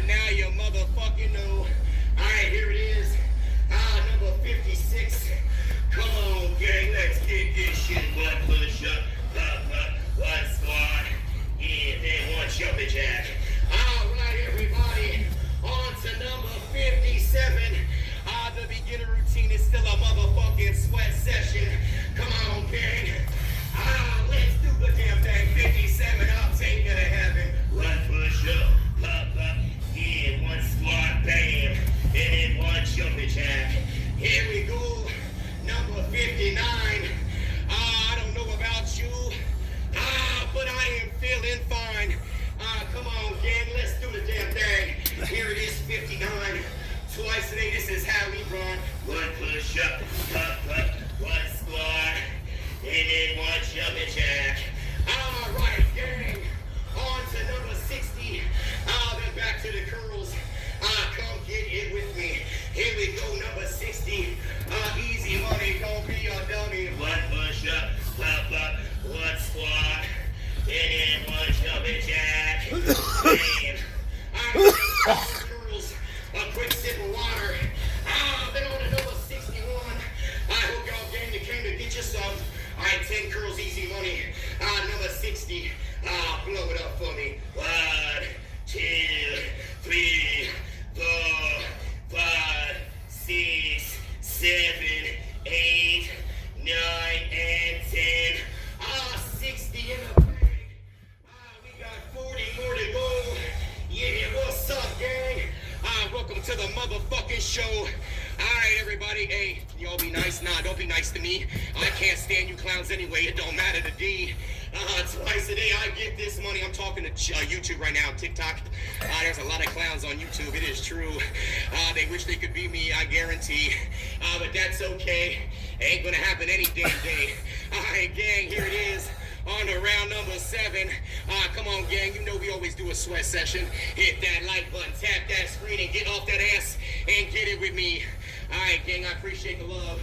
E: now you motherfucking know. Alright, here it is. Number 56. Come on, gang, let's get this shit. 1 push up, pop up, 1 squat, and then 1 jumping jack. Alright, everybody, on to number 57. The beginner routine is still a motherfucking sweat session. Come on, gang. Let's do the damn thing. 57, I'll take you to heaven. 1 push up, pop up, and 1 squat, bam, and then 1 jumping jack. Here we go, number 59. I don't know about you, but I am feeling fine. Come on, gang, let's do the damn thing. Here it is, 59. Twice a day, this is how we run. 1 push up, pop up, 1 squat, and then 1 jumping jack. Alright, gang, on to number 60. Then back to the curls. Come get it with me. Here we go, number 60. Easy money, don't be a dummy. 1 push up, pop up, 1 squat, and then 1 jumping jack. Bam. Alright, girls, a quick sip of water. Then on to number 61. I hope y'all gang came to get you some. Alright, 10 curls, easy money. Number 60. Blow it up for me. 1, 2, 3, 4, 5, 6, 7, 8, 9, and 10. 60 in the bag. We got 40 more to go. Yeah, what's up, gang? Welcome to the motherfucking show. Alright, everybody. Hey, y'all be nice. Nah, don't be nice to me. I can't stand you clowns anyway. It don't matter to D. Twice a day I get this money. I'm talking to YouTube right now, TikTok. There's a lot of clowns on YouTube. It is true. They wish they could be me, I guarantee. But that's okay. Ain't gonna happen any damn day. Alright, gang, here it is. On to round number 7. Come on, gang. You know we always do a sweat session. Hit that like button, tap that screen, and get off that ass and get it with me. Alright, gang, I appreciate the love.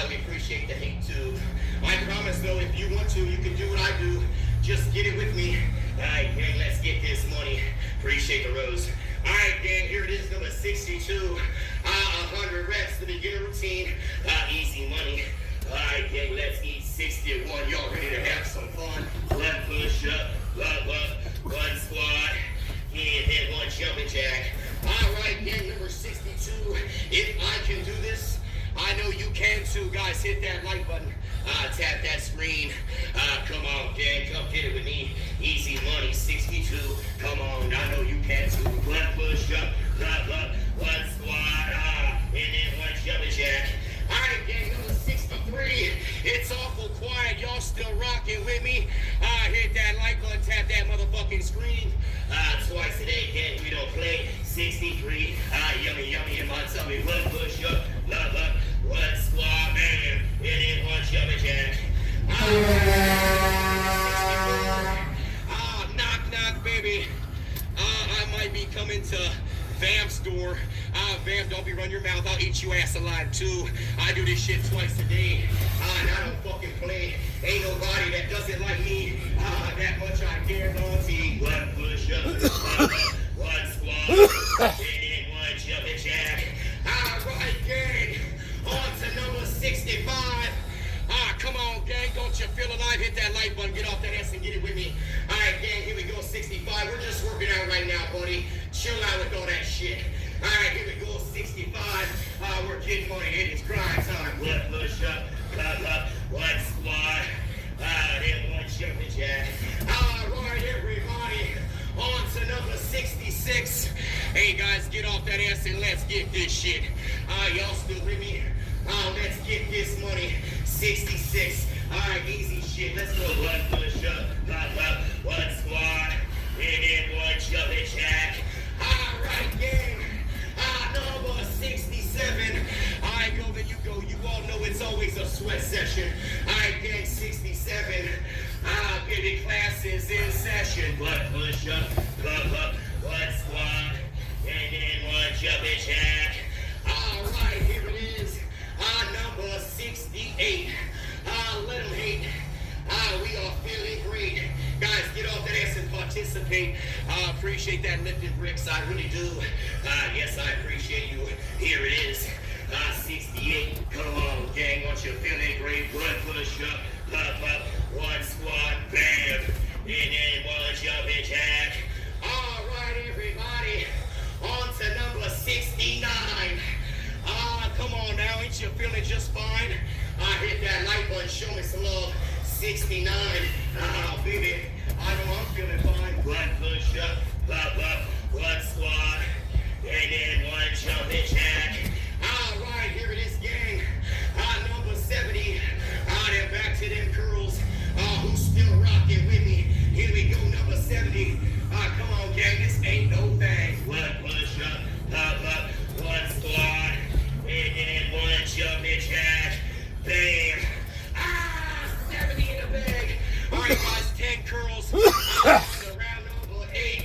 E: We appreciate the hate, too. I promise, though, if you want to, you can do what I do. Just get it with me. Alright, gang, let's get this money. Appreciate the rose. Alright, gang, here it is, number 62. 100 reps, the beginner routine. Easy money. Alright, gang, let's eat 61. Y'all ready to have some fun? 1 push up, 1 squat, and then 1 jumping jack. Alright, gang, number 62. If I can do this, I know you can too. Guys, hit that like button. Tap that screen. Come on, gang, come get it with me. Easy money, 62. Come on, I know you can too. 1 push up, 1 squat, and then 1 jumping jack. Alright, gang, number 63. It's awful quiet. Y'all still rocking with me? Hit that that like button, tap that motherfucking screen. Twice a day, gang, we don't play. 63, yummy, yummy in my tummy. One push up, love up, one squat, man. It ain't one jumping jack. Knock, knock, baby. I might be coming to Vam's door. Vam, don't be running your mouth. I'll eat you ass alive, too. I do this shit twice a day. And I don't fucking play. Ain't nobody that does it like me. That much I guarantee. One push-up, one squat, and then one jumping jack. All right, gang. On to number 65. Come on, gang. Don't you feel alive? Hit that like button. Get off that ass and get it with me. All right, gang. Here we go. 65. We're just working out right now, buddy. Chill out with all that shit. All right, here we go. 65. We're getting money. It is grind time. One push up, one squat, then one jumping jack. All right, everybody. On to number 66. Hey, guys, get off that ass and let's get this shit. Y'all still with me? Let's get this money. 66. All right, easy shit. Let's go. One push up, one squat, and then one jumping jack. All right, gang. Number 67. I go, then you go. You all know it's always a sweat session. All right, gang, 67. Baby, class is in session. One push up, one squat, and then one jumping jack. All right, here it is. Number 68. Let them hate. We are feeling great. Guys, get off that ass and participate. Appreciate that lifting bricks. I really do. Yes, I appreciate you. Here it is. 68. Come on, gang. Once you're feeling great, one push up, one squat, bam. And then one jumping jack. All right, everybody. On to number 69. Come on now. Ain't you feeling just fine? Hit that like button. Show me some love. 69. Baby, I know I'm feeling fine. One push up, one squat, and then one jumping jack. All right, here it is, gang. Number 70. Then back to them curls. Who's still rocking with me? Here we go, number 70. Come on, gang, this ain't no thing. One push up, one squat, and then one jumping jack. Bam. 70 in the bag. All right, guys, 10 curls. Round number 8.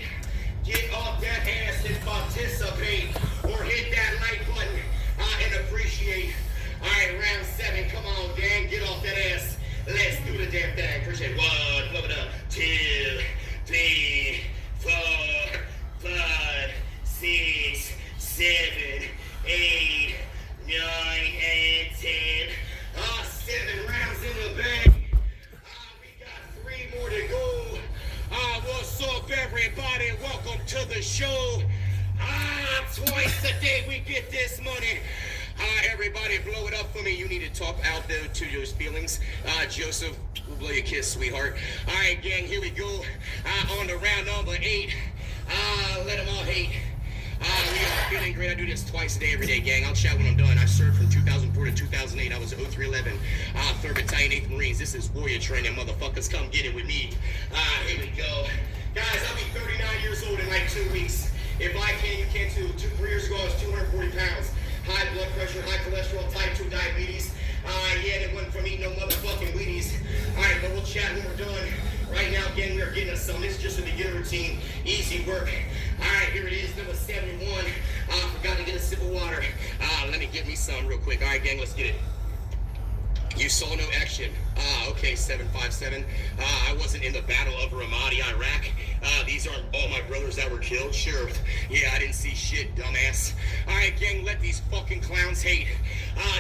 E: Get off that ass and participate, or hit that like button and appreciate. All right, round 7. Come on, gang, get off that ass. Let's do the damn thing. Appreciate 1, pump it up. 2, 3, 4, 5, 6, 7, 8, 9, and 10. 7 rounds in the bag. We got 3 more to go. What's up, everybody? Welcome to the show. Twice a day we get this money. Everybody blow it up for me. You need to talk out there to those feelings. Joseph, we'll blow you a kiss, sweetheart. All right, gang, here we go. On to round number 8. Let them all hate. We are feeling great. I do this twice a day, every day, gang. I'll chat when I'm done. I served from 2004 to 2008. I was 0311, 3rd Battalion, 8th Marines. This is warrior training, motherfuckers. Come get it with me. Here we go. Guys, I'll be 39 years old in like 2 weeks. If I can, you can too. 3 years ago, I was 240 pounds. High blood pressure, high cholesterol, type 2 diabetes. Yeah, that went from eating no motherfucking Wheaties. All right, but we'll chat when we're done. Right now, again, we are getting us some. This is just a beginner routine. Easy work. All right, here it is, number 71. Forgot to get a sip of water. Let me get me some real quick. All right, gang, let's get it. You saw no action. Okay, 757. I wasn't in the Battle of Ramadi, Iraq. These aren't all my brothers that were killed. Sure. Yeah, I didn't see shit, dumbass. All right, gang, let these fucking clowns hate.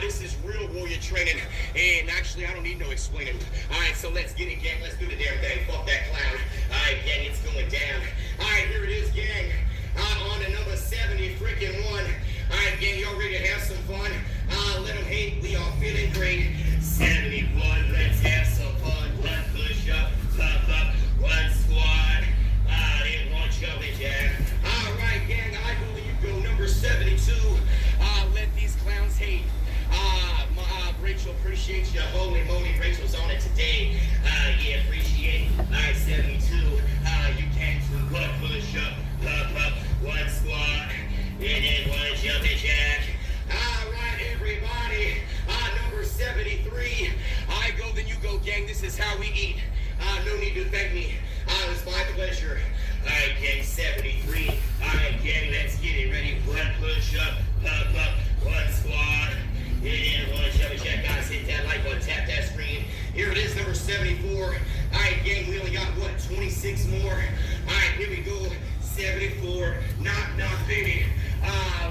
E: This is real warrior training. And actually, I don't need no explaining. All right, so let's get it, gang. Let's do the damn thing. Fuck that clown. All right, gang, it's going down. All right, here it is, gang. On to number 70, freaking 1. All right, gang, y'all ready to have some fun? Let them hate. We are feeling great. 71, let's have some fun. One push up, one squat, then one jumping jack. All right, gang, I believe you go. Number 72, let these clowns hate. Rachel, appreciate you. Holy moly, Rachel's on it today. Yeah, appreciate it. All right, 72. this is how we eat. No need to thank me. It's my pleasure. All right, gang, 73. All right, gang, let's get it. Ready? One push up, one squat. And one chubby check. Guys, hit that like button, tap that screen. Here it is, number 74. All right, gang, we only got, what, 26 more? All right, here we go. 74. Knock, baby.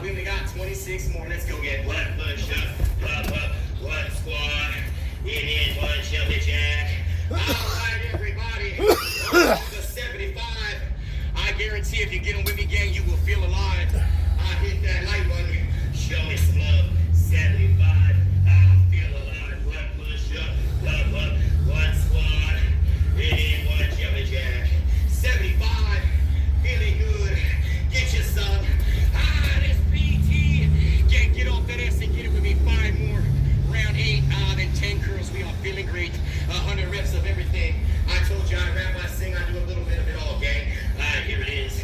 E: We only got 26 more. Let's go get one push up, one squat. And then one chubby jack. All right, everybody. The 75. I guarantee if you get them with me, gang, you will feel alive. Hit that like button. Show me some love. 75. I feel alive. One push up, one squat, and then one jumping jack. 75. Feeling good. Get your some. This PT. Gang, get off that ass and get it with me. 5 more. Round 8. Then 10 curls. We are feeling great. 100 reps of everything. I told you I rap, I sing, I do a little bit of it all, gang. Here it is.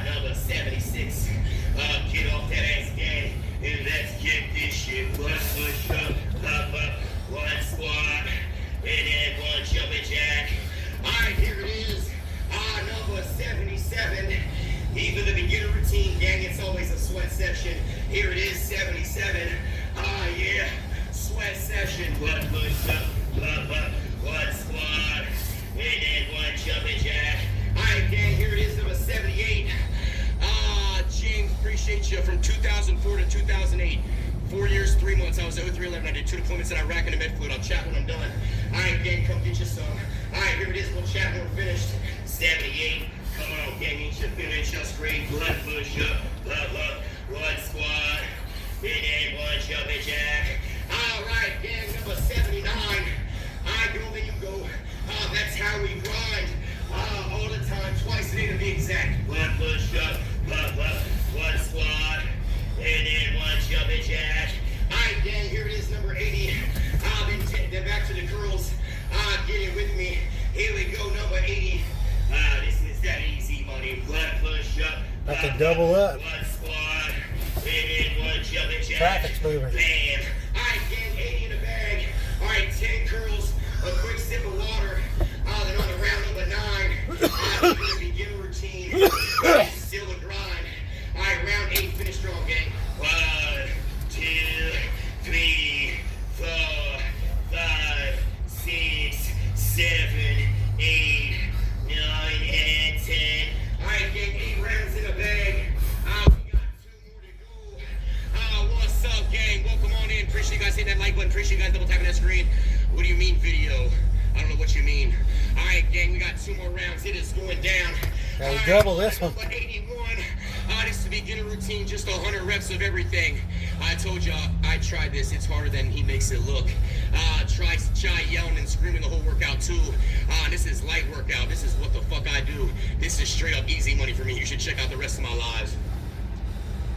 E: Number 76. Get off that ass, gang. And let's get this shit. One push up, one squat, and then one jumping jack. All right, here it is. Number 77. Even the beginner routine, gang, it's always a sweat session. Here it is, 77. Yeah, sweat session. One push up, one squat, and then one jumping jack. All right, gang, here it is, number 78. James, appreciate you. From 2004 to 2008, 4 years, 3 months. I was 0311. I did 2 deployments in Iraq and in Medfleet. I'll chat when I'm done. All right, gang, come get you some. All right, here it is. We'll chat when we're finished. 78. Come on, gang, ain't you feeling just great? One push up, one squat, and then one jumping jack. All right, gang, number 79. I go, then you go. That's how we grind. All the time, twice a day to be exact. One push up, one squat, and then one jumping jack. All right, gang, here it is, number 80. Then back to the curls. Get it with me. Here we go, number 80. This is that easy money. One push up.
A: That's a double up.
E: One squat, and then one jumping jack.
A: Traffic's moving.
E: Bam. All right, gang, 80 in the bag. All right, 10 curls, a quick sip of water. Then on the round number 9, the beginner routine. Still a grind. All right, round 8, finish strong, gang. 1, 2, 3, 4, 5, 6, 7, 8, 9, and 10. All right, gang, 8 rounds in the bag. We got 2 more to go. What's up, gang? Welcome on in. Appreciate you guys hitting that like button. Appreciate you guys double tapping that screen. What do you mean, video? I don't know what you mean. All right, gang, we got 2 more rounds. It is going down.
A: Now we double this one.
E: 81. This is the beginner routine, just 100 reps of everything. I told y'all, I tried this. It's harder than he makes it look. Try yelling and screaming the whole workout too. This is light workout. This is what the fuck I do. This is straight up easy money for me. You should check out the rest of my lives.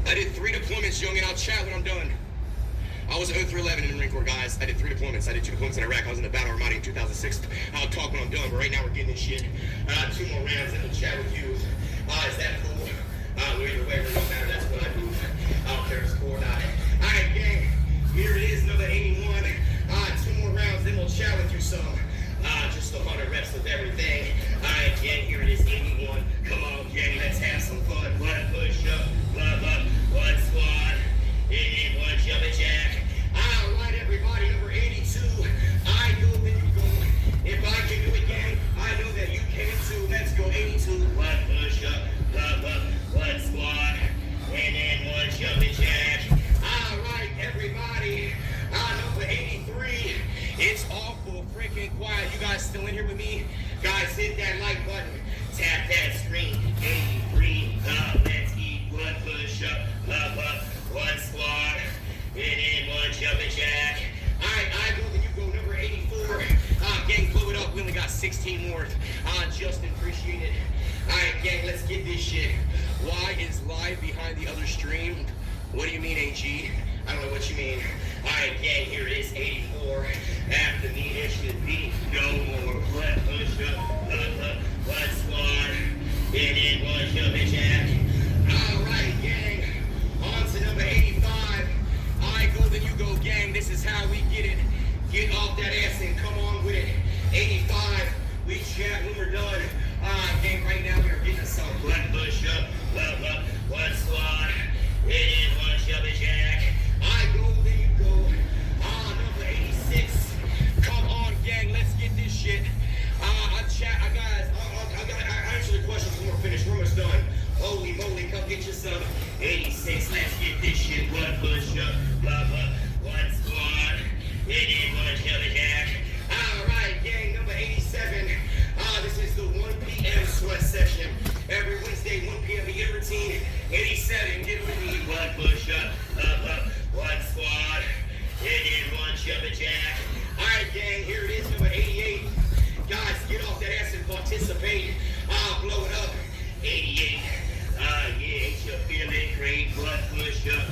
E: I did 3 deployments, young, and I'll chat when I'm done. I was 0311 in the Marine Corps, guys. I did 3 deployments. I did 2 deployments in Iraq. I was in the Battle of Ramadi in 2006. I'll talk when I'm done, but right now we're getting this shit. 2 more rounds and we'll chat with you. Is that cool? Either way, it don't matter. That's what I do. I don't care if it's cool or not. All right, gang. Here it is, number 81. 2 more rounds, then we'll chat with you some. Just 100 reps of everything. All right, gang. Here it is, 81. Come on, gang. Let's have some fun. One push up, one squat, and then one jumping jack. All right, everybody. Number 82. I go, then you go. If I can do it, gang, I know that you can too. Let's go, 82. One push up, one squat, and then one jumping jack. All right, everybody. Number 83. It's awful freaking quiet. You guys still in here with me? Guys, hit that like button. Tap that screen. 83. Let's eat. One push up, one squat, and then one jumping jack. All right, I go, then you go. Number 84. Gang, blow it up. We only got 16 more. Justin, appreciate it. All right, gang, let's get this shit. Why is live behind the other stream? What do you mean, AG? I don't know what you mean. All right, gang, here it is, 84. After me, there should be no more. One push up, one squat, and then one jumping jack. All right, gang, on to number 85. I go, then you go, gang. This is how we get it. Get off that ass and come on with it. some 86. Let's get this shit. One push up, one squat, and then one jumping jack. All right, gang, number 87. This is the 1 p.m. sweat session. Every Wednesday, 1 p.m. beginner routine. 87, get with me. One push up, one squat, and then one jumping jack. All right, gang, here it is, number 88. Guys, get off that ass and participate. Blow it up. 88. Yeah, ain't you feeling great? One push up,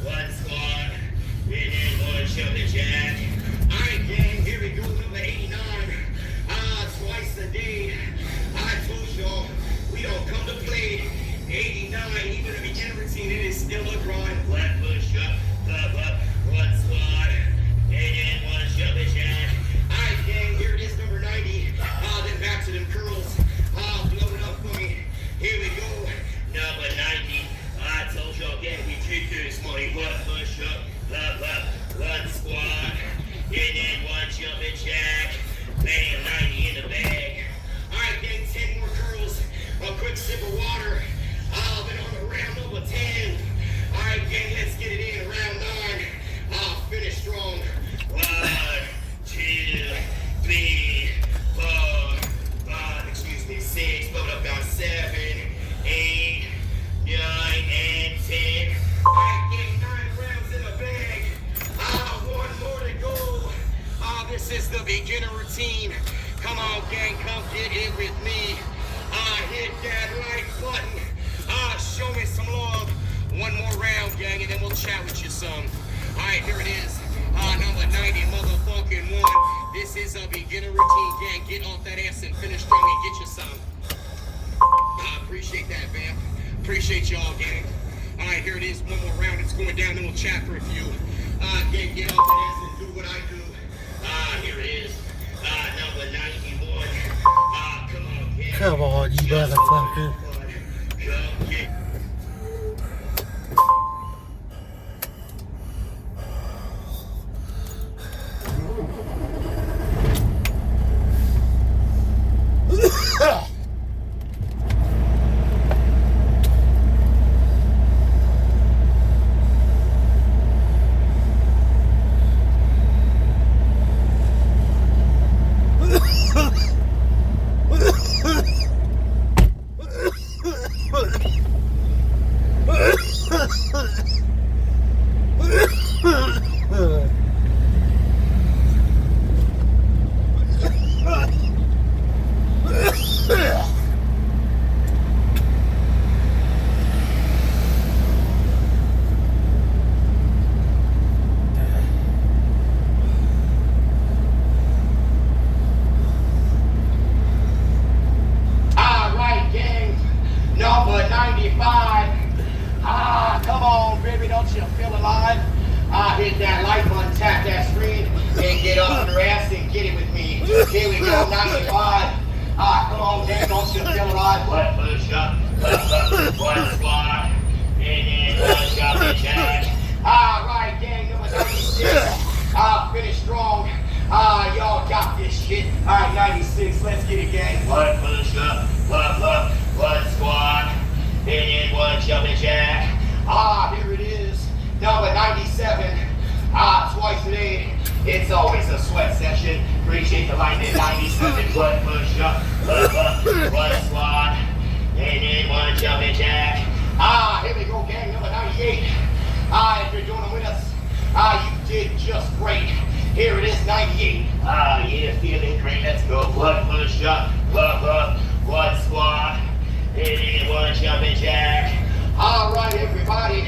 E: one squat, and then one jumping jack. All right, gang, here we go, number 89. Twice a day. I told y'all, we don't come to play. 89, even a beginner routine, it is still a grind. One push up, one squat, and then one jumping jack. All right, gang, here it is, number 90. Then back to them curls. Blow it up for me. Here we go, number 90. I told y'all, gang, we take this money. One push up, one squat, and then one jumping jack. Bam, 90 in the bag. All right, gang, 10 more curls. A quick sip of water. Then on to round number 10. All right, gang, let's get it in. Round 9. Finish strong. 1, 2, 3, 4, 5, 6. Load up down 7, 8, 9, and 10. All right, gang, 9 rounds in the bag. One more to go. This is the beginner routine. Come on, gang, come get in with me. Hit that like button. Show me some love. One more round, gang, and then we'll chat with you some. All right, here it is. Number 90, motherfucking 1. This is a beginner routine, gang. Get off that ass and finish strong and get you some. I appreciate that, fam. Appreciate y'all, gang. All right, here it is. One more round. It's going down, then we'll chat for a few. Gang, get off that ass and do what I do. Here it is. Number 91. Come on, gang.
A: Come on, you motherfucker.
E: Come get. Hit that like button, tap that screen, and get off your ass and get it with me. Here we go, 95. Come on, gang, don't you feel alive? One push up, one squat, and then one jumping jack. All right, gang, number 96. Finish strong. Y'all got this shit. All right, 96, let's get it, gang. One push up, one squat, and then one jumping jack. Here it is, number 97. Twice a day, it's always a sweat session. Appreciate the line at 97. One push up, one squat, and then one jumping jack. Here we go, gang, number 98. If you're doing it with us, you did just great. Here it is, 98. Yeah, feeling great. Let's go. One push up, one squat, and then one jumping jack. All right, everybody.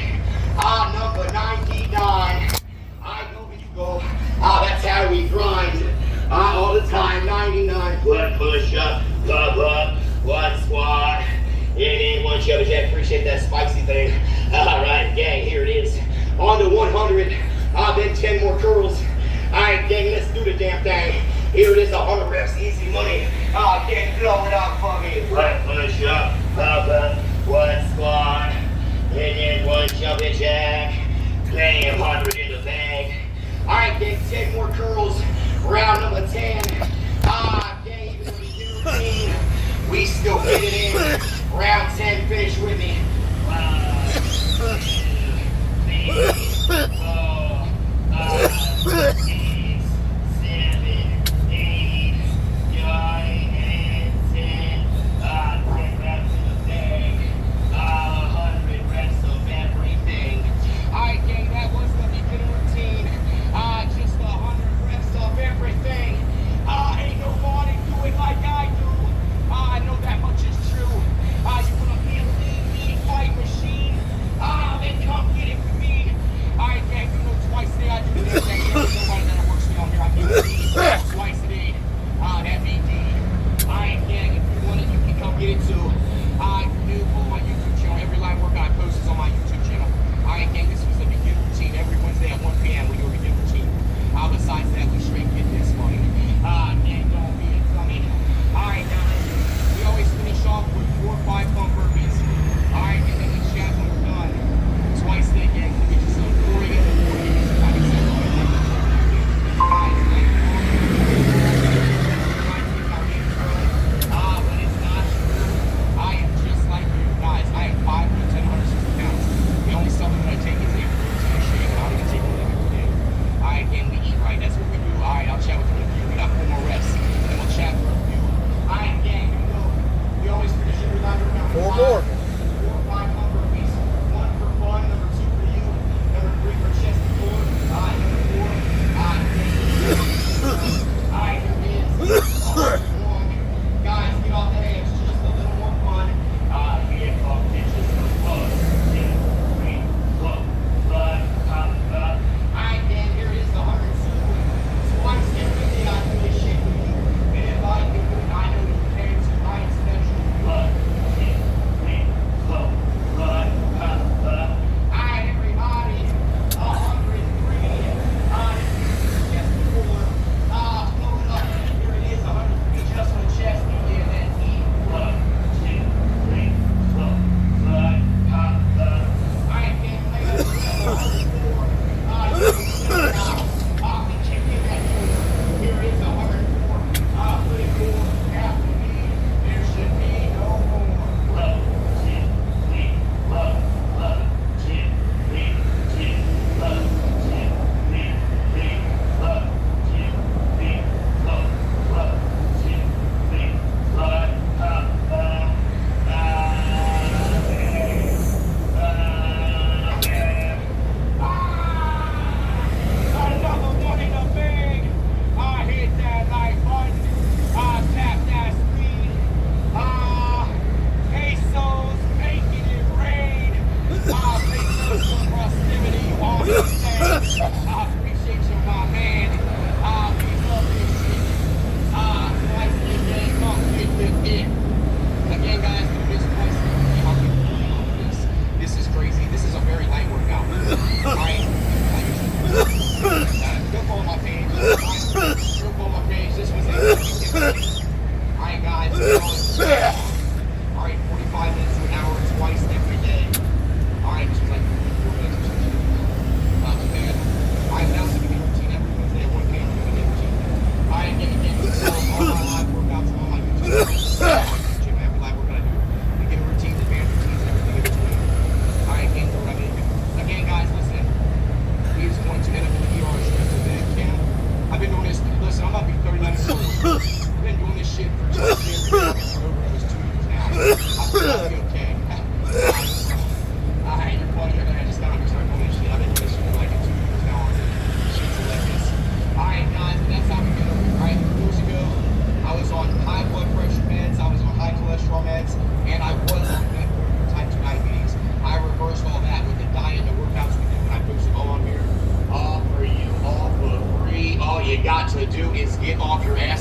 E: Number 99. I know where you go. That's how we grind. All the time. 99. One push up, one squat, and then one jumping jack. Appreciate that spicy thing. All right, gang. Here it is. On to 100. Then 10 more curls. All right, gang. Let's do the damn thing. Here it is. 100 reps. Easy money. Gang, blow it up for me. One push up, one squat, and then one jumping jack. Bam, 100 in the bag. All right, gang, 10 more curls. Round number 10. Gang, even though we do routine, we still get it in. Round 10, finish with me.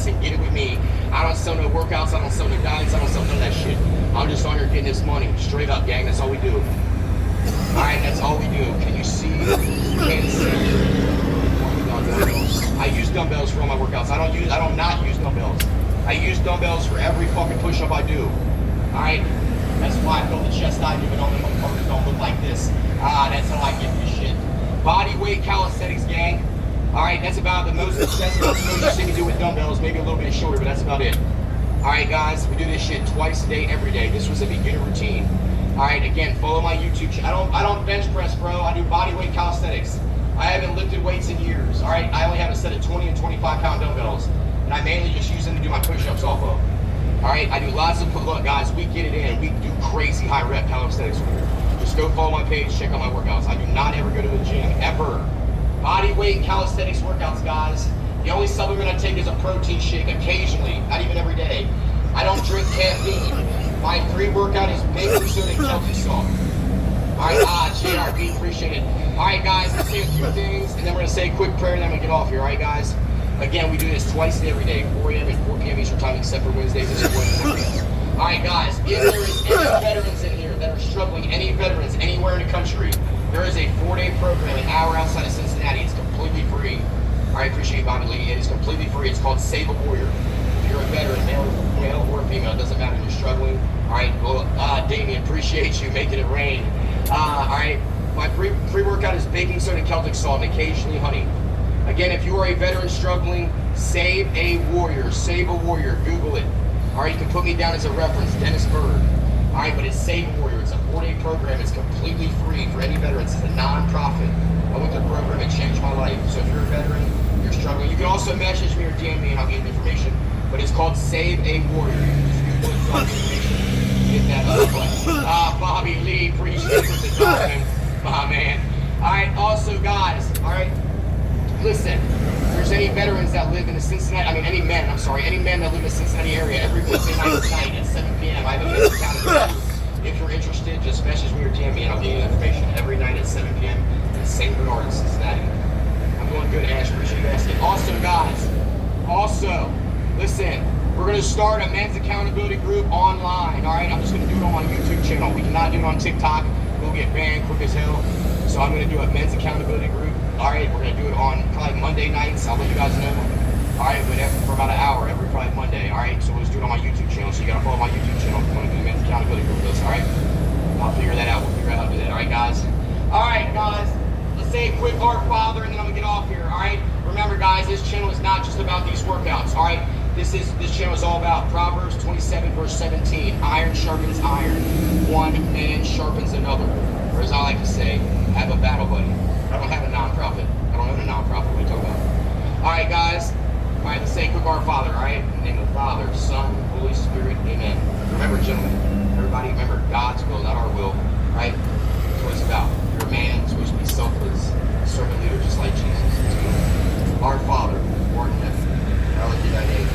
E: listen, get it with me. I don't sell no workouts, I don't sell no diets, I don't sell none of that shit. I'm just on here getting this money. Straight up, gang, that's all we do. Alright, that's all we do. Can you see? You can't see. I use dumbbells for all my workouts. I don't not use dumbbells. I use dumbbells for every fucking push-up I do. Alright? That's why I build the chest I do, and all the motherfuckers don't look like this. That's how I get this shit. Body weight calisthenics, gang. Alright, that's about the most excessive you see me do with dumbbells, maybe a little bit shorter, but that's about it. Alright guys, we do this shit twice a day, every day. This was a beginner routine. Alright, again, follow my YouTube channel. I don't bench press, bro. I do body weight calisthenics. I haven't lifted weights in years. Alright, I only have a set of 20 and 25 pound dumbbells. And I mainly just use them to do my push-ups off of. Alright, I do lots of, look guys, we get it in. We do crazy high rep calisthenics over here. Just go follow my page, check out my workouts. I do not ever go to the gym, ever. Body weight calisthenics workouts, guys. The only supplement I take is a protein shake occasionally, not even every day. I don't drink caffeine. My pre-workout is baking soda and Celtic salt. Alright, JRB, appreciate it. Alright guys, let's say a few things, and then we're going to say a quick prayer, and then we're going to get off here, alright guys? Again, we do this twice a day every day, 4 a.m. and 4 p.m. Eastern time, except for Wednesdays and Wednesdays. Alright guys, if there is any veterans in here that are struggling, any veterans anywhere in the country, there is a 4-day program an hour outside of Cincinnati. It's completely free. Alright, appreciate you, Bobby Lee. It is completely free. It's called Save a Warrior. If you're a veteran, male or female, it doesn't matter if you're struggling. Alright, well, Damien, appreciate you making it rain. Alright, my pre-workout is baking soda and Celtic salt and occasionally honey. Again, if you are a veteran struggling, Save a Warrior. Save a Warrior. Google it. Alright, you can put me down as a reference, Dennis Bird. Alright, but it's Save a Warrior. It's a 4-day program. It's completely free for any veterans. It's a non-profit. I went to the program. It changed my life. So if you're a veteran, you're struggling, you can also message me or DM me and I'll get information. But it's called Save a Warrior. You can just Google it, it's all the information. Get that up. Bobby Lee, appreciate the document. My man. Alright, also guys, alright, listen, if there's any veterans that live in the Cincinnati, any men that live in the Cincinnati area, every Wednesday night at 7 p.m. I have a men's accountability. If you're interested, just message me or DM me and I'll give you the information. Every night at 7 p.m. in St. Bernard, in Cincinnati. I'm doing good, Ash. Appreciate you asking. Also, guys, listen, we're going to start a men's accountability group online, all right? I'm just going to do it on my YouTube channel. We cannot do it on TikTok. We'll get banned quick as hell. So I'm going to do a men's accountability group. All right, we're going to do it on probably Monday nights. I'll let you guys know. All right, but for about an hour every Friday, Monday. All right, so we'll just do it on my YouTube channel. So you got to follow my YouTube channel if you want to do a men's accountability group with us, all right? I'll figure that out. We'll figure out how to do that, all right, guys? All right, guys, let's say a quick Our Father, and then I'm going to get off here, all right? Remember, guys, this channel is not just about these workouts, all right? This channel is all about Proverbs 27, verse 17. Iron sharpens iron. One man sharpens another. Or as I like to say, have a battle buddy. I don't have a non-profit. I don't own a non-profit. What are you talking about? All right, guys. All right, let's say a quick Our Father, all right? In the name of the Father, Son, Holy Spirit, amen. Remember, gentlemen, everybody remember God's will, not our will, right? That's what it's about. You're a man, it's supposed to be selfless, servant leader, just like Jesus. Our Father, who art in heaven, hallowed be thy name.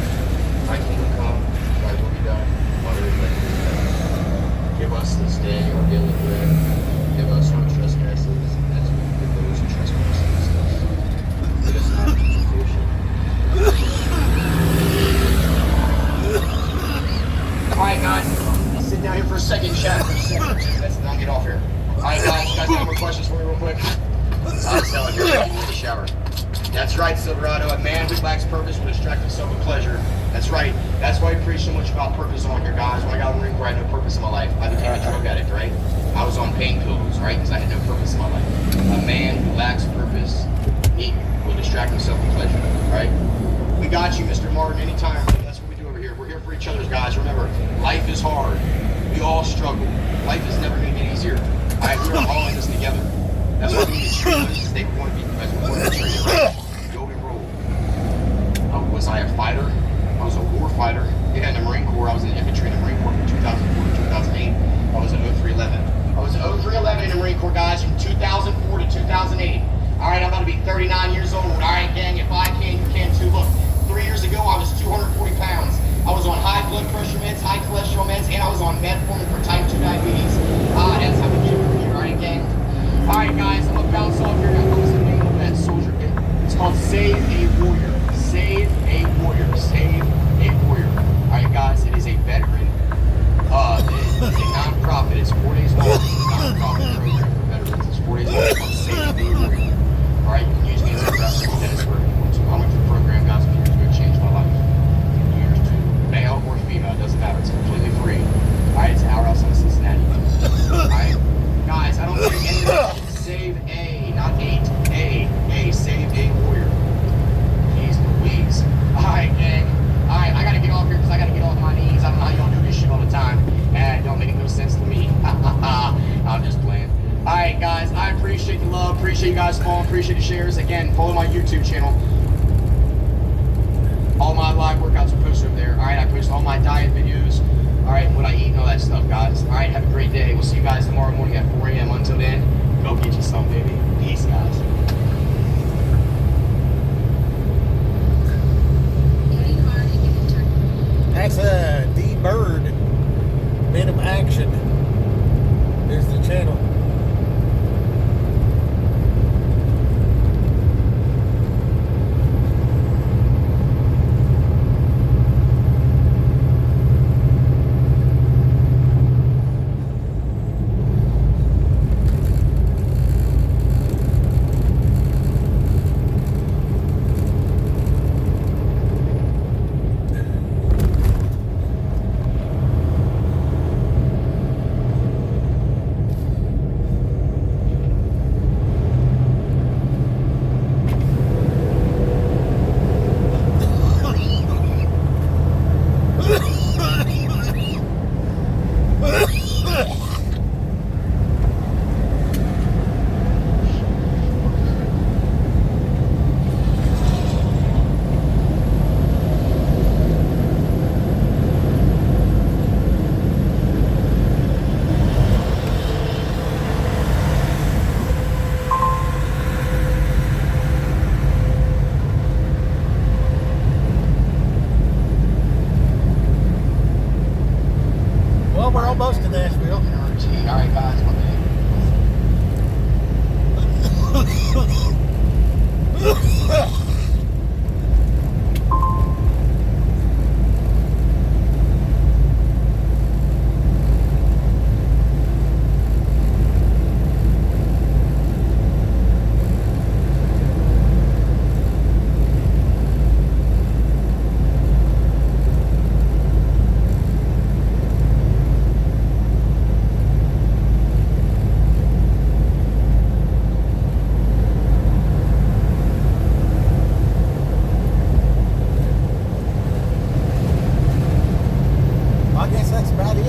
E: Thy kingdom come, thy will be done, on earth as it is in heaven. Give us this day our daily bread. Give us our trespasses, as we forgive those who trespass against us. Lead us not into temptation. Alright guys, sit down here for a second, chat for a second. Let's not get off here. Alright guys, you guys have more questions for me real quick? I'll tell you, you're in the shower. That's right, Silverado. A man who lacks purpose will distract himself with pleasure. That's right. That's why we preach so much about purpose on here, guys. When I got in the Marine Corps, I had no purpose in my life. I became a drug addict, right? I was on pain pills, right? Because I had no purpose in my life. A man who lacks purpose, he will distract himself with pleasure, right? We got you, Mr. Martin, anytime. That's what we do over here. We're here for each other, guys. Remember, life is hard. We all struggle. Life is never going to get easier. All right, we're all in this together. That's why we need to treat others as they want to be, as we want to be treated, right? Go and roll. Was I a fighter? I was a war fighter. Yeah, in the Marine Corps. I was in infantry in the Marine Corps from 2004 to 2008. I was in 0311. I was in 0311 in the Marine Corps, guys, from 2004 to 2008. All right, I'm about to be 39 years old. All right, gang, if I can, you can too. Look, 3 years ago, I was 240 pounds. I was on high blood pressure meds, high cholesterol meds, and I was on metformin for type 2 diabetes. That's how we get it from here, all right, gang? All right, guys, I'm going to bounce off here. What was the name of that soldier? It's called Save a Warrior. Save a Warrior. Save
F: appreciate the shares. Again, follow my YouTube channel. All my live workouts are posted over there. All right, I post all my diet videos. All right, what I eat and all that stuff, guys. All right, have a great day. We'll see you guys tomorrow morning at 4 a.m. Until then, go get you some, baby. Peace, guys.
A: That's a D Bird. Venom Action. There's the channel. Well, we're almost to Nashville.
F: All right, guys. My man.
A: I guess that's about it. A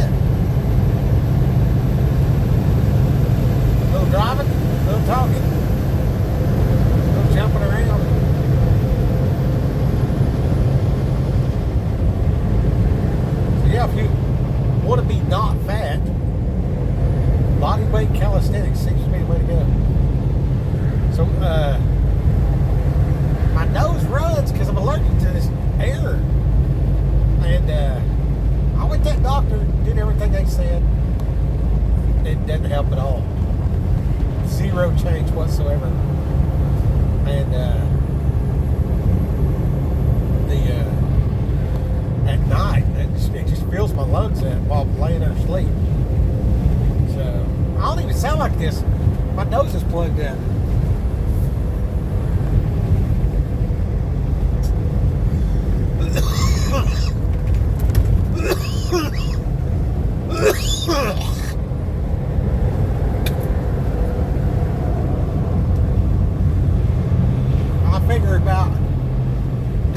A: little driving, a little talking, a little jumping around. So yeah, if you want to be not fat, body weight calisthenics seems to be the way to go. So my nose runs because I'm allergic to this air. And I went to that doctor, did everything they said. It didn't help at all. Zero change whatsoever. And at night, it just fills my lungs up while I'm laying there asleep. So I don't even sound like this. My nose is plugged in. I figure about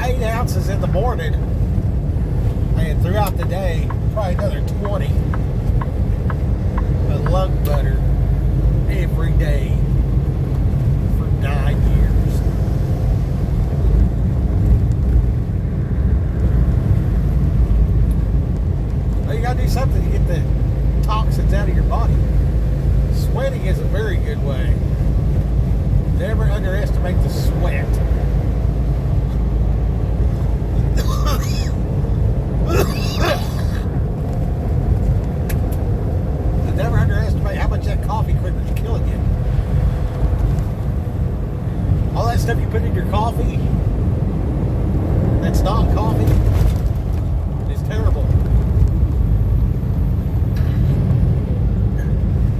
A: 8 ounces in the morning, and throughout the day, probably another 20 of lung butter every day for 9 years. Well, you gotta do something to get the toxins out of your body. Sweating is a very good way. Never underestimate the sweat. And never underestimate how much that coffee creamer is killing you. All that stuff you put in your coffee, that's not coffee, it's terrible.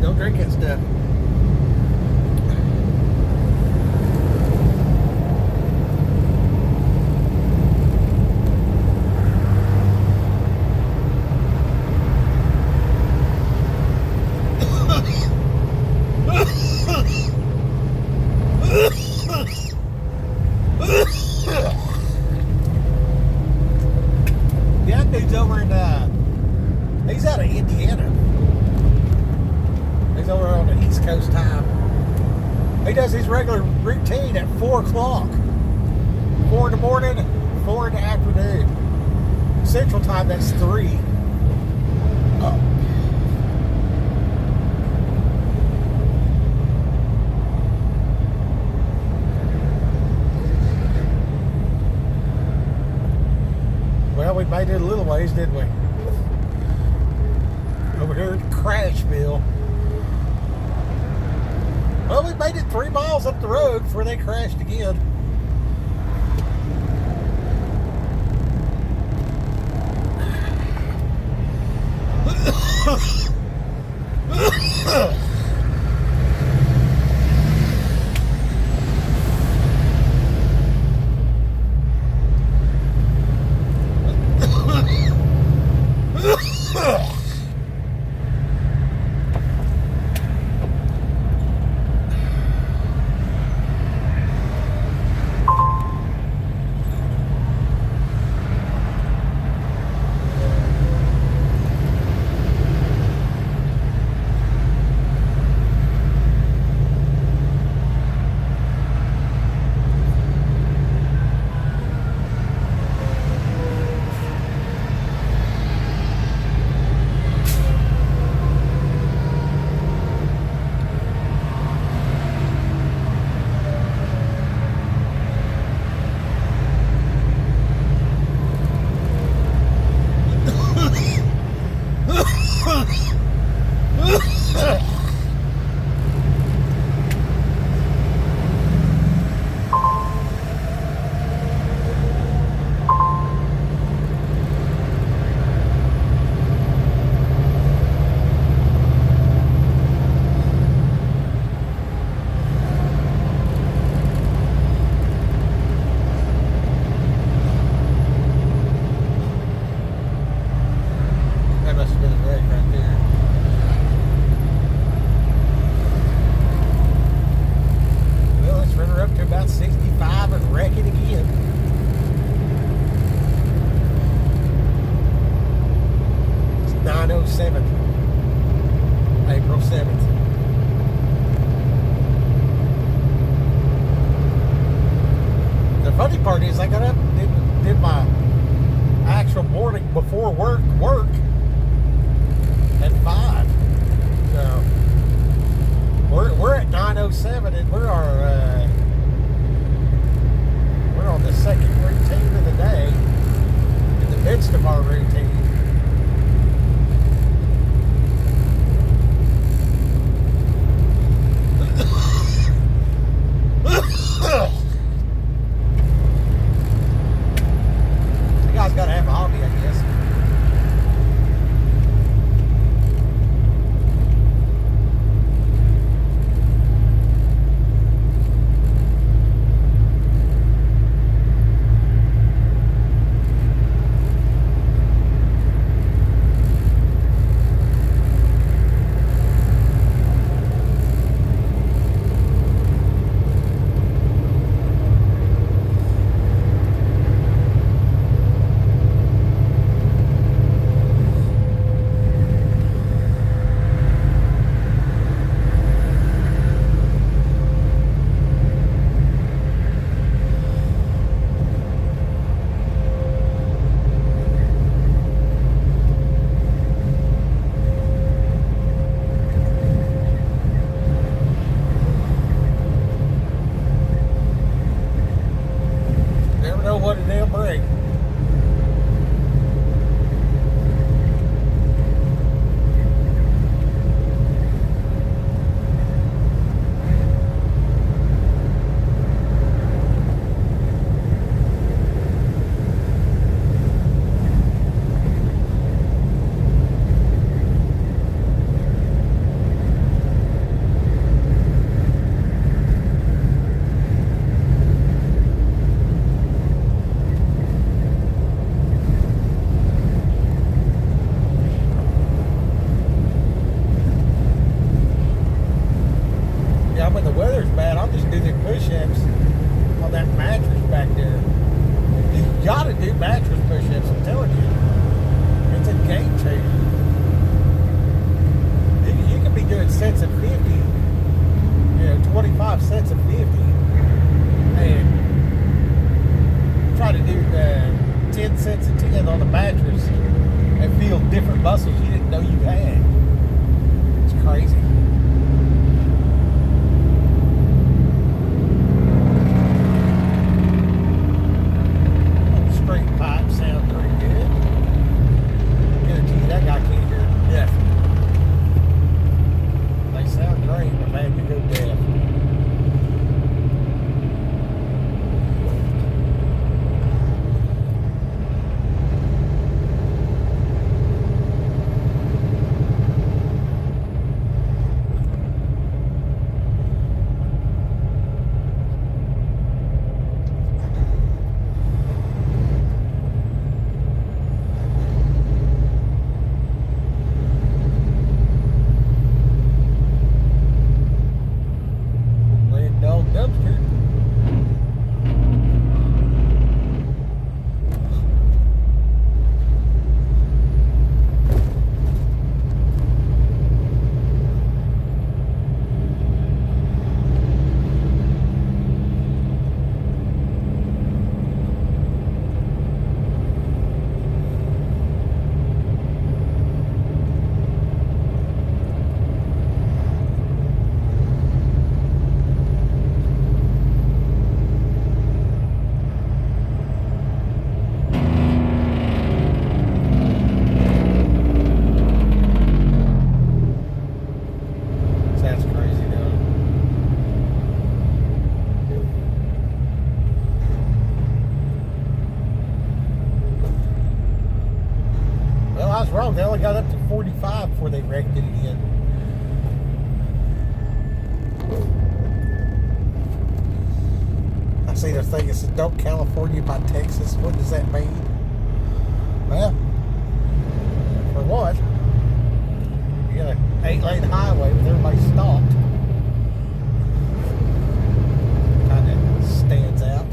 A: Don't drink that stuff. That dude's over in, he's out of Indiana. He's over on the East Coast time. And, I went to that doctor, did everything they said. It didn't help at all. Zero change whatsoever. And He does his regular routine at 4 o'clock. 4 in the morning, 4 in the afternoon. Central time, that's 3. Well, we made it a little ways, didn't we? Over here at Crashville. Well, we made it 3 miles up the road before they crashed again. April 7th. The funny part is I got up and did my actual morning before work at 5. So we're at 9:07 and we're on the second routine of the day in the midst of our routine. You guys gotta have a hobby, I guess. extras and feel different muscles you didn't know you had. It's crazy. Straight pipes sound pretty good. I'm guarantee you that guy can't hear nothing. They sound great, but man, you go deaf. Dumpster. Sounds crazy, though. Well, I was wrong. They only got up to 45 before they wrecked it again. I see their thing. It says, "Don't California by Texas." What does that mean? Well, for what? You got an 8-lane highway with everybody stopped. Kind of stands out.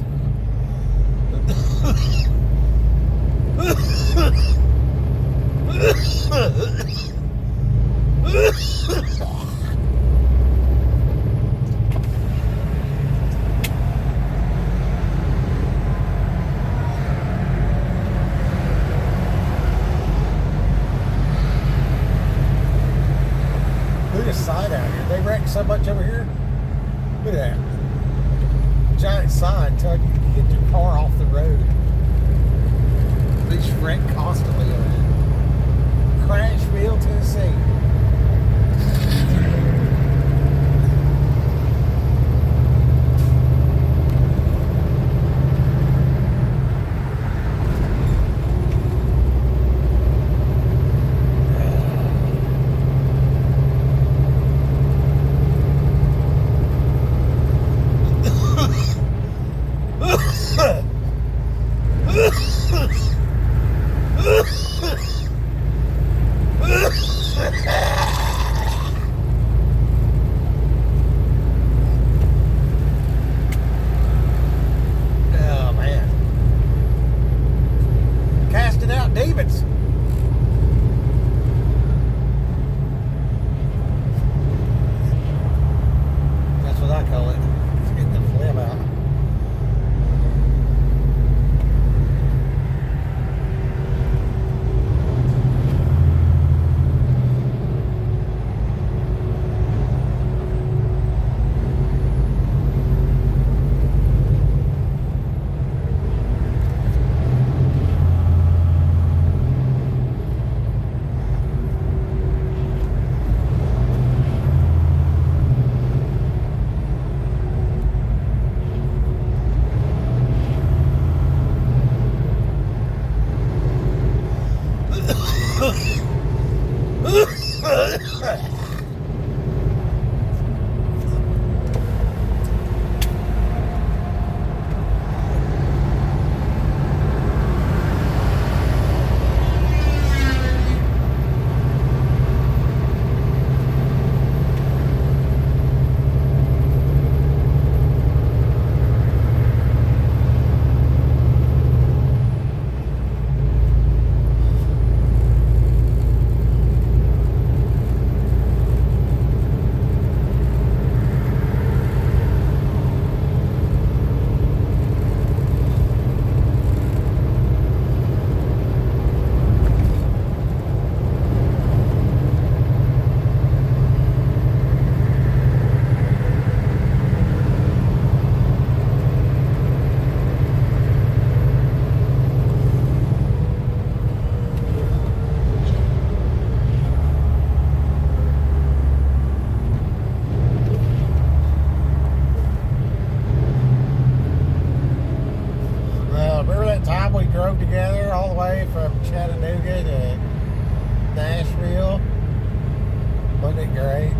A: Look at the sign out here. They wreck so much over here. Look at that. Giant sign telling you to get your car off the road. They just wreck constantly over here. Crashville, Tennessee. Oh man. Casting out demons. That's what I call it. It's getting the phlegm out. Chattanooga to Nashville. Wasn't it great?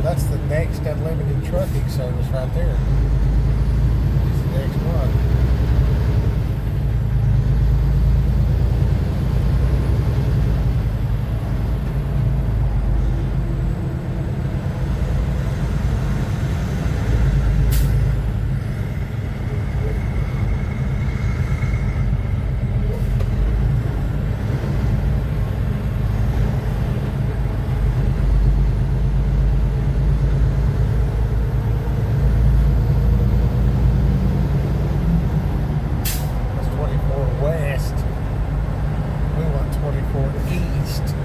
A: That's the next unlimited trucking service right there. It's the next one. West. We want 24 east.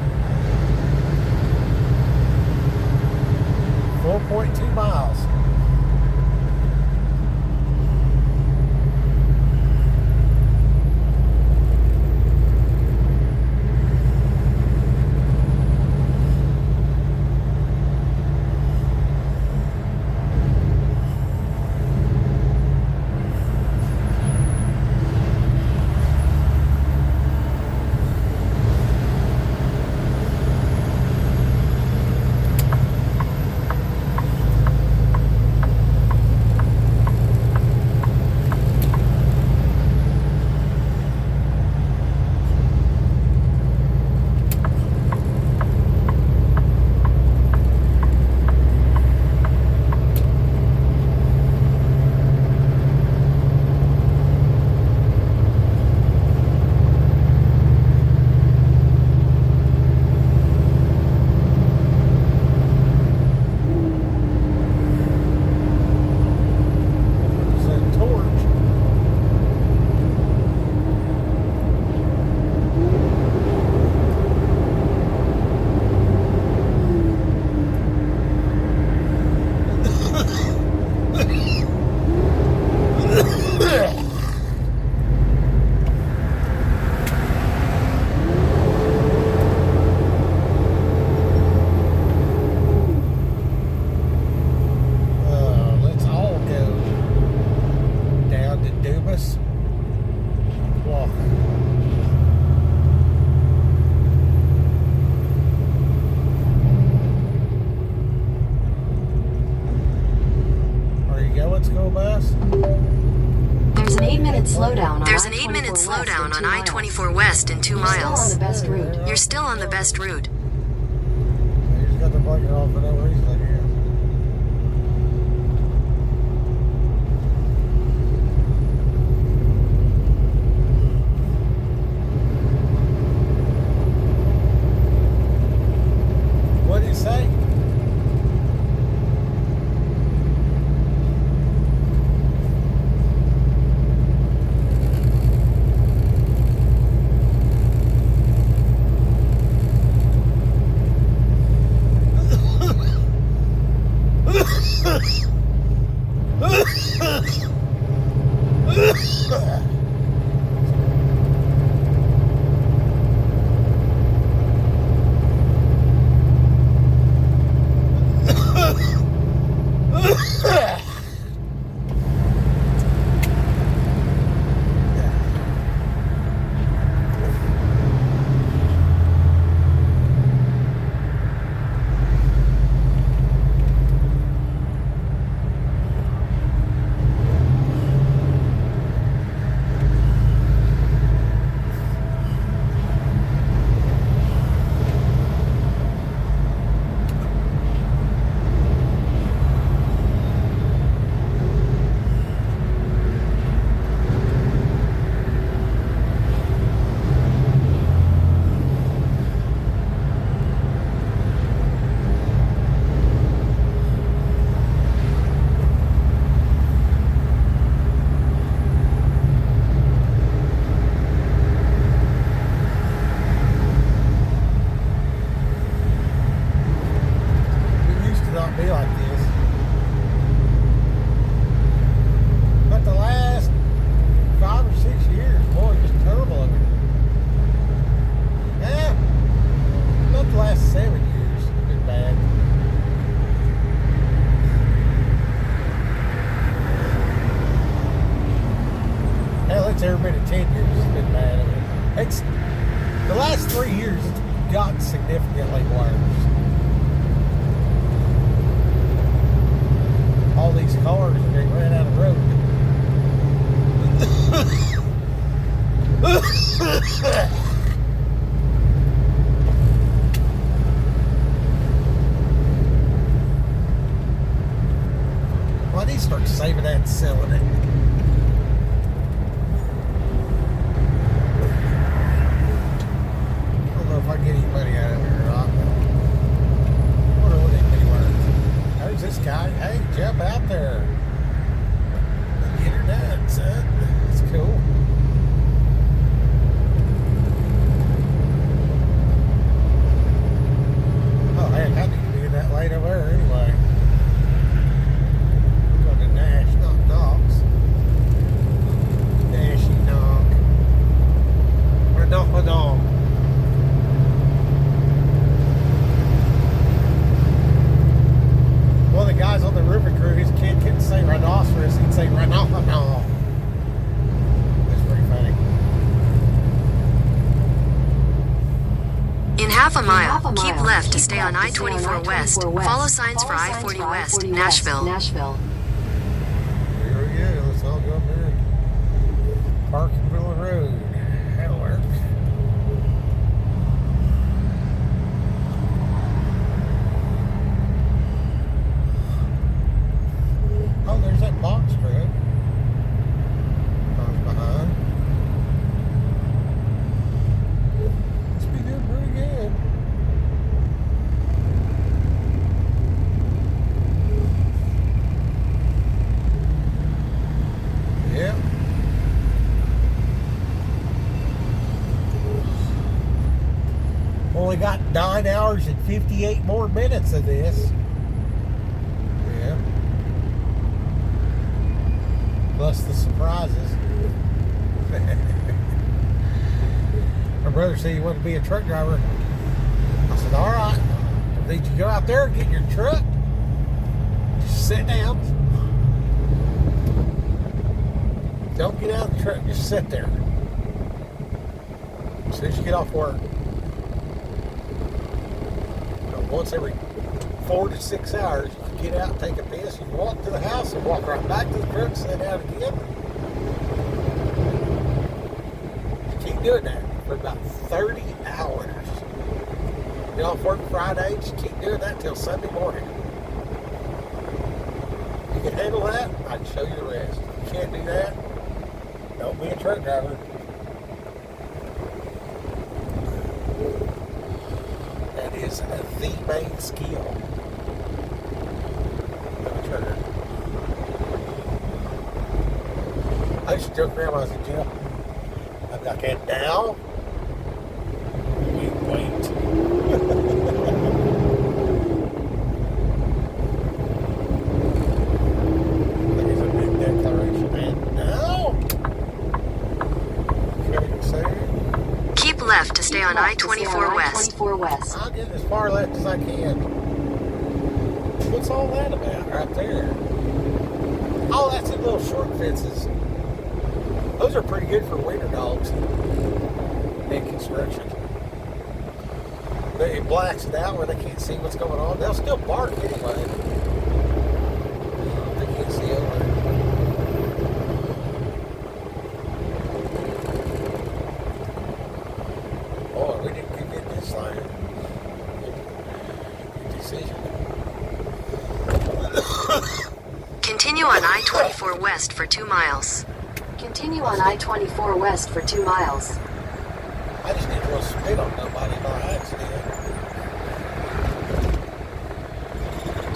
A: 4.2 miles.
B: There's an 8-minute slowdown on I-24 West in 2 miles. You're still on the best route.
A: He's got the blinker off for no reason here. What did he say? it's ever been in 10 years, it's been bad. I mean, it's the last 3 years, it's gotten significantly worse. All these cars, they ran out of road. Well, I need to start saving that and selling it. I don't know if I get any money out of it or not. I wonder what it'd be worth. There's this guy. Hey, jump out there. Get her done, son. It's cool. Oh, heck, I need to be in that lane over there anyway. Going to Nash, not Knox. Nashy knock. Or knock my dog. One of the guys on the roofing crew, his kid couldn't say rhinoceros, he'd say rhinoceros. That's pretty funny.
B: In half a mile, keep left to stay on I-24 West. Follow signs for I-40 West, Nashville.
A: Here we go. Let's all go up there and park in the middle of the road. That'll work. Oh, there's that box truck. Cars behind. Must be doing pretty good. Yep. Only got 9 hours and 58 more minutes of this. Yeah. Plus the surprises. My brother said he wanted to be a truck driver. I said, all right. I need you to go out there and get your truck. Just sit down. Don't get out of the truck. Just sit there. As soon as you get off work. Once every 4 to 6 hours, you can get out and take a piss. You can walk to the house and walk right back to the truck and sit down again. You keep doing that for about 30 hours. You off work Fridays, you keep doing that till Sunday morning. You can handle that, I can show you the rest. If you can't do that, don't be a truck driver. That is the main skill of a trucker. I used to joke around when I was in jail. I'd be like, and now, we wait. That is a big declaration, man. Now, can you say?
B: Keep left to stay on I-24 West.
A: I'll get as far left as I can. What's all that about right there? Oh, that's in little short fences. Those are pretty good for winter dogs in construction. It blacks it out where they can't see what's going on. They'll still bark anyway. They can't see over it. Boy, we didn't get this line. Good decision.
B: Continue on I-24 West for 2 miles. Continue on I-24 West for 2 miles.
A: I just need to go spit on nobody by accident.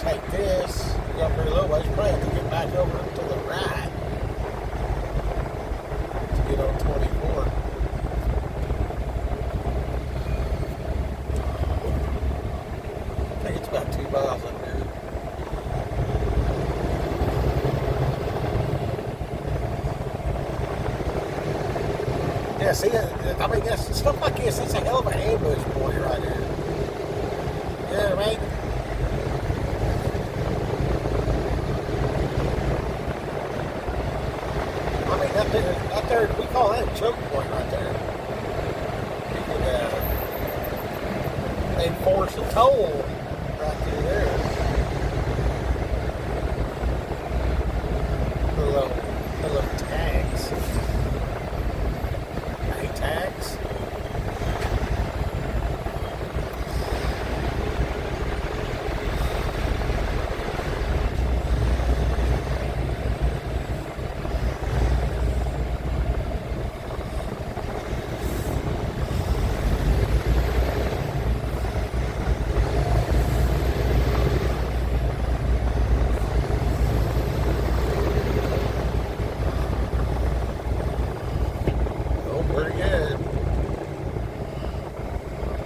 A: Take this, go up pretty low ways, probably have to get back over to the right to get on 24. I think it's about 2 miles up there. Yeah, see, I mean, that's stuff like this. It's a hell of an ambush point right here. You know what I mean? I mean, Out there, we call that a choke point right there. You could enforce a toll right through there. The little tags. Hey, tags.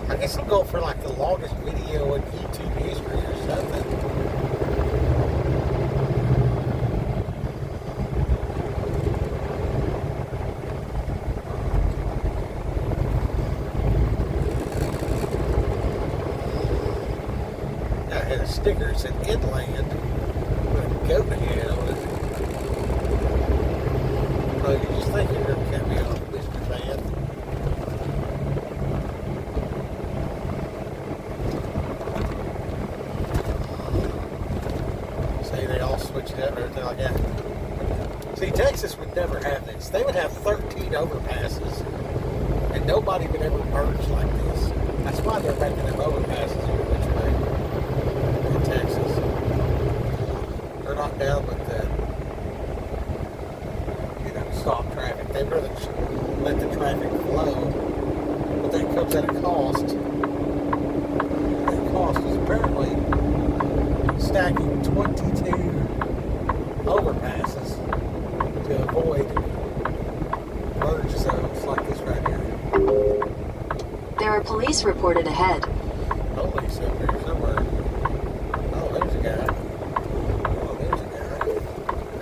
A: I guess I'll go for like the longest video in YouTube history or something. I had a sticker that said inland with a goat head on it. So you just think you're going to cut me off, Mr. Fan. Switch it up and everything like that. See, Texas would never have this. They would have 13 overpasses, and nobody would ever merge like this. That's why they're making them overpasses every which way in Texas. They're not down with the, stop traffic. They'd rather just let the traffic flow. But that comes at a cost. That cost is apparently stacking 22 overpasses to avoid merge zones like this right here.
B: There are police reported ahead.
A: Police over here somewhere. Oh, there's a guy. Oh, there's a guy.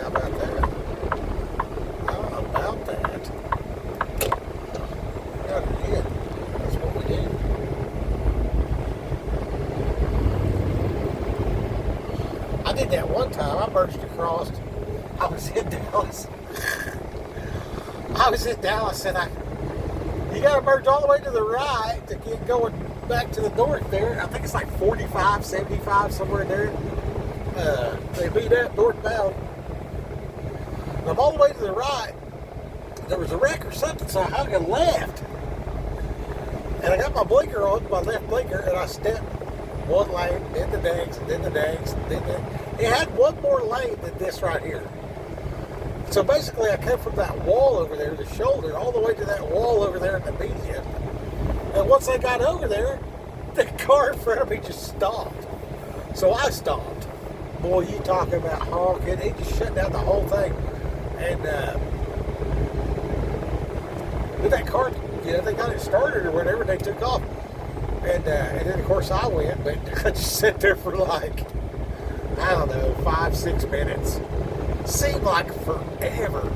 A: How about that? How about that? God, yeah. That's what we do. I did that one time. I merged across. I was in Dallas and you got to merge all the way to the right to get going back to the north there. I think it's like 45, 75, somewhere in there. They beat up northbound. And I'm all the way to the right. There was a wreck or something, so I hung a left. And I got my blinker on, my left blinker, and I stepped one lane, then the next, then the next, then the... It had one more lane than this right here. So basically I come from that wall over there, the shoulder, all the way to that wall over there in the median. And once I got over there, the car in front of me just stopped. So I stopped. Boy, you talking about honking. It just shut down the whole thing. And with that car, they got it started or whatever, they took off. And then of course I went, but I just sat there for like, I don't know, 5-6 minutes. Seemed like forever.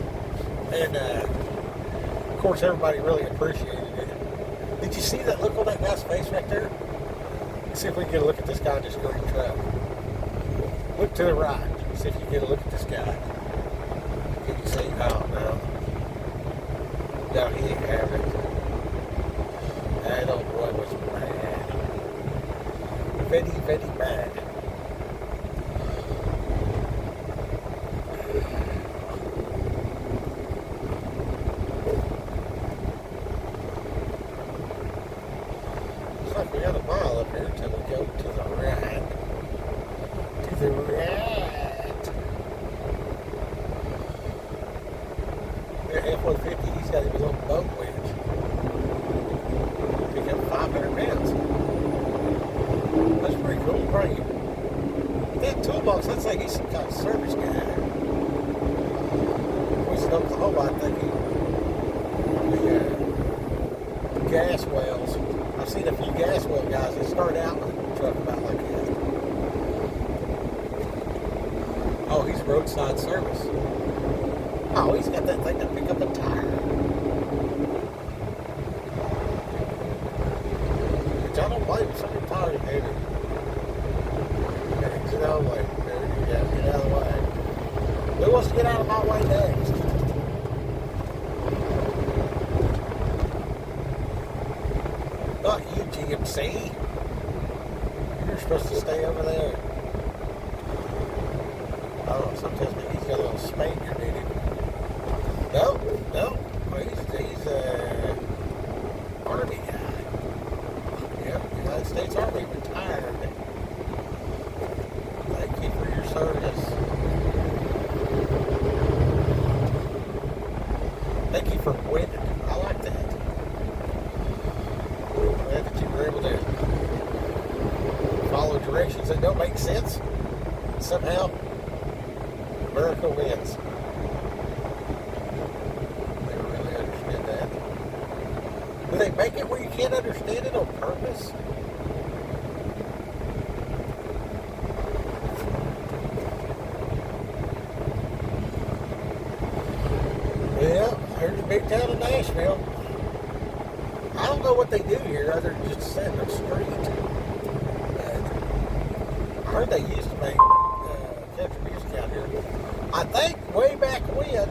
A: And of course everybody really appreciated it. Did you see that look on that guy's face right there? Let's see if we can get a look at this guy in this green truck. Look to the right. See if you can get a look at this guy. Can you see? Oh no. No, he ain't having it. That old boy was mad. Very, very mad. Looks like we got a mile up here until we go to the right. To the right. They're halfway 50. He's got his little boat winch. Pick up 500 pounds. That's pretty cool, right? That toolbox, I'd say he's some kind of service guy. He's in Oklahoma, I think the gas wells. I've seen a few gas well guys that start out with a truck about like that. Oh, he's roadside service. Oh, he's got that thing to pick up a tire. Which I don't blame him. Some of the tires are heavy. Exit out of the way. There you go. Get out of the way. Who wants to get out of my way next? DMC. You're supposed to stay over there. Oh, sometimes he's got a little Spaniard in him. No. He's Army guy. Yep, United States Army, retired. Thank you for your service. Thank you for winning. I like that. Glad that you were able to follow directions that don't make sense. Somehow, America wins. Never really understood that. Do they make it where you can't understand it on purpose? Yeah, there's a big town of Nashville. I don't know what they do here other than just sit in the street. I heard they used to make country music out here. I think way back when,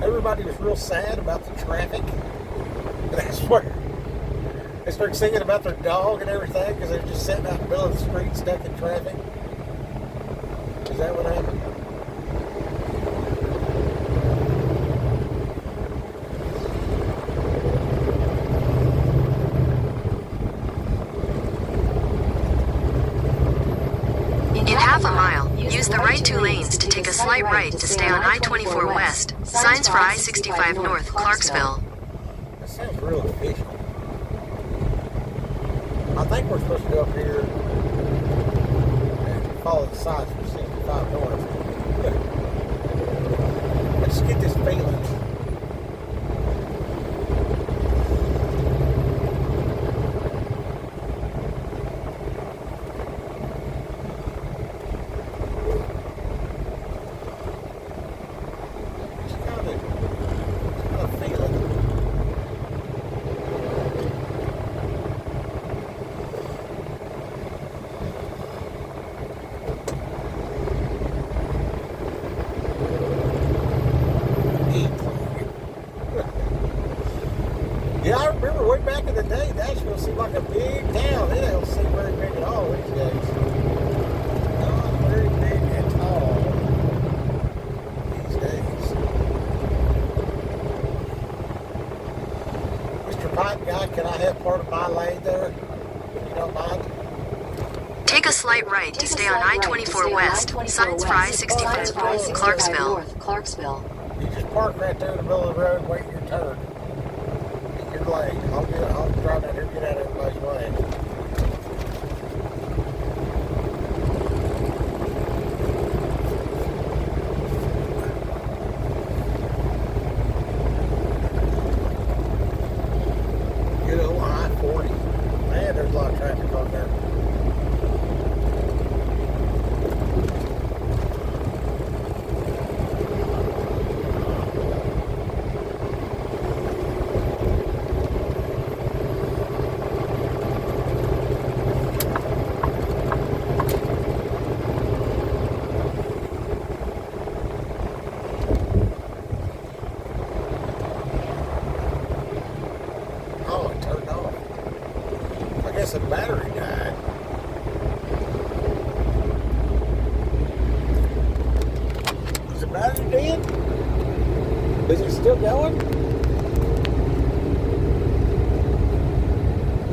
A: everybody was real sad about the traffic. And that's where they started singing about their dog and everything because they were just sitting out in the middle of the street stuck in traffic. Is that what happened?
B: In half a mile, use the right 2 lanes to take a slight right to stay on I-24 West. Signs for I-65 North, Clarksville.
A: That sounds real official. I think we're supposed to go up here and follow the signs for 65 North. I just get this feeling. Yeah, I remember way back in the day, Nashville seemed like a big town. It don't seem very big at all these days. Not very big at all these days. Mr. Pipe Guy, can I have part of my lane there? If you don't mind.
B: Take a slight right to stay on I-24 West. Signs for I-65 North, Clarksville.
A: You just park right there in the middle of the road and wait your turn. Get your lane. I'll drive out here and get out of everybody's way. Good old I-40. Man, there's a lot of traffic on there. Oh, it turned off. I guess the battery died. Is the battery dead? Is it still going?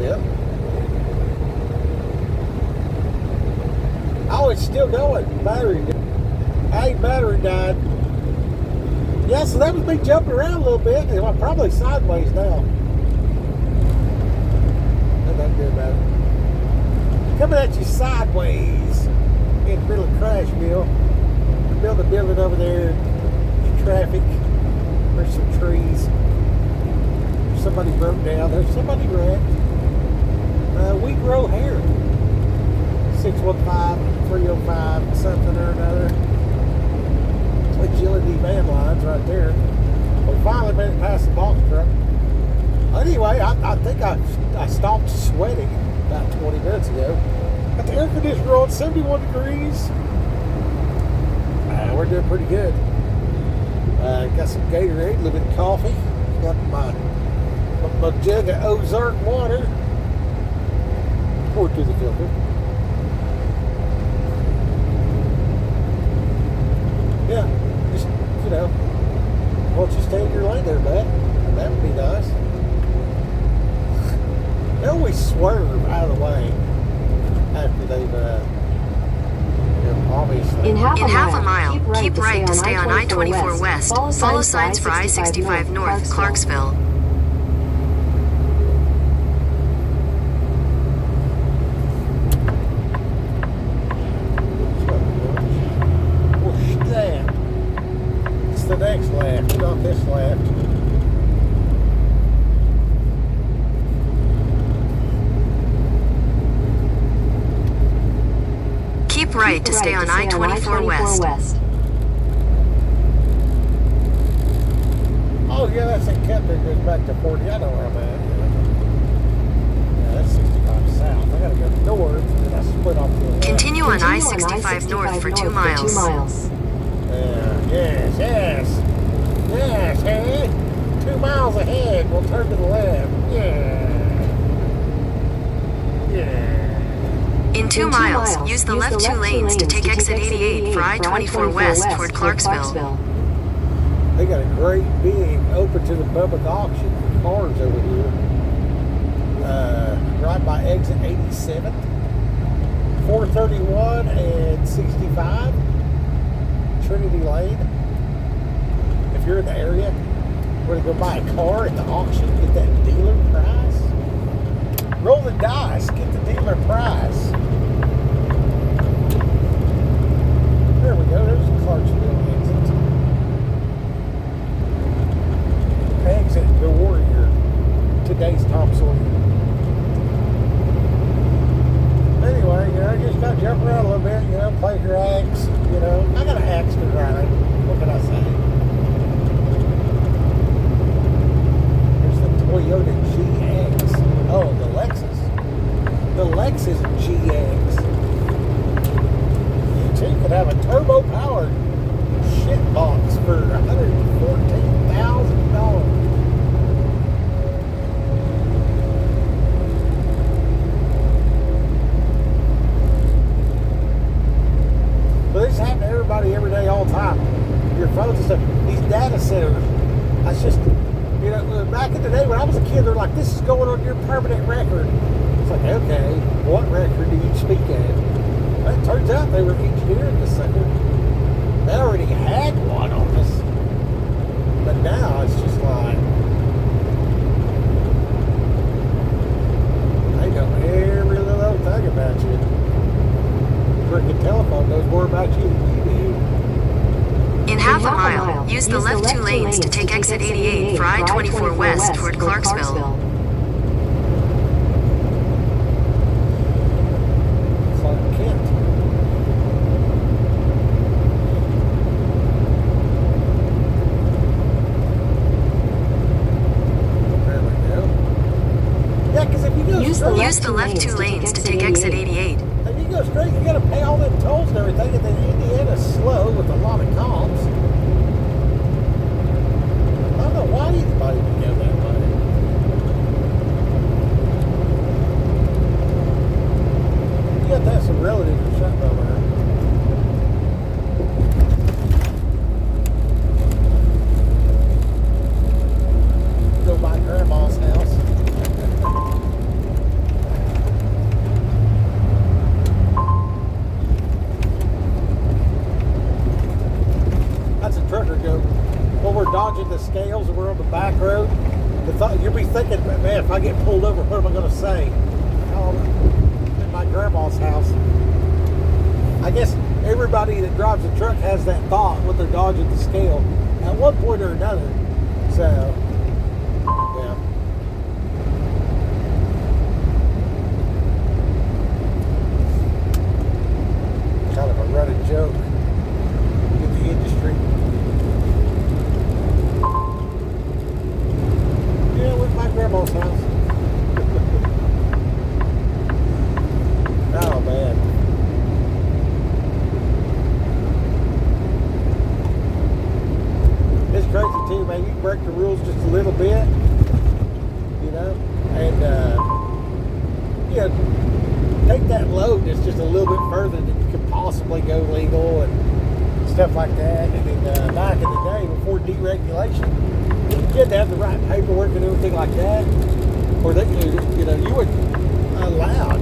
A: Yep. Oh, it's still going. Battery. Hey, battery died. Yeah, so that was me jumping around a little bit. I'm probably sideways now. Nothing good about it. Coming at you sideways in the middle of Crashville. The building over there. There's traffic. There's some trees. Somebody broke down. There's somebody wrecked. We grow hair. 615-305 something or another. Agility van lines right there. We finally made it past the box truck. Anyway, I think I stopped sweating about 20 minutes ago. Got the air conditioner on, 71 degrees. We're doing pretty good. Got some Gatorade, a little bit of coffee. Got my jug of Ozark water. pour it through the filter. Yeah, just, you know, why don't you stay in your lane there, bud? That would be nice. They always swerve out of the way after they've, obviously.
B: In half a mile, keep right to stay on I-24 West. Follow signs for I-65 North, Clarksville.
A: It's the next left, not this left.
B: Keep right to stay on I-24 West.
A: Oh yeah, that's a cut that goes back to 40. I know where I'm at. Yeah, that's 65 south. I gotta go north, and then I split off to the left.
B: Continue on I-65 North for 2 miles.
A: Yeah, yes, hey. 2 miles ahead, we'll turn to the left. Yeah.
B: In 2 miles, use the left 2 lanes to take exit 88 for I-24 West toward Clarksville.
A: They got a great big open to the public auction for cars over here. Right by exit 87, 431 and 65, Trinity Lane. If you're in the area, we're gonna go buy a car at the auction, get that dealer price. Roll the dice, get the dealer price. There we go, there's the Clarksville exit. Exit the Warrior, today's Tom Sawyer. Anyway, you know, just gotta jump around a little bit, you know, play your axe, you know. I got an axe to grind, what can I say? There's the Toyota GX. Oh, the Lexus. The Lexus GX. You too could have a turbo-powered shit box for $114,000. But this happens to everybody every day, all the time. Your phones and stuff. These data centers, that's just, you know, back in the day when I was a kid, they're like, this is going on your permanent record. It's like, okay, what record do you speak of? Well, it turns out they were engineering this sucker. They already had one on this. But now it's just like, they know every little thing about you. Freaking telephone knows more about you than you do.
B: In half a mile, use the left 2 lanes to take exit 88 for I-24 West toward Clarksville.
A: Clark Kent. There we go. Yeah, because if you go straight,
B: Use the left 2 lanes to take exit 88.
A: if you go straight, you gotta pay all them tolls and everything, and then Indiana's slow with a lot of comps. I don't know why anybody would go that way. You got to have some relatives or something over there. Go by grandma's house. That's a trucker joke. When we're dodging the scales and we're on the back road, you'll be thinking, man, if I get pulled over, what am I going to say? Oh, at my grandma's house. I guess everybody that drives a truck has that thought when they're dodging the scale at one point or another. So, yeah. Kind of a running joke in the industry. Yeah, with my grandma's house. Oh, man. It's crazy, too, man. You break the rules just a little bit, you know, and, yeah, take that load that's just a little bit further than you could possibly go legal and stuff like that. And then back in the day, before deregulation, you had to have the right paperwork and everything like that, or that you were allowed,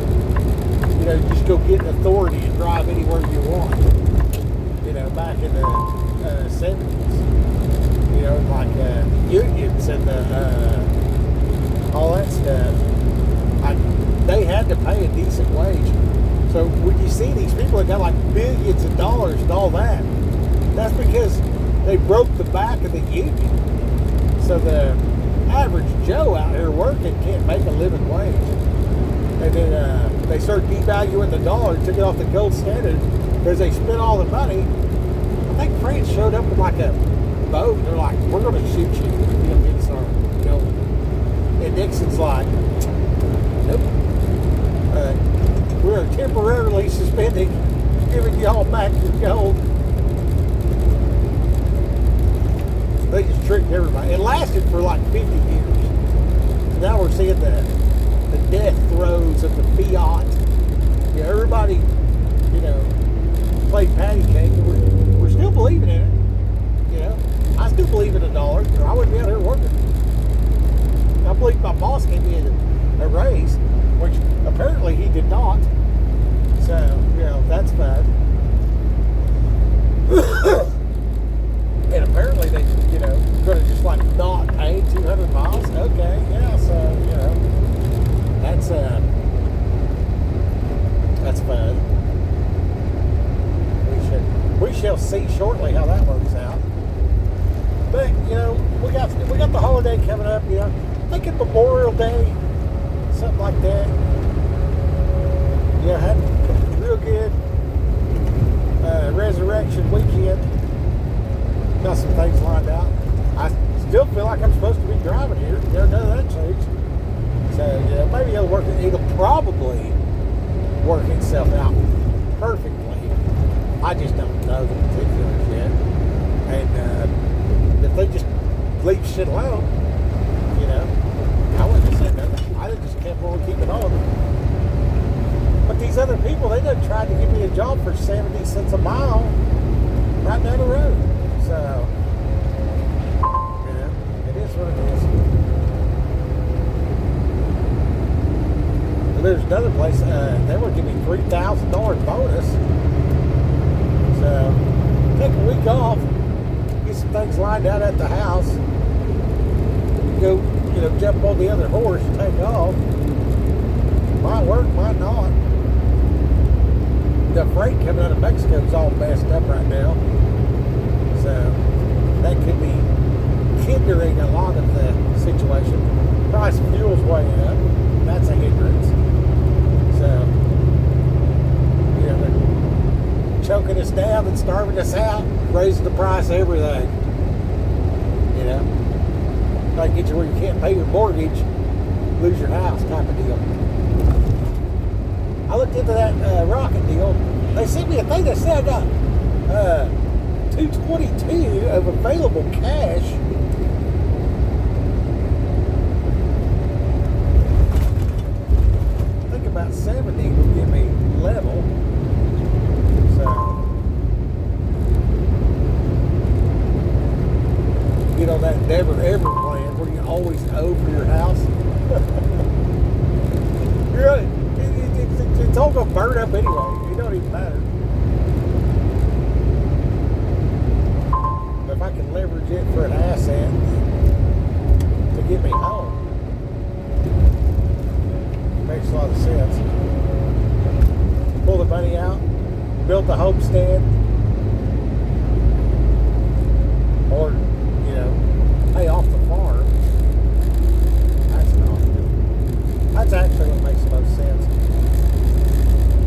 A: just go get an authority and drive anywhere you want. Back in the 70s, like unions and all that stuff. They had to pay a decent wage. So when you see these people that got like billions of dollars and all that, that's because they broke the back of the union. So the average Joe out here working can't make a living wage. And then they started devaluing the dollar, took it off the gold standard because they spent all the money. I think France showed up with like a boat. They're like, we're going to shoot you if you don't get us our gold. And Nixon's like, nope. We're temporarily suspending giving y'all back your gold. They just tricked everybody. It lasted for like 50 years. So now we're seeing the death throes of the fiat. Everybody, played patty cake. We're still believing in it. I still believe in $1, or I wouldn't be out here working. I believe my boss gave me a raise, which apparently he did not. So, that's fine. And apparently they, going to just like not pay 200 miles. Okay, yeah, so, that's fine. We shall see shortly how that works out. But, we got the holiday coming up, thinking Memorial Day, something like that. Had a real good resurrection weekend. Got some things lined out. I still feel like I'm supposed to be driving here. None of that changed. So, maybe it'll probably work itself out perfectly. I just don't know the particulars yet. And if they just leave shit alone, I wouldn't have said nothing. I'd have just kept on keeping on. But these other people, they done tried to give me a job for 70 cents a mile right down the road. So, it is what it is. And there's another place, they were giving me $3,000 bonus. So, take a week off, get some things lined out at the house, go, jump on the other horse and take off. Might work, might not. The freight coming out of Mexico is all messed up right now. So, that could be hindering a lot of the situation. Price of fuel's way up. That's a hindrance. So, they're choking us down and starving us out, raising the price of everything. Try to get you where you can't pay your mortgage, lose your house type of deal. I looked into that rocket deal. They sent me a thing that said I got $222 of available cash. I think about 70 will give me level. So, on that never ever plan where you always owe for your house. It's all gonna burn up anyway. It don't even matter. But if I can leverage it for an asset to get me home, it makes a lot of sense. Pull the money out, build the homestead, or pay off the farm. That's an option. That's actually what makes the most sense.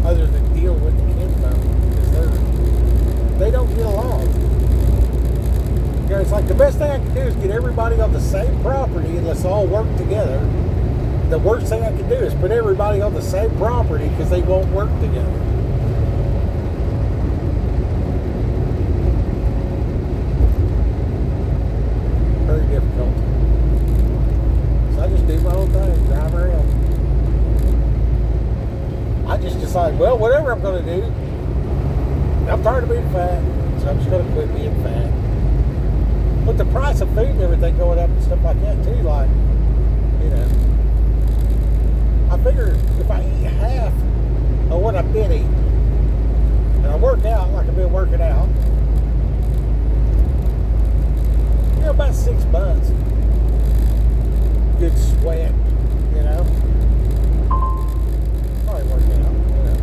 A: Other than deal with the kinfolk, because they don't get along. It's like the best thing I can do is get everybody on the same property and let's all work together. The worst thing I can do is put everybody on the same property because they won't work together. Very difficult. So I just do my own thing, drive around. well, whatever I'm going to do, I'm tired of being fat, so I'm just going to quit being fat. But the price of food and everything going up and stuff like that too, like, you know, I figure if I eat half of what I've been eating, and I work out like I've been working out, you know, about 6 months, good sweat, you know, probably working out, you know.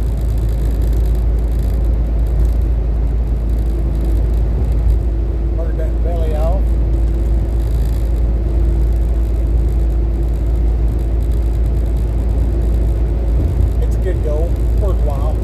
A: Burn that belly off. It's a good goal, worthwhile.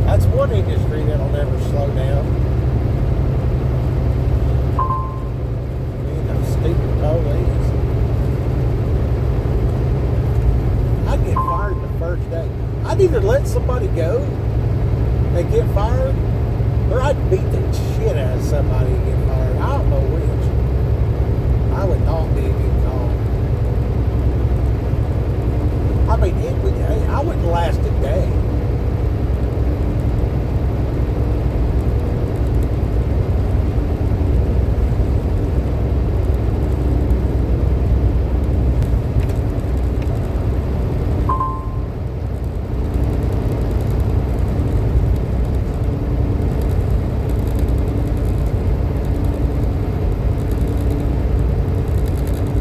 A: That's one industry that'll never slow down. Those stupid police. I'd get fired the first day. I'd either let somebody go and get fired, or I'd beat the shit out of somebody and get fired. I don't know which. I would not be a good call. I mean, I wouldn't last a day.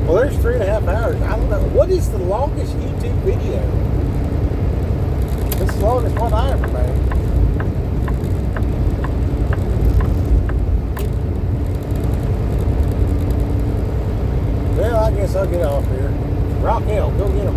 A: Well, there's 3.5 hours. I don't know. What is the longest YouTube video? It's the longest one I ever made. Well, I guess I'll get off here. Rock Hill, go get them.